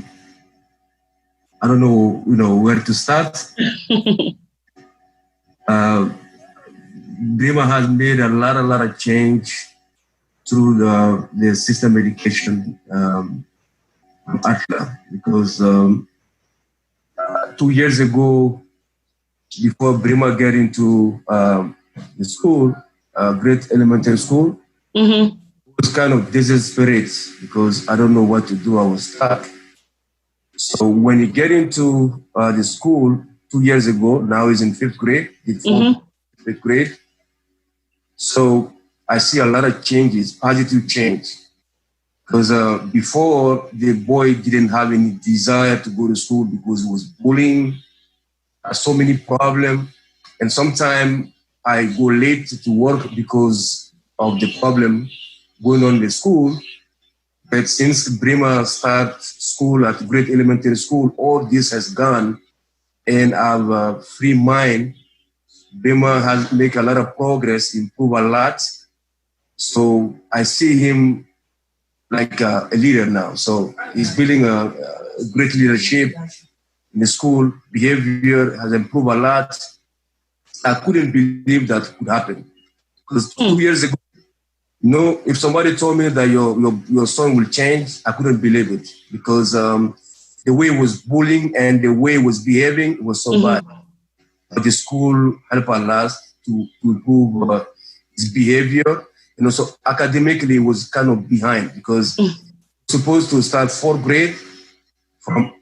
don't know, where to start. Brahima has made a lot of change through the system education ATLAH, because 2 years ago, before Brahima get into the school, Great Elementary School, it was kind of desperate because I don't know what to do. I was stuck. So when you get into the school 2 years ago, now he's in 5th grade, fifth grade. So I see a lot of changes, positive change. Because before, the boy didn't have any desire to go to school because he was bullying, so many problems. And sometimes I go late to work because of the problem going on in the school. But since Brima started school at Great Elementary School, all this has gone, and I have a free mind. Brima has made a lot of progress, improved a lot. So I see him like a leader now. So he's building a great leadership in the school. Behavior has improved a lot. I couldn't believe that could happen. Because 2 years ago, if somebody told me that your son will change, I couldn't believe it. Because the way he was bullying and the way he was behaving was so bad. But the school helped a lot to improve his behavior. So academically, he was kind of behind because supposed to start 4th grade from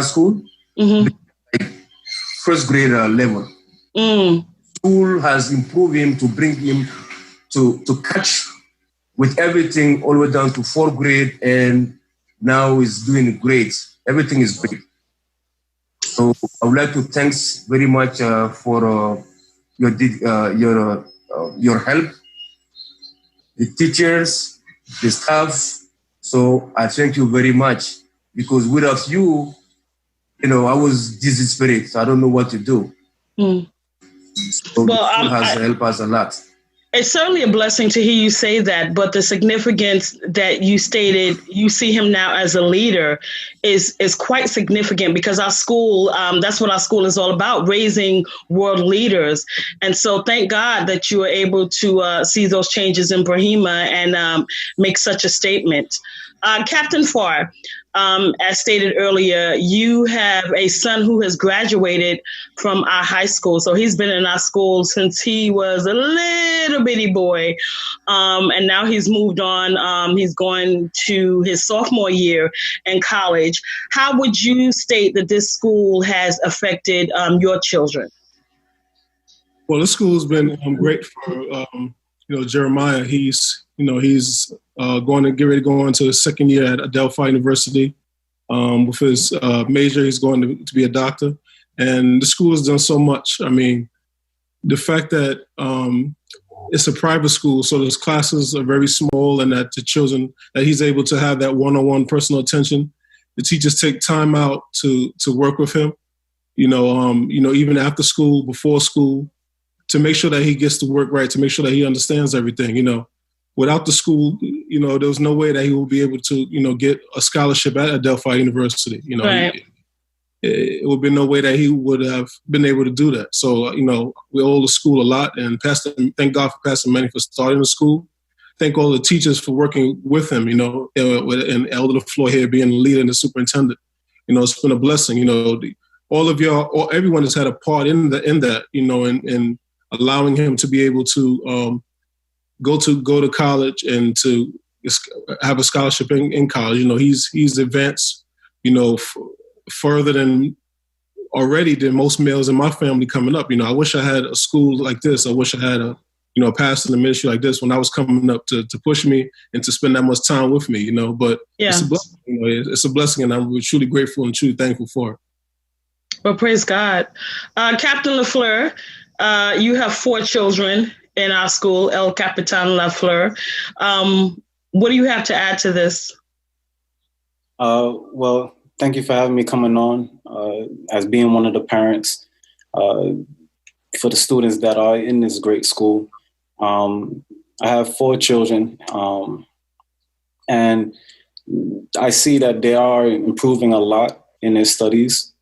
school, like first grade level. School has improved him to bring him to catch with everything all the way down to 4th grade, and now he's doing great. Everything is great. So I would like to thanks very much for your help, the teachers, the staff. So I thank you very much, because without you, I was desperate. So I don't know what to do. So Well, it has helped us a lot. It's certainly a blessing to hear you say that, but the significance that you stated, you see him now as a leader, is quite significant, because our school, that's what our school is all about, raising world leaders. And so thank God that you were able to see those changes in Brahima and make such a statement. Captain Farr, as stated earlier, you have a son who has graduated from our high school. So he's been in our school since he was a little bitty boy. And now he's moved on. He's going to his sophomore year in college. How would you state that this school has affected your children? Well, this school has been great for, Jeremiah. He's going to get ready to go into his second year at Adelphi University. With his major, he's going to be a doctor. And the school has done so much. I mean, the fact that it's a private school, so those classes are very small, and that the children, that he's able to have that one-on-one personal attention. The teachers take time out to work with him, even after school, before school, to make sure that he gets to work right, to make sure that he understands everything, Without the school, there was no way that he would be able to, get a scholarship at Adelphi University. Right. It would be no way that he would have been able to do that. So, we owe the school a lot, and thank God for Pastor Manny for starting the school. Thank all the teachers for working with him, and Elder LaFleur here being the leader and the superintendent. It's been a blessing. All of y'all, everyone has had a part in that, in allowing him to be able to go to college and to have a scholarship in college. He's advanced, further than most males in my family coming up. I wish I had a school like this. I wish I had a pastor in the ministry like this when I was coming up to push me and to spend that much time with me. But yeah. It's a blessing. It's a blessing, and I'm truly grateful and truly thankful for it. Well, praise God. Captain LaFleur, you have 4 children in our school, El Capitan LaFleur. What do you have to add to this? Well, thank you for having me coming on as being one of the parents for the students that are in this great school. I have 4 children, and I see that they are improving a lot in their studies.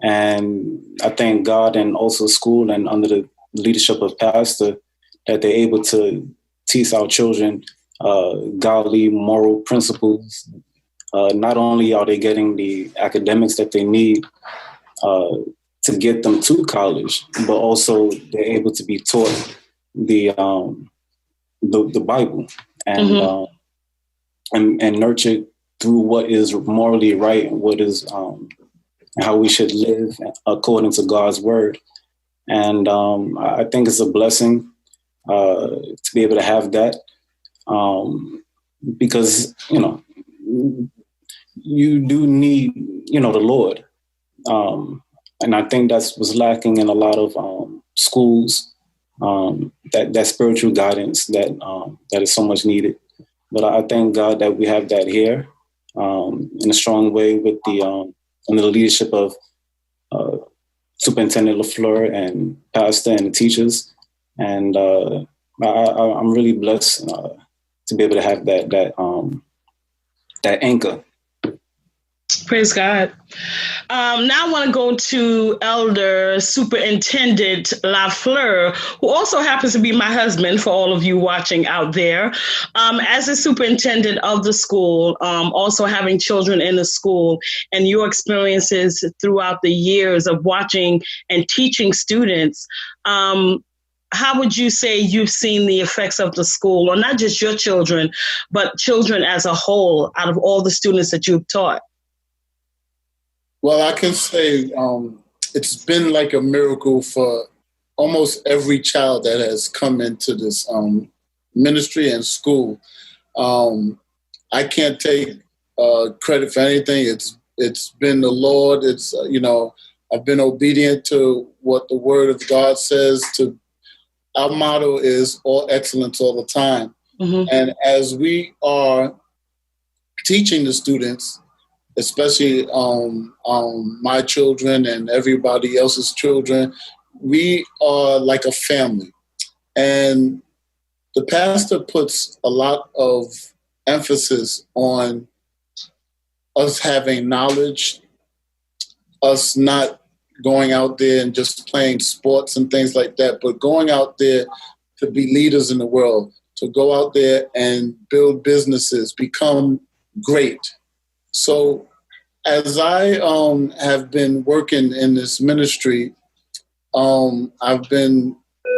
And I thank God and also school and under the leadership of Pastor that they're able to teach our children godly, moral principles. Not only are they getting the academics that they need to get them to college, but also they're able to be taught the Bible and and nurtured through what is morally right and what is how we should live according to God's word. And I think it's a blessing to be able to have that because, you do need, the Lord. And I think that was lacking in a lot of schools, that spiritual guidance that is so much needed. But I thank God that we have that here in a strong way with under the leadership of Superintendent LaFleur and Pastor and the teachers. And I'm really blessed to be able to have that anchor. Praise God. Now I want to go to Elder Superintendent LaFleur, who also happens to be my husband for all of you watching out there. As a superintendent of the school, also having children in the school, and your experiences throughout the years of watching and teaching students, how would you say you've seen the effects of the school, or not just your children, but children as a whole, out of all the students that you've taught? Well, I can say it's been like a miracle for almost every child that has come into this ministry and school. I can't take credit for anything. It's been the Lord. It's I've been obedient to what the Word of God says. Our motto is all excellence all the time. Mm-hmm. And as we are teaching the students, especially my children and everybody else's children, we are like a family. And the pastor puts a lot of emphasis on us having knowledge, us not going out there and just playing sports and things like that, but going out there to be leaders in the world, to go out there and build businesses, become great. So as I have been working in this ministry, I've been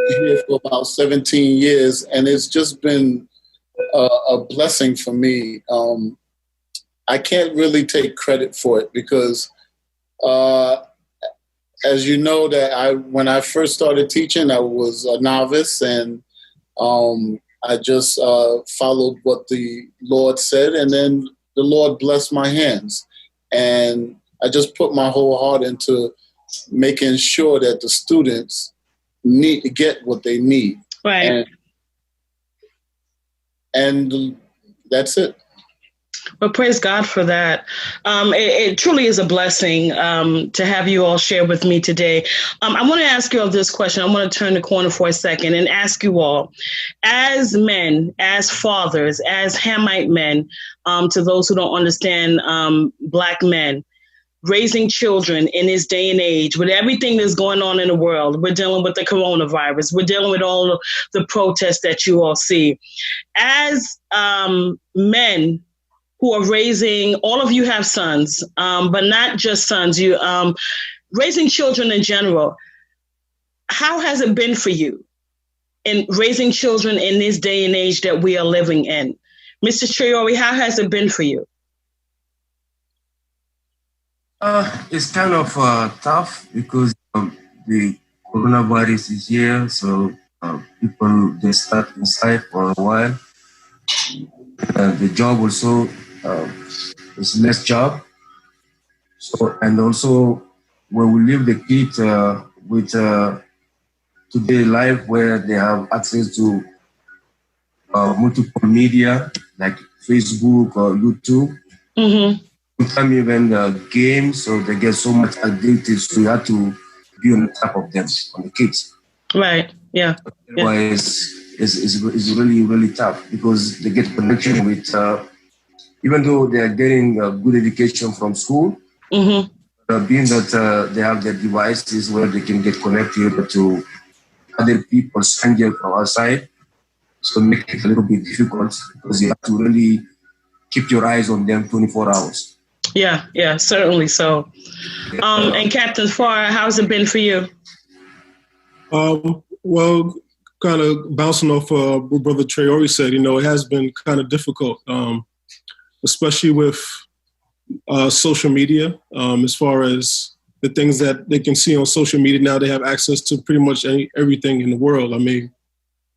here for about 17 years, and it's just been a blessing for me. I can't really take credit for it because, as you know, that when I first started teaching, I was a novice, and I just followed what the Lord said, and then the Lord blessed my hands. And I just put my whole heart into making sure that the students need to get what they need. Right. And that's it. Well, praise God for that. It truly is a blessing to have you all share with me today. I want to ask you all this question. I want to turn the corner for a second and ask you all, as men, as fathers, as Hamite men, to those who don't understand Black men, raising children in this day and age with everything that's going on in the world. We're dealing with the coronavirus. We're dealing with all of the protests that you all see. As men who are raising, all of you have sons, but not just sons, you raising children in general. How has it been for you in raising children in this day and age that we are living in? Mr. Traore, how has it been for you? It's kind of tough because the coronavirus is here, so people, they start inside for a while. The job also is less job. So, and also when we leave the kids with today life where they have access to multiple media like Facebook or YouTube. Mm-hmm. Sometimes even games, so they get so much addicted, so you have to be on top of them, on the kids. Right, yeah. Otherwise, it's really, really tough because they get connection with, even though they are getting a good education from school, mm-hmm. Being that they have their devices where they can get connected to other people, strangers from outside, so make it a little bit difficult because you have to really keep your eyes on them 24 hours. Yeah, certainly so. And Captain Farr, how's it been for you? Well, kind of bouncing off what Brother Traore said, it has been kind of difficult, especially with social media, as far as the things that they can see on social media. Now they have access to pretty much everything in the world. I mean,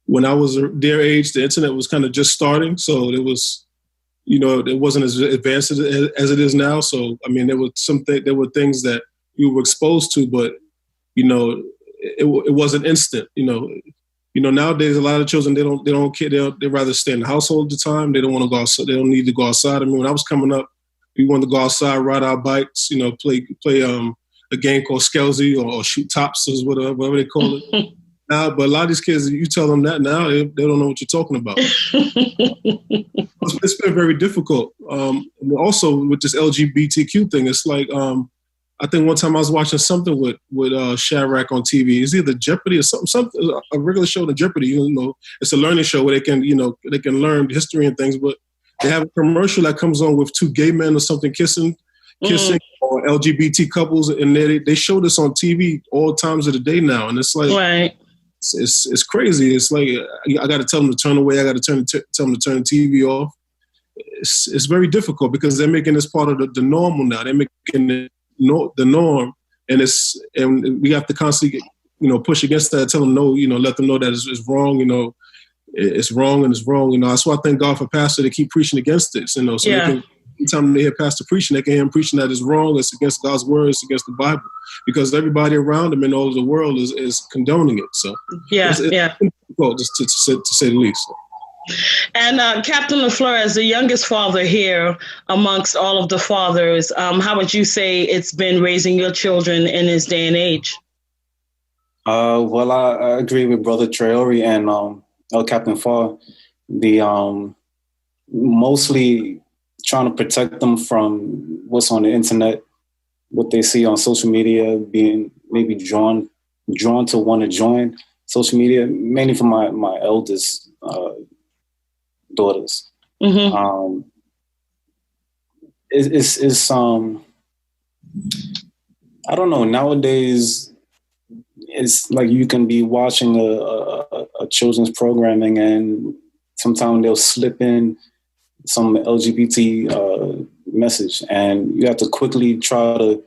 when I was their age, the internet was kind of just starting, so it was, it wasn't as advanced as it is now. So, I mean, there were things that you were exposed to, but, it wasn't instant, Nowadays a lot of children they don't care. They rather stay in the house all the time. They don't want to go outside. They don't need to go outside. I mean, when I was coming up, we wanted to go outside, ride our bikes, play a game called Skelsy or shoot tops, or whatever they call it. Now, but a lot of these kids, you tell them that now, they don't know what you're talking about. It's been very difficult. And also with this LGBTQ thing, it's like I think one time I was watching something with Shadrach on TV. It's either Jeopardy or something, a regular show to Jeopardy. It's a learning show where they can learn history and things. But they have a commercial that comes on with two gay men or something kissing, or LGBT couples, and they show this on TV all times of the day now, and it's like. Right. It's crazy. It's like I got to tell them to turn away. I got to tell them to turn the TV off. It's very difficult because they're making this part of the normal now. They're making it the norm, and we have to constantly push against that. Tell them no. Let them know that it's wrong. It's wrong and it's wrong. That's why I thank God for pastor to keep preaching against this. So they can, anytime they hear pastor preaching, they can hear him preaching that it's wrong. It's against God's word. It's against the Bible. Because everybody around them in all of the world is condoning it. So it's difficult just to say the least. And Captain LaFleur, as the youngest father here amongst all of the fathers, how would you say it's been raising your children in this day and age? Well, I agree with Brother Traore and El Captain Farr. The mostly trying to protect them from what's on the internet, what they see on social media, being maybe drawn to want to join social media, mainly for my eldest daughters. Mm-hmm. It's I don't know. Nowadays, it's like you can be watching a children's programming, and sometimes they'll slip in some LGBT message, and you have to quickly try to,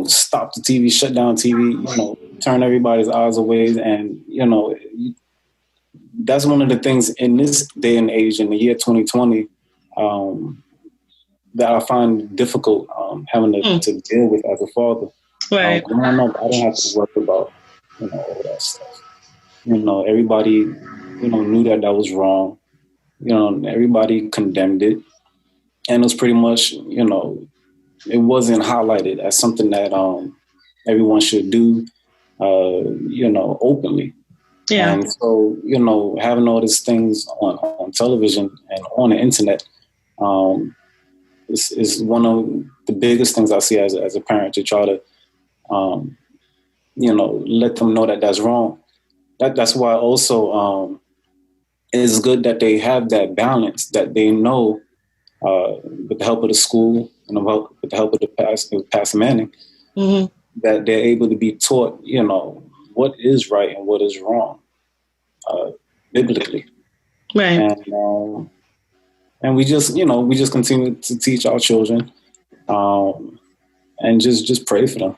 stop the TV, shut down TV, turn everybody's eyes away. And, that's one of the things in this day and age, in the year 2020, that I find difficult having to deal with as a father. Right. Growing up, I didn't have to worry about, all that stuff. Everybody, knew that was wrong. Everybody condemned it. And it was pretty much, it wasn't highlighted as something that everyone should do, openly. Yeah. And so, having all these things on television and on the internet is one of the biggest things I see as a parent, to try to, let them know that that's wrong. That's why also it's good that they have that balance, that they know with the help of the school and with the help of Pastor Manning, mm-hmm. that they're able to be taught, what is right and what is wrong, biblically. Right. And we just continue to teach our children, and just pray for them,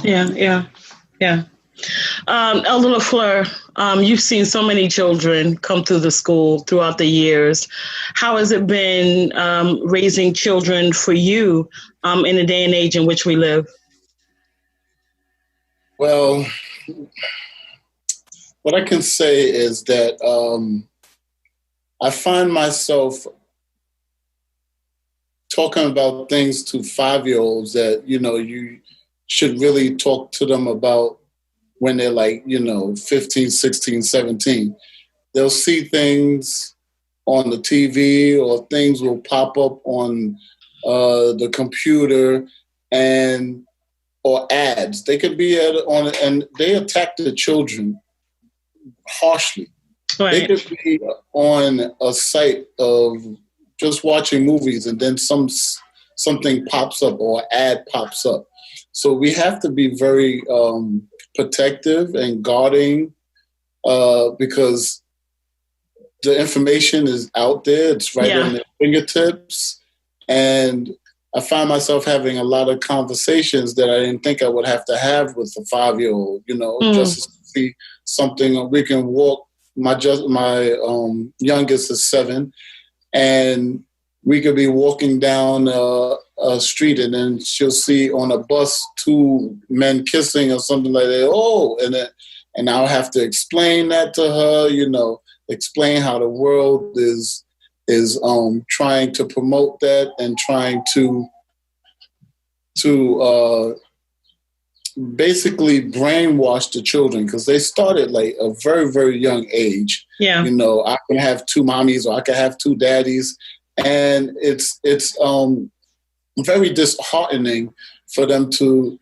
Yeah. Elder LaFleur, you've seen so many children come through the school throughout the years. How has it been raising children for you in the day and age in which we live? Well, what I can say is that I find myself talking about things to 5-year-olds that, you should really talk to them about when they're like, 15, 16, 17. They'll see things on the TV, or things will pop up on the computer, or ads. They could be and they attack the children harshly. Right. They could be on a site of just watching movies, and then something pops up or ad pops up. So we have to be very protective and guarding, because the information is out there. It's right on their fingertips. And I find myself having a lot of conversations that I didn't think I would have to have with a 5-year-old, just to see something. We can walk, my youngest is 7, and we could be walking down a street, and then she'll see on a bus 2 men kissing or something like that. Oh, and then And I'll have to explain that to her, explain how the world is trying to promote that and trying to basically brainwash the children, because they start at like a very, very young age. Yeah. I can have two mommies or I can have two daddies. And it's very disheartening for them to,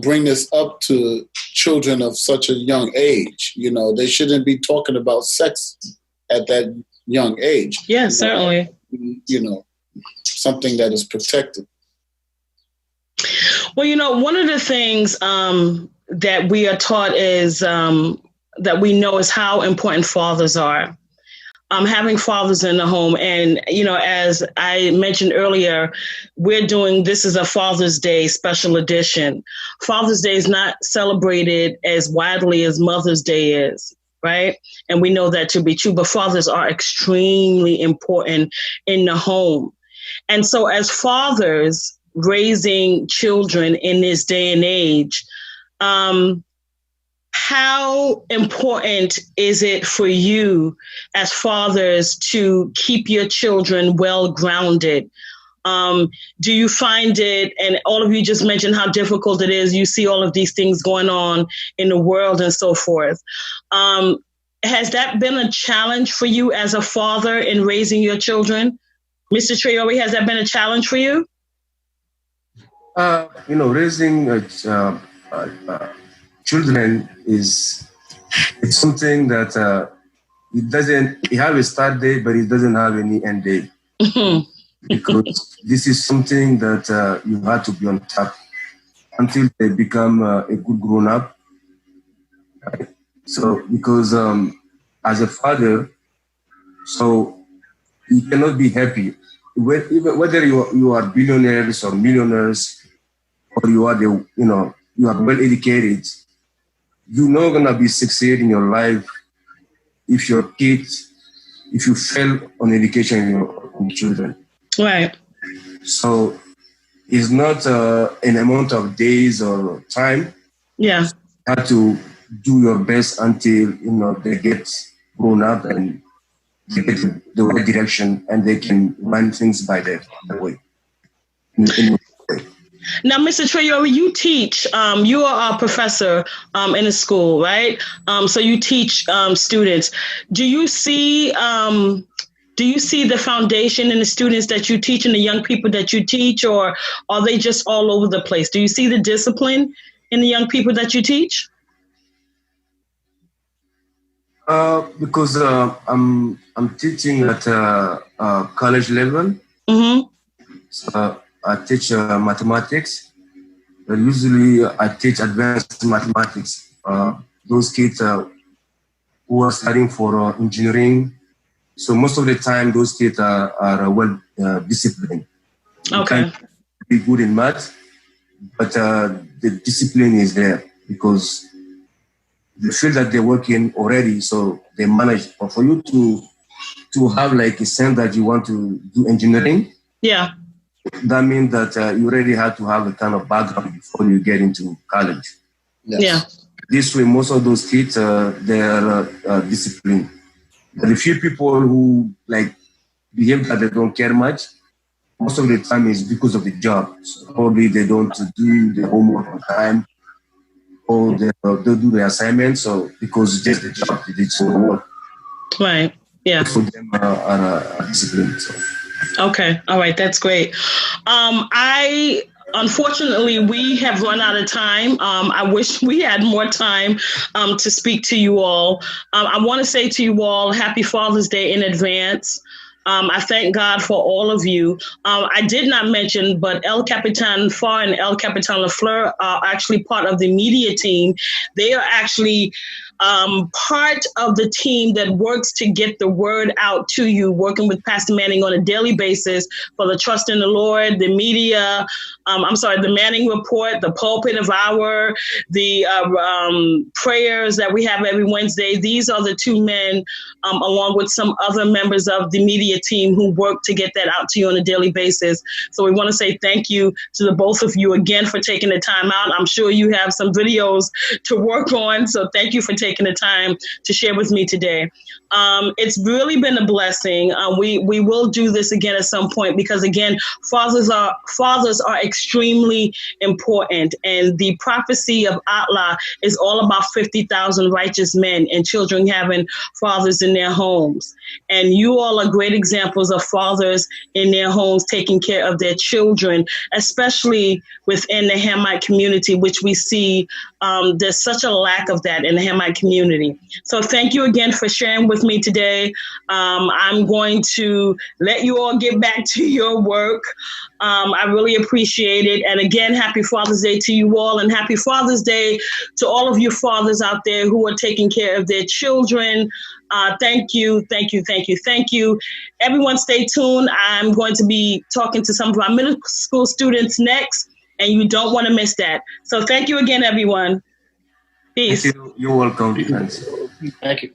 bring this up to children of such a young age. They shouldn't be talking about sex at that young age. Yeah, certainly. Something that is protected. Well, one of the things that we are taught is that we know is how important fathers are. Having fathers in the home. And, as I mentioned earlier, this is a Father's Day special edition. Father's Day is not celebrated as widely as Mother's Day is, right? And we know that to be true, but fathers are extremely important in the home. And so as fathers raising children in this day and age, how important is it for you as fathers to keep your children well grounded? Do you find it, and all of you just mentioned how difficult it is, you see all of these things going on in the world and so forth. Has that been a challenge for you as a father in raising your children? Mr. Traore, has that been a challenge for you? Raising children it's something that it have a start date, but it doesn't have any end date. Because this is something that you have to be on top until they become a good grown up. Right? So because as a father, so you cannot be happy whether you are billionaires or millionaires, or you are you are well educated. You're not gonna be succeed in your life if you fail on education in your children. Right. So it's not an amount of days or time. Yeah. You have to do your best until they get grown up and they get the right direction and they can run things by that way. Now, Mr. Traore, you teach. You are a professor in a school, right? So you teach students. Do you see the foundation in the students that you teach and the young people that you teach, or are they just all over the place? Do you see the discipline in the young people that you teach? Because I'm teaching at college level. Mm-hmm. So I teach mathematics. Usually I teach advanced mathematics. Those kids who are studying for engineering. So most of the time, those kids are well disciplined. Okay. They can't be good in math, but the discipline is there because they feel that they're working already, so they manage. But for you to have like a sense that you want to do engineering, yeah, that means that you already have to have a kind of background before you get into college. Yes. Yeah. This way, most of those kids they are disciplined. But the few people who like behave that they don't care much, most of the time is because of the job. So probably they don't do the homework on time, or they do the assignments, or because just the job they did some work. Right. Yeah. Most of them are disciplined. So. Okay. All right. That's great. Unfortunately, we have run out of time. I wish we had more time to speak to you all. I want to say to you all, Happy Father's Day in advance. I thank God for all of you. I did not mention, but El Capitan Farr and El Capitan Lafleur are actually part of the media team. They are actually part of the team that works to get the word out to you, working with Pastor Manning on a daily basis for the Trust in the Lord, the media, the Manning Report, the Pulpit of Hour, the prayers that we have every Wednesday. These are the two men, along with some other members of the media team who work to get that out to you on a daily basis. So we want to say thank you to the both of you again for taking the time out. I'm sure you have some videos to work on. So thank you for taking the time to share with me today. It's really been a blessing. We will do this again at some point because, again, fathers are extremely important. And the prophecy of ATLAH is all about 50,000 righteous men and children having fathers in their homes. And you all are great examples of fathers in their homes taking care of their children, especially within the Hamite community, which we see there's such a lack of that in the Hamite community. So thank you again for sharing with me today. I'm going to let you all get back to your work. I really appreciate it. And again, happy Father's Day to you all, and happy Father's Day to all of you fathers out there who are taking care of their children. Thank you. Everyone stay tuned. I'm going to be talking to some of our middle school students next, and you don't want to miss that. So thank you again, everyone. Peace. Thank you. You're welcome. Thanks. Thank you.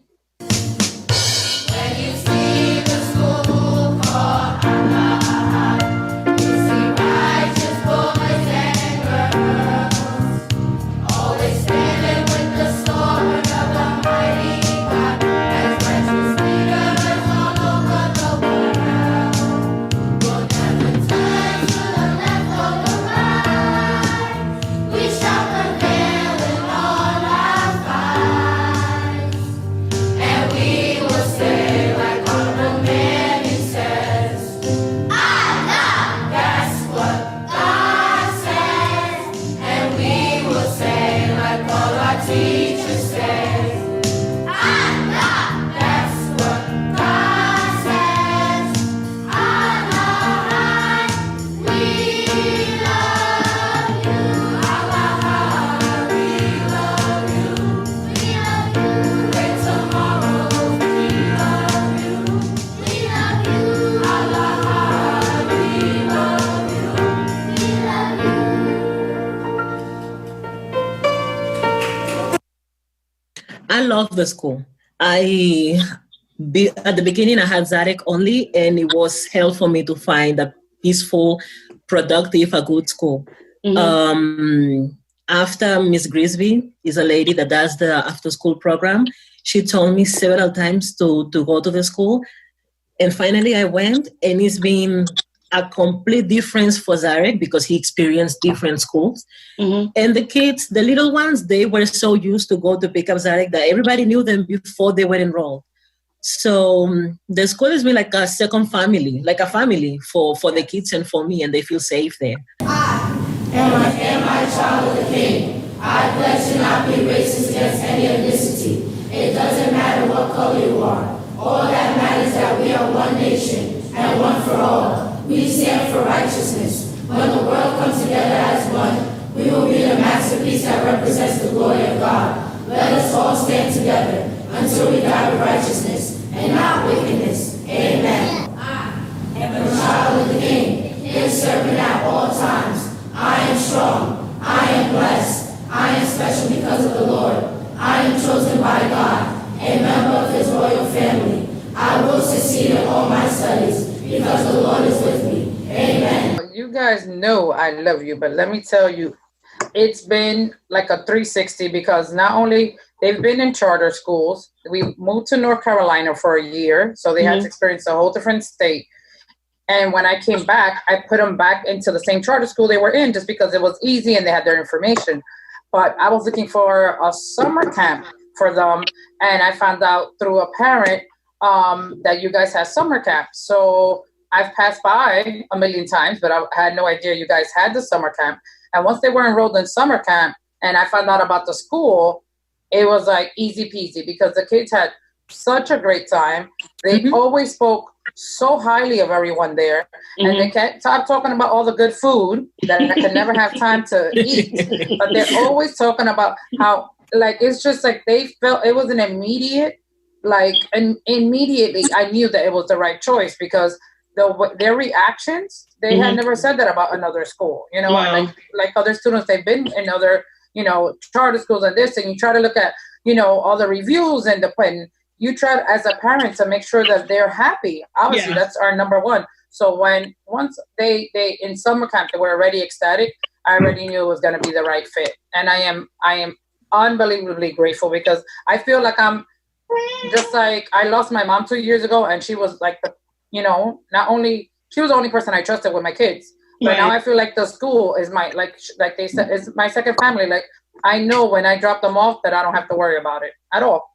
I love the school. At the beginning, I had Zarek only, and it was hell for me to find a peaceful, productive, a good school. Mm-hmm. After Miss Grisby is a lady that does the after-school program, she told me several times to go to the school. And finally, I went, and it's been a complete difference for Zarek because he experienced different schools. Mm-hmm. And the kids, the little ones, they were so used to go to pick up Zarek that everybody knew them before they were enrolled. So the school has been like a second family, like a family for the kids and for me, and they feel safe there. I am a child of the King. I pledge to not be racist against any ethnicity. It doesn't matter what color you are. All that matters is that we are one nation and one for all. We stand for righteousness. When the world comes together as one, we will be the masterpiece that represents the glory of God. Let us all stand together until we die with righteousness and not wickedness. Amen. I am a child of the King, his servant at all times. I am strong. I am blessed. I am special because of the Lord. I am chosen by God, a member of his royal family. I will succeed in all my studies because the Lord is with me. Amen. You guys know I love you, but let me tell you, it's been like a 360 because not only they've been in charter schools, we moved to North Carolina for a year, so they had to experience a whole different state. And when I came back, I put them back into the same charter school they were in just because it was easy and they had their information. But I was looking for a summer camp for them, and I found out through a parent that you guys had summer camp. So I've passed by a million times, but I had no idea you guys had the summer camp. And once they were enrolled in summer camp and I found out about the school, it was like easy peasy because the kids had such a great time. They always spoke so highly of everyone there. And they can't stop talking about all the good food that I could never have time to eat. But they're always talking about how, like, it's just like they felt it was an immediate, and immediately I knew that it was the right choice because their reactions they had never said that about another school, you know, Wow. and like other students, they've been in other, you know, charter schools and this, and you try to look at, you know, all the reviews and you try as a parent to make sure that they're happy. Obviously, that's our number one. So once they in summer camp, they were already ecstatic. I already knew it was going to be the right fit. And I am unbelievably grateful, because I feel like I'm just like, I lost my mom 2 years ago, and she was like she was the only person I trusted with my kids. But now I feel like the school is my, like they said, is my second family. Like, I know when I drop them off that I don't have to worry about it at all.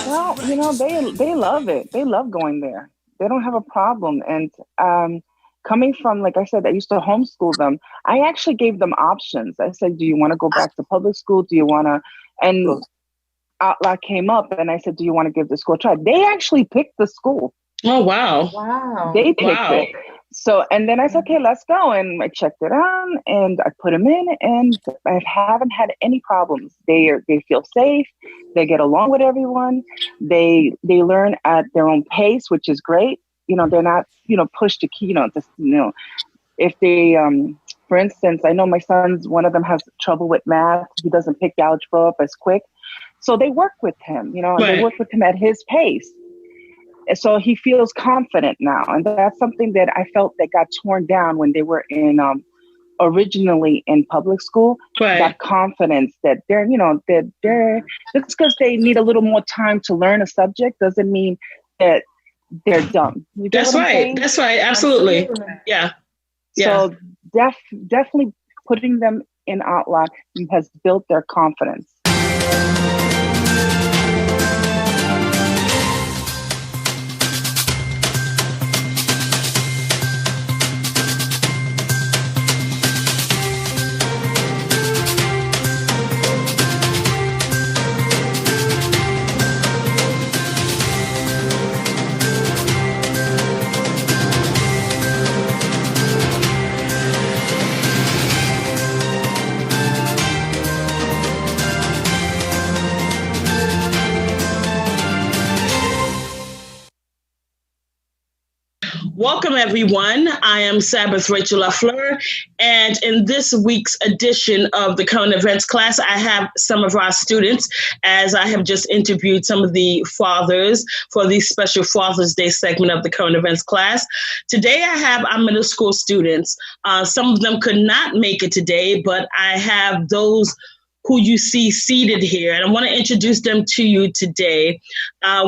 Well, you know, they love it. They love going there. They don't have a problem. And coming from, like I said, I used to homeschool them. I actually gave them options. I said, do you want to go back to public school? Do you want to? And ATLAH came up, and I said, do you want to give the school a try? They actually picked the school. Oh, wow. Wow. They picked it. So, and then I said, okay, let's go. And I checked it on, and I put them in, and I haven't had any problems. They feel safe. They get along with everyone. They learn at their own pace, which is great. You know, they're not, you know, pushed to, you know, just, you know, if they, for instance, I know my sons, one of them has trouble with math. He doesn't pick algebra up as quick. So they work with him, you know, and they work with him at his pace. And so he feels confident now. And that's something that I felt that got torn down when they were in, originally in public school. That confidence that they're, you know, that they're, just because they need a little more time to learn a subject doesn't mean that they're dumb. You get That's what I'm right. saying? That's right. Absolutely. Yeah. So definitely putting them in ATLAH has built their confidence. Welcome, everyone. I am Sabbath Rachel LaFleur, and in this week's edition of the Current Events class, I have some of our students, as I have just interviewed some of the fathers for the special Father's Day segment of the Current Events class. Today, I have our middle school students. Some of them could not make it today, but I have those who you see seated here, and I want to introduce them to you today.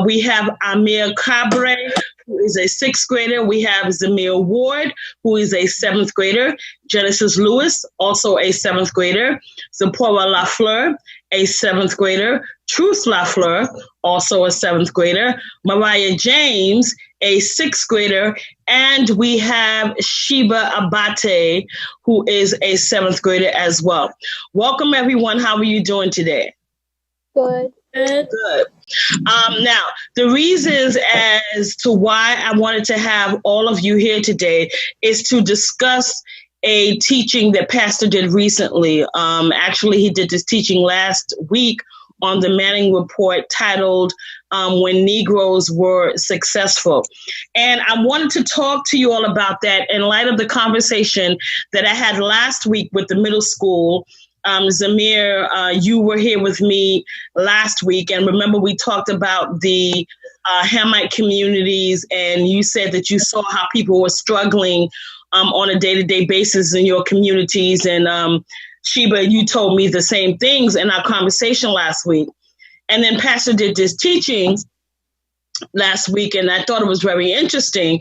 We have Amir Cabre, who is a sixth grader. We have Zamir Ward, who is a seventh grader. Genesis Lewis, also a seventh grader. Zipporah LaFleur, a seventh grader. Truth LaFleur, also a seventh grader. Mariah James, a sixth grader. And we have Sheba Abate, who is a seventh grader as well. Welcome, everyone. How are you doing today? Good. Good. Now, the reasons as to why I wanted to have all of you here today is to discuss a teaching that Pastor did recently. Actually, he did this teaching last week on the Manning Report titled When Negroes Were Successful. And I wanted to talk to you all about that in light of the conversation that I had last week with the middle school. Zamir, you were here with me last week, and remember we talked about the Hamite communities, and you said that you saw how people were struggling on a day-to-day basis in your communities. And Sheba, you told me the same things in our conversation last week. And then Pastor did this teaching last week, and I thought it was very interesting.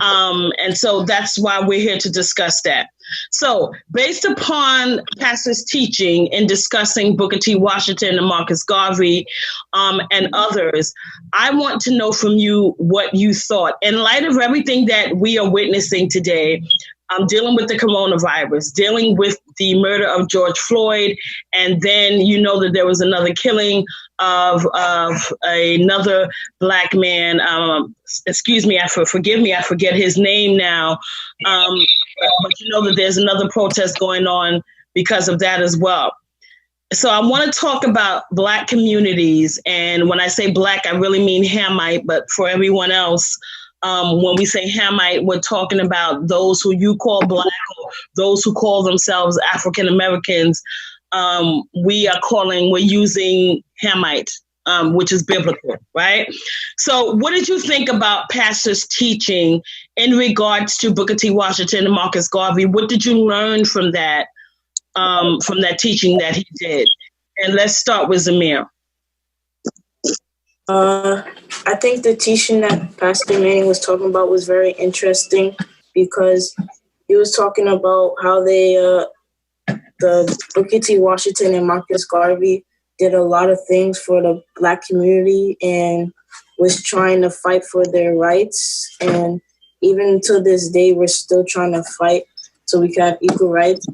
And so that's why we're here to discuss that. So based upon Pastor's teaching in discussing Booker T. Washington and Marcus Garvey and others, I want to know from you what you thought. In light of everything that we are witnessing today, dealing with the coronavirus, dealing with the murder of George Floyd, and then you know that there was another killing of another Black man. Excuse me, forgive me, I forget his name now. But you know that there's another protest going on because of that as well. So I want to talk about Black communities. And when I say Black, I really mean Hamite, but for everyone else, when we say Hamite, we're talking about those who you call Black or those who call themselves African Americans. We're using Hamite, which is biblical, right? So what did you think about Pastor's teaching in regards to Booker T. Washington and Marcus Garvey? What did you learn from that teaching that he did? And let's start with Zamir. I think the teaching that Pastor Manning was talking about was very interesting because he was talking about how the Booker T. Washington and Marcus Garvey did a lot of things for the Black community and was trying to fight for their rights. And even to this day, we're still trying to fight so we can have equal rights.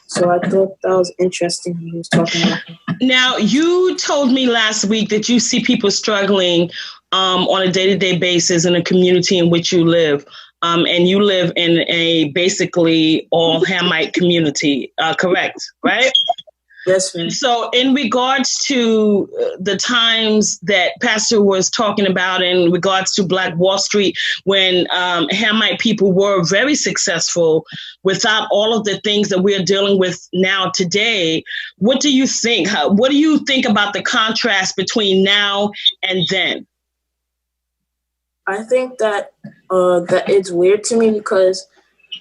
So I thought that was interesting when he was talking about it. Now, you told me last week that you see people struggling on a day-to-day basis in a community in which you live. And you live in a basically all Hamite community, correct, right? Yes, ma'am. So in regards to the times that Pastor was talking about in regards to Black Wall Street, when Hamite people were very successful without all of the things that we're dealing with now today, what do you think? What do you think about the contrast between now and then? I think that it's weird to me because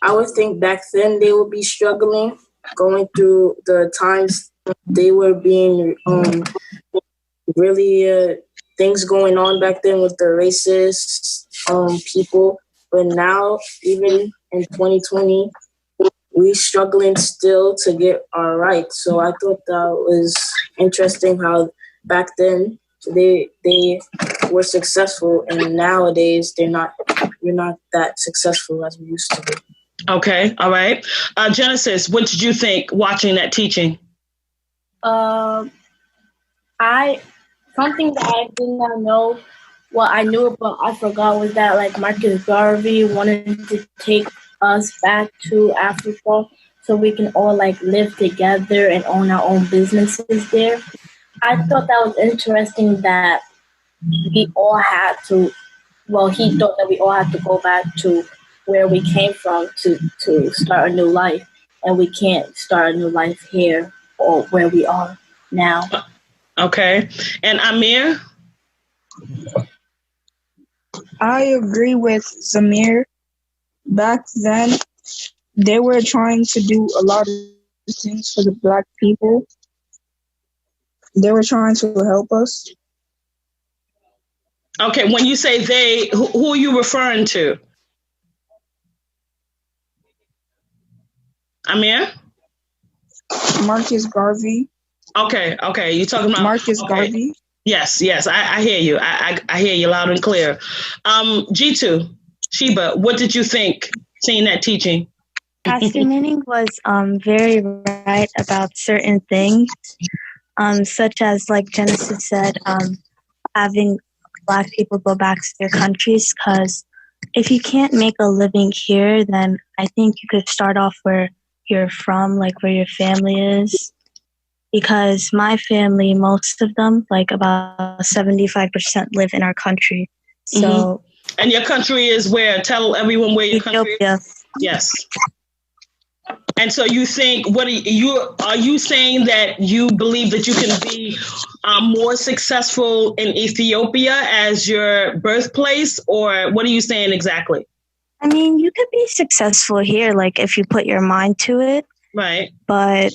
I would think back then they would be struggling, going through the times they were being really things going on back then with the racist people. But now, even in 2020, we're struggling still to get our rights. So I thought that was interesting how back then they were successful, and nowadays we're not that successful as we used to be. Okay, all right. Genesis, what did you think watching that teaching? Something that I did not know, well, I knew but I forgot, was that like Marcus Garvey wanted to take us back to Africa so we can all like live together and own our own businesses there. I thought that was interesting that we all had to, well, he thought that we all had to go back to where we came from to start a new life. And we can't start a new life here or where we are now. Okay. And Amir? I agree with Zamir. Back then, they were trying to do a lot of things for the Black people. They were trying to help us. Okay, when you say they, who are you referring to? Amir? Marcus Garvey. Okay. You're talking about Marcus Garvey. Yes, I hear you. I hear you loud and clear. G2, Sheba, what did you think seeing that teaching? Pastor Manning was very right about certain things, such as, like Genesis said, having Black people go back to their countries, because if you can't make a living here, then I think you could start off where you're from, like where your family is. Because my family, most of them, like about 75% live in our country. So, and your country is where? Tell everyone where your country is. Yes. And so you think, are you saying that you believe that you can be more successful in Ethiopia as your birthplace, or what are you saying exactly? I mean, you could be successful here, like if you put your mind to it. Right. But,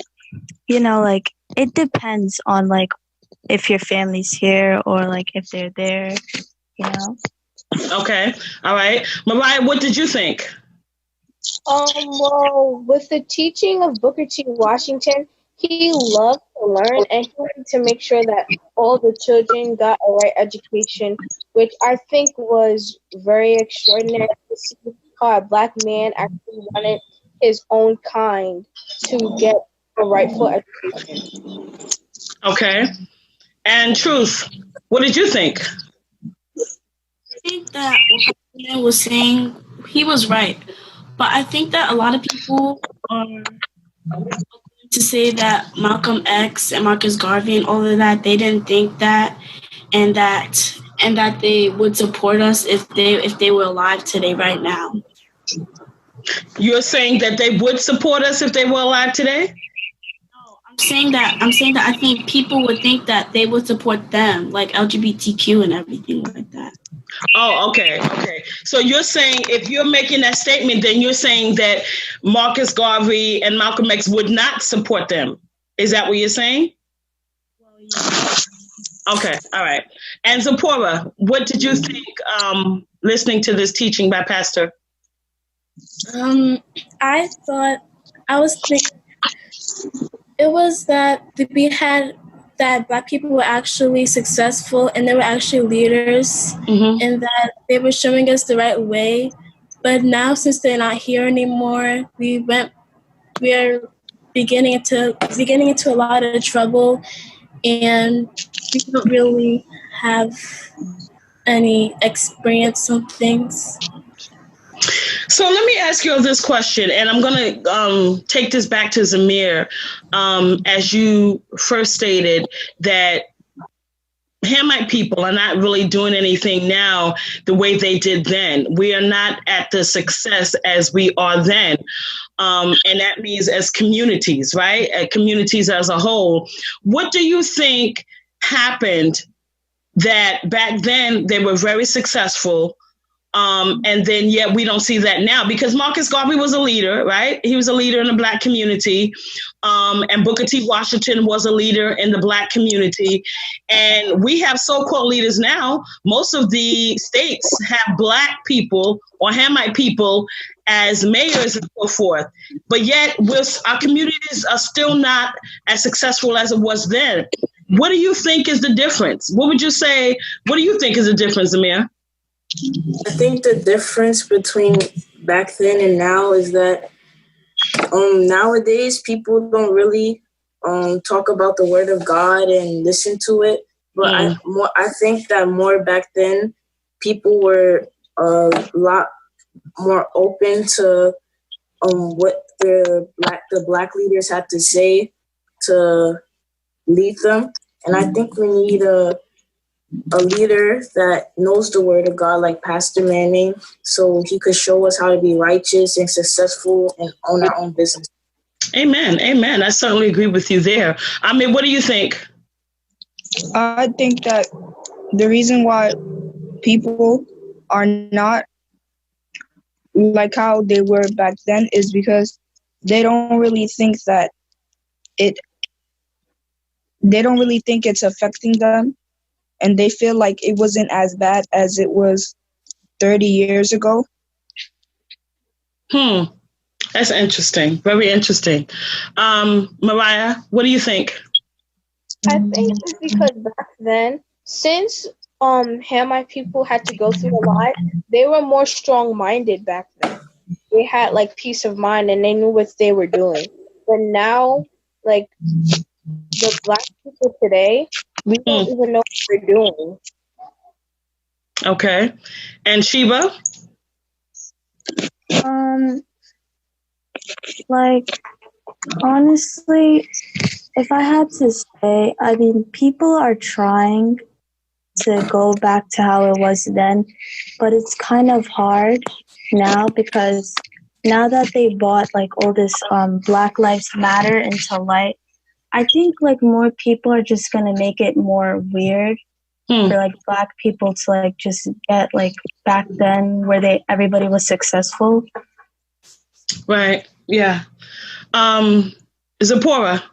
you know, like it depends on like if your family's here or like if they're there, you know. Okay. All right. Mariah, what did you think? Well, with the teaching of Booker T. Washington, he loved to learn and he wanted to make sure that all the children got a right education, which I think was very extraordinary to see how a Black man actually wanted his own kind to get a rightful education. Okay. And Truth, what did you think? I think that what Pastor was saying, he was right. But I think that a lot of people are going to say that Malcolm X and Marcus Garvey and all of that, they didn't think that, and that they would support us if they were alive today right now. You're saying that they would support us if they were alive today? I'm saying that I think people would think that they would support them, like LGBTQ and everything like that. Oh, okay. So you're saying, if you're making that statement, then you're saying that Marcus Garvey and Malcolm X would not support them. Is that what you're saying? Well, yeah. Okay, all right. And Zipporah, what did you think listening to this teaching by Pastor? I was thinking it was that that Black people were actually successful and they were actually leaders, and that they were showing us the right way. But now, since they're not here anymore, we are beginning into a lot of trouble, and we don't really have any experience on things. So let me ask you this question, and I'm going to take this back to Zamir. As you first stated that Hamite people are not really doing anything now the way they did then. We are not at the success as we are then. And that means as communities, right? Communities as a whole. What do you think happened that back then they were very successful? And then yet we don't see that now, because Marcus Garvey was a leader, right? He was a leader in the Black community. And Booker T. Washington was a leader in the Black community. And we have so-called leaders now. Most of the states have Black people or Hamite people as mayors and so forth. But yet our communities are still not as successful as it was then. What do you think is the difference? What would you say? What do you think is the difference, Amir? I think the difference between back then and now is that nowadays people don't really talk about the Word of God and listen to it. But I think that more back then, people were a lot more open to what the Black leaders had to say to lead them. And I think we need a leader that knows the Word of God, like Pastor Manning, so he could show us how to be righteous and successful and own our own business. Amen. I certainly agree with you there. I mean, what do you think? I think that the reason why people are not like how they were back then is because they don't really think that they don't really think it's affecting them. And they feel like it wasn't as bad as it was 30 years ago. That's interesting. Very interesting. Mariah, what do you think? I think it's because back then, since Hamite people had to go through a lot, they were more strong-minded back then. They had like peace of mind and they knew what they were doing. But now, like the Black people today, we don't even know what we're doing. Okay. And Sheba? Like, honestly, if I had to say, I mean, people are trying to go back to how it was then, but it's kind of hard now because now that they brought like all this Black Lives Matter into light, I think like more people are just going to make it more weird for like Black people to like just get like back then where everybody was successful. Right. Yeah. Zipporah.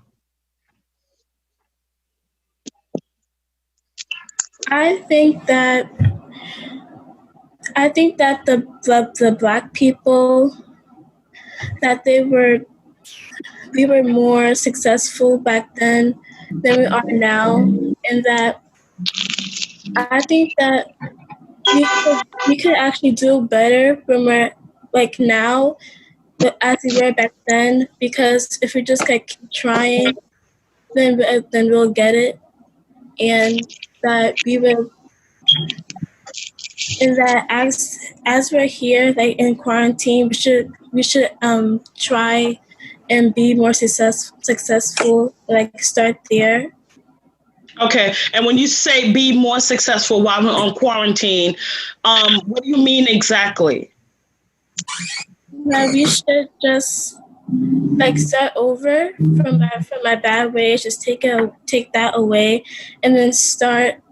I think that the Black people, that we were more successful back then than we are now, and that I think that we could actually do better when we're like now, but as we were back then, because if we just like keep trying, then we'll get it, and that we will. And that as we're here, like in quarantine, we should try and be more successful. Like start there. Okay, and when you say be more successful while we're on quarantine, what do you mean exactly? That we should just like start over from my bad ways. Just take that away, and then start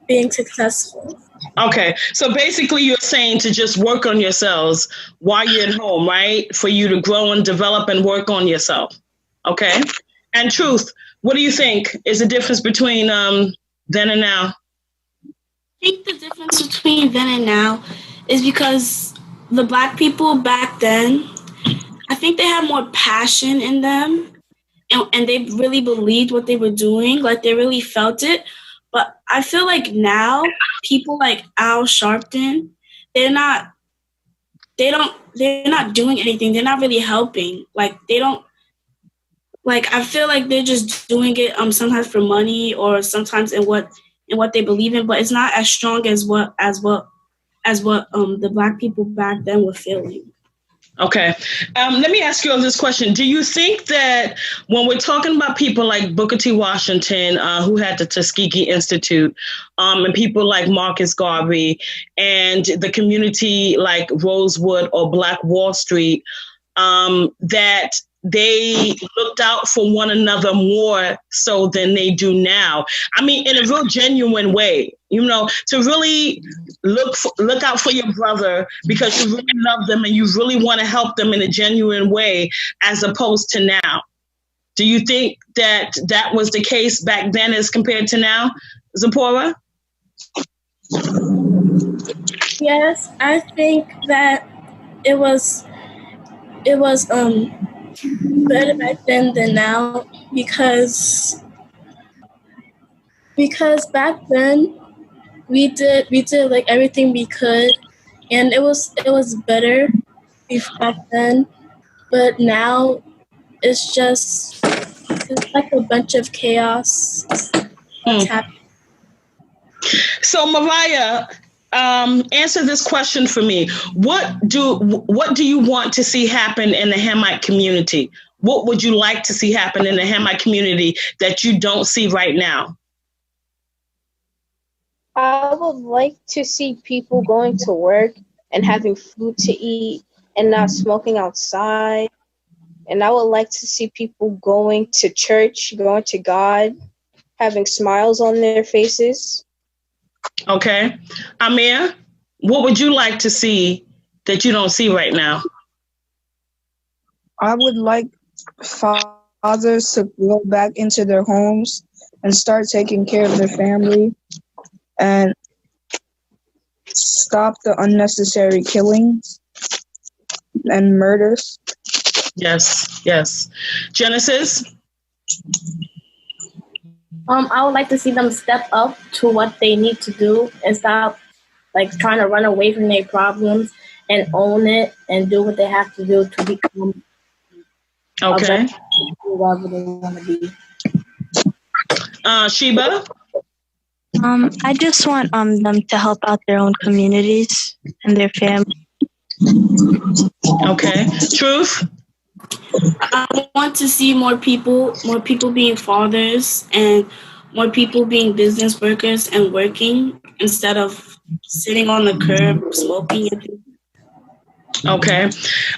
being successful. Okay, so basically you're saying to just work on yourselves while you're at home, right? For you to grow and develop and work on yourself. Okay. And Truth, what do you think is the difference between then and now? I think the difference between then and now is because the Black people back then, I think they had more passion in them, and they really believed what they were doing, like they really felt it. But I feel like now people like Al Sharpton, they're not doing anything. They're not really helping. Like they don't. Like I feel like they're just doing it sometimes for money or sometimes in what they believe in, but it's not as strong as what the Black people back then were feeling. Okay. Let me ask you this question. Do you think that when we're talking about people like Booker T. Washington, who had the Tuskegee Institute, and people like Marcus Garvey and the community like Rosewood or Black Wall Street, that they looked out for one another more so than they do now? I mean, in a real genuine way, to really look out for your brother because you really love them and you really want to help them in a genuine way, as opposed to now. Do you think that was the case back then as compared to now, Zipporah? Yes, I think that it was better back then than now because back then we did like everything we could, and it was better back then. But now it's like a bunch of chaos that's happening. So Mariah, answer this question for me. What do you want to see happen in the Hamite community? What would you like to see happen in the Hamite community that you don't see right now? I would like to see people going to work and having food to eat and not smoking outside. And I would like to see people going to church, going to God, having smiles on their faces. Okay. Amir, what would you like to see that you don't see right now? I would like fathers to go back into their homes and start taking care of their family and stop the unnecessary killings and murders. Yes. Genesis? I would like to see them step up to what they need to do and stop like trying to run away from their problems and own it and do what they have to do to become okay. Whoever they want to be. Sheba? I just want them to help out their own communities and their family. Okay. Truth? I want to see more people being fathers and more people being business workers and working instead of sitting on the curb smoking. Okay.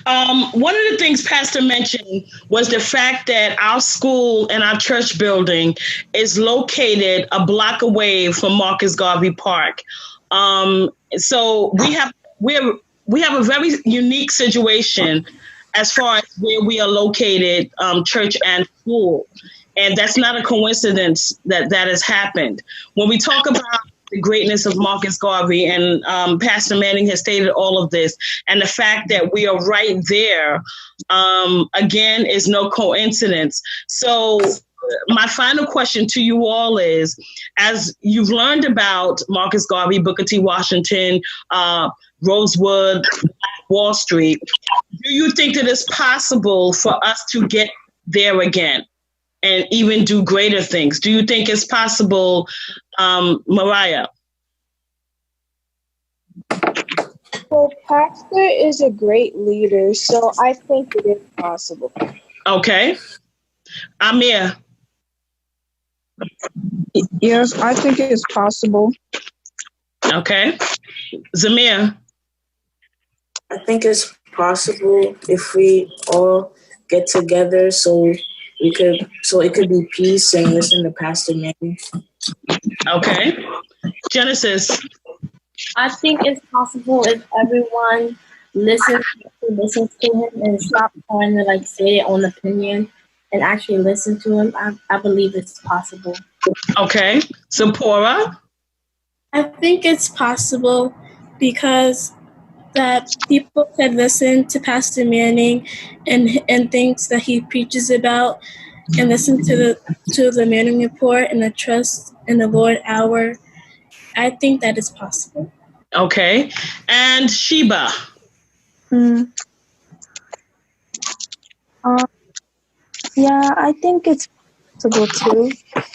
One of the things Pastor mentioned was the fact that our school and our church building is located a block away from Marcus Garvey Park. So we have a very unique situation as far as where we are located, church and school. And that's not a coincidence that has happened. When we talk about the greatness of Marcus Garvey, and Pastor Manning has stated all of this, and the fact that we are right there, again, is no coincidence. So my final question to you all is, as you've learned about Marcus Garvey, Booker T. Washington, Rosewood, Wall Street, do you think that it's possible for us to get there again and even do greater things? Do you think it's possible, Mariah? Well, Pastor is a great leader, so I think it is possible. Okay. Amir? Yes, I think it's possible. Okay. Zamir? I think it's possible if we all get together so it could be peace and listen to Pastor Manning. Okay. Genesis? I think it's possible if everyone listens to him and stop trying to say their own opinion and actually listen to him. I believe it's possible. Okay. Zipporah? I think it's possible because that people can listen to Pastor Manning and things that he preaches about, and listen to the Manning Report and the Trust in the Lord Hour. I think that is possible. Okay. And Sheba? Yeah, I think it's possible too.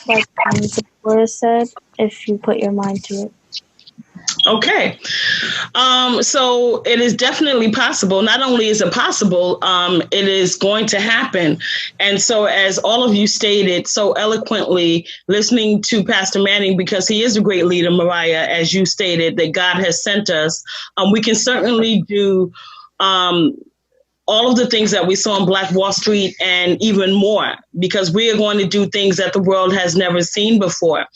Like Zipporah said, if you put your mind to it. Okay. So it is definitely possible. Not only is it possible, it is going to happen. And so, as all of you stated so eloquently, listening to Pastor Manning, because he is a great leader, Mariah, as you stated, that God has sent us, we can certainly do all of the things that we saw on Black Wall Street and even more, because we are going to do things that the world has never seen before.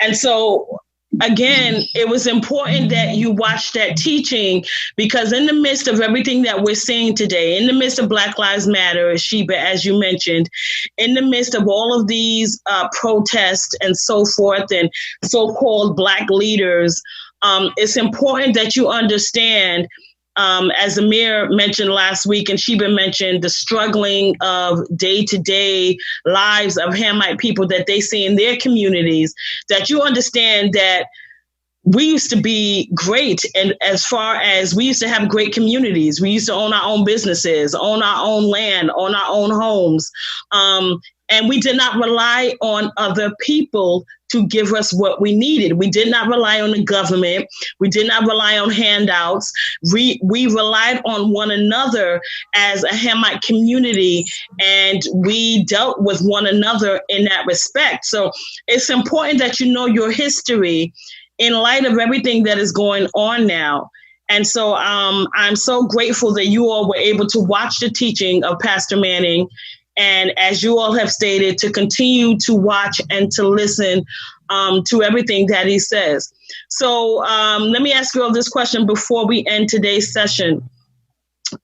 And so, again, it was important that you watch that teaching, because in the midst of everything that we're seeing today, in the midst of Black Lives Matter, Sheba, as you mentioned, in the midst of all of these protests and so forth, and so-called Black leaders, it's important that you understand, as Amir mentioned last week and Sheba mentioned, the struggling of day-to-day lives of Hamite people that they see in their communities, that you understand that we used to be great. And as far as we used to have great communities, we used to own our own businesses, own our own land, own our own homes. And we did not rely on other people to give us what we needed. We did not rely on the government. We did not rely on handouts. We relied on one another as a Hamite community, and we dealt with one another in that respect. So it's important that you know your history in light of everything that is going on now. And so I'm so grateful that you all were able to watch the teaching of Pastor Manning, and as you all have stated, to continue to watch and to listen to everything that he says. So let me ask you all this question before we end today's session.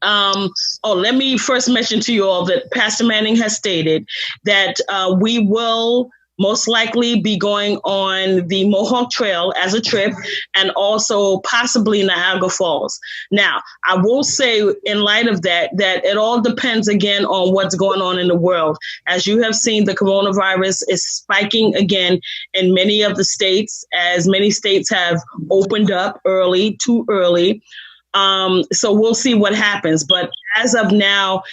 Let me first mention to you all that Pastor Manning has stated that we will most likely be going on the Mohawk Trail as a trip, and also possibly Niagara Falls. Now, I will say in light of that it all depends again on what's going on in the world. As you have seen, the coronavirus is spiking again in many of the states, as many states have opened up too early. So we'll see what happens. But as of now,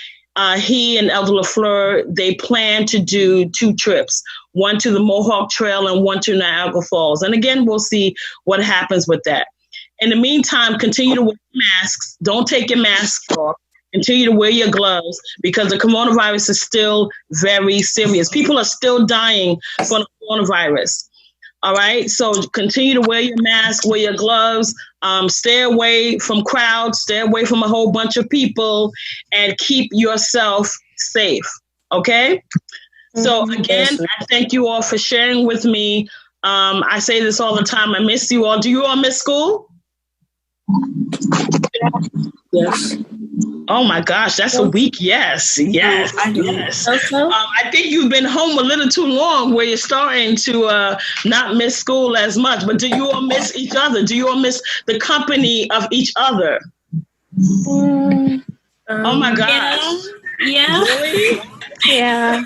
he and Elder LaFleur, they plan to do 2 trips, one to the Mohawk Trail and one to Niagara Falls. And again, we'll see what happens with that. In the meantime, continue to wear masks. Don't take your mask off. Continue to wear your gloves, because the coronavirus is still very serious. People are still dying from the coronavirus. All right. So continue to wear your mask, wear your gloves, Stay away from crowds, stay away from a whole bunch of people, and keep yourself safe. Okay? So again, I thank you all for sharing with me. I say this all the time. I miss you all. Do you all miss school? Yes. Oh my gosh, that's a weak yes. Yes. I do. Yes. I think you've been home a little too long where you're starting to not miss school as much. But do you all miss each other? Do you all miss the company of each other? Oh my gosh. Yeah. Really? Yeah.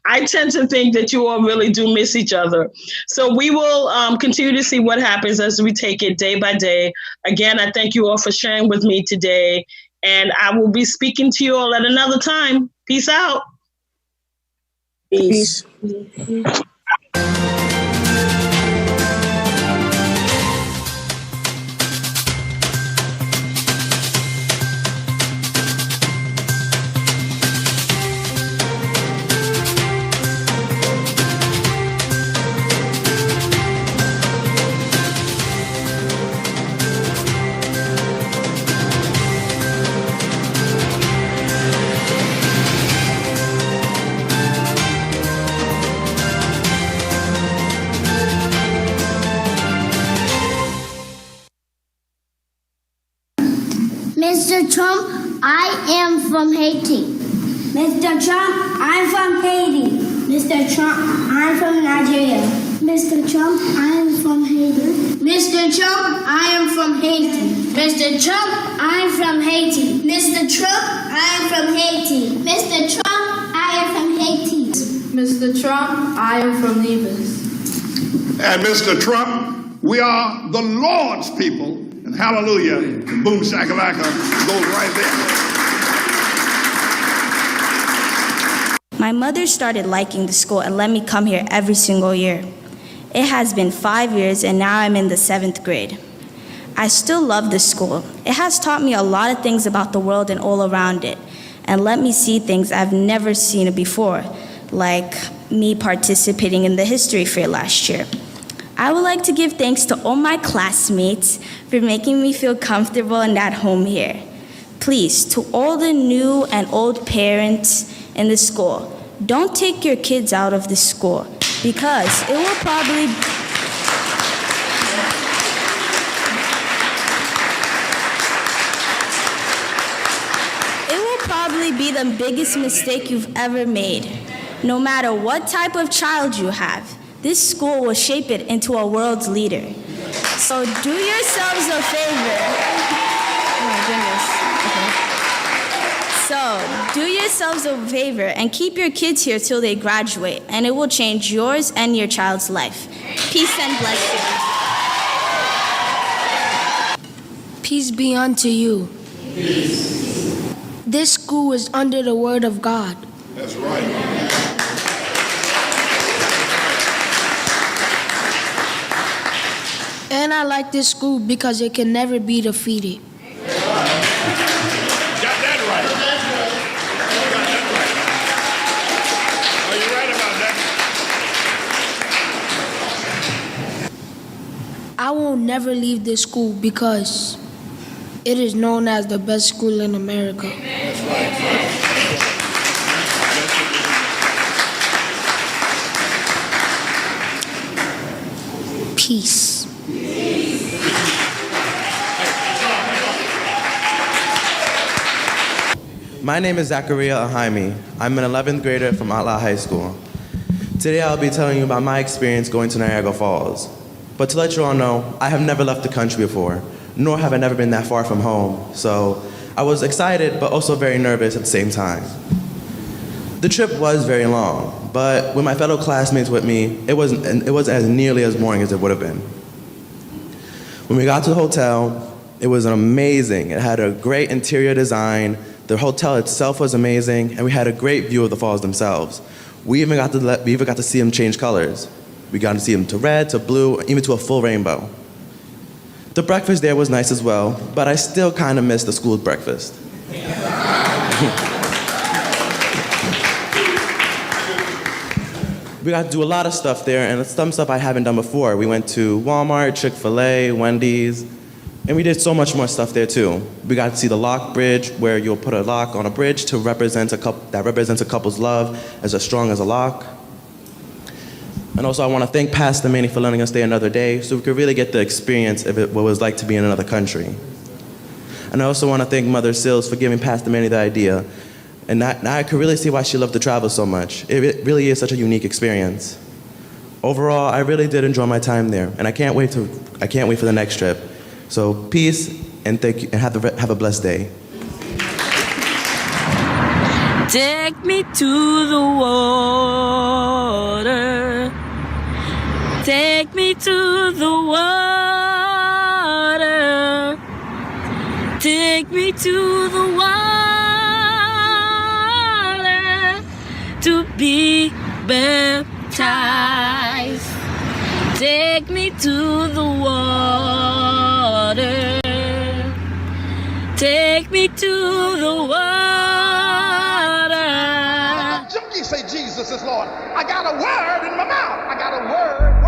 I tend to think that you all really do miss each other. So we will continue to see what happens as we take it day by day. Again, I thank you all for sharing with me today. And I will be speaking to you all at another time. Peace out. Peace. Mr. Trump, I am from Haiti. Mr. Trump, I'm from Haiti. Mr. Trump, I'm from Nigeria. Mr. Trump, I am from Haiti. Mr. Trump, I am from Haiti. Mr. Trump, I'm from Haiti. Mr. Trump, I am from Haiti. Mr. Trump, I am from Haiti. Mr. Trump, I am from Nevis. And Mr. Trump, we are the Lord's people. And hallelujah, boom shakalaka goes right there. My mother started liking the school and let me come here every single year. It has been 5 years and now I'm in the 7th grade. I still love this school. It has taught me a lot of things about the world and all around it, and let me see things I've never seen before, like me participating in the history fair last year. I would like to give thanks to all my classmates for making me feel comfortable and at home here. Please, to all the new and old parents in the school, don't take your kids out of the school because it will probably be the biggest mistake you've ever made. No matter what type of child you have, this school will shape it into a world's leader. So do yourselves a favor. Oh my goodness. Okay. So do yourselves a favor and keep your kids here till they graduate, and it will change yours and your child's life. Peace and blessings. Peace be unto you. Peace. This school is under the word of God. That's right. And I like this school because it can never be defeated. Got that right. Are you right about that? I will never leave this school because it is known as the best school in America. That's right. Peace. My name is Zachariah Ahaimi. I'm an 11th grader from ATLAH High School. Today I'll be telling you about my experience going to Niagara Falls. But to let you all know, I have never left the country before, nor have I never been that far from home. So I was excited, but also very nervous at the same time. The trip was very long, but with my fellow classmates with me, it wasn't as nearly as boring as it would have been. When we got to the hotel, it was amazing. It had a great interior design. The hotel itself was amazing, and we had a great view of the falls themselves. We even got to see them change colors. We got to see them to red, to blue, even to a full rainbow. The breakfast there was nice as well, but I still kind of miss the school breakfast. we got to do a lot of stuff there, and some stuff I haven't done before. We went to Walmart, Chick-fil-A, Wendy's, and we did so much more stuff there too. We got to see the lock bridge, where you'll put a lock on a bridge to represent a couple, that represents a couple's love as strong as a lock. And also I want to thank Pastor Manny for letting us stay another day so we could really get the experience of what it was like to be in another country. And I also want to thank Mother Sills for giving Pastor Manny the idea. And now I could really see why she loved to travel so much. It really is such a unique experience. Overall, I really did enjoy my time there, and I can't wait for the next trip. So peace, and thank you, and have a blessed day. Take me to the water. Take me to the water. Take me to the water to be baptized. Take me to the water. Take me to the water. Junkie say Jesus is Lord. I got a word in my mouth. I got a word.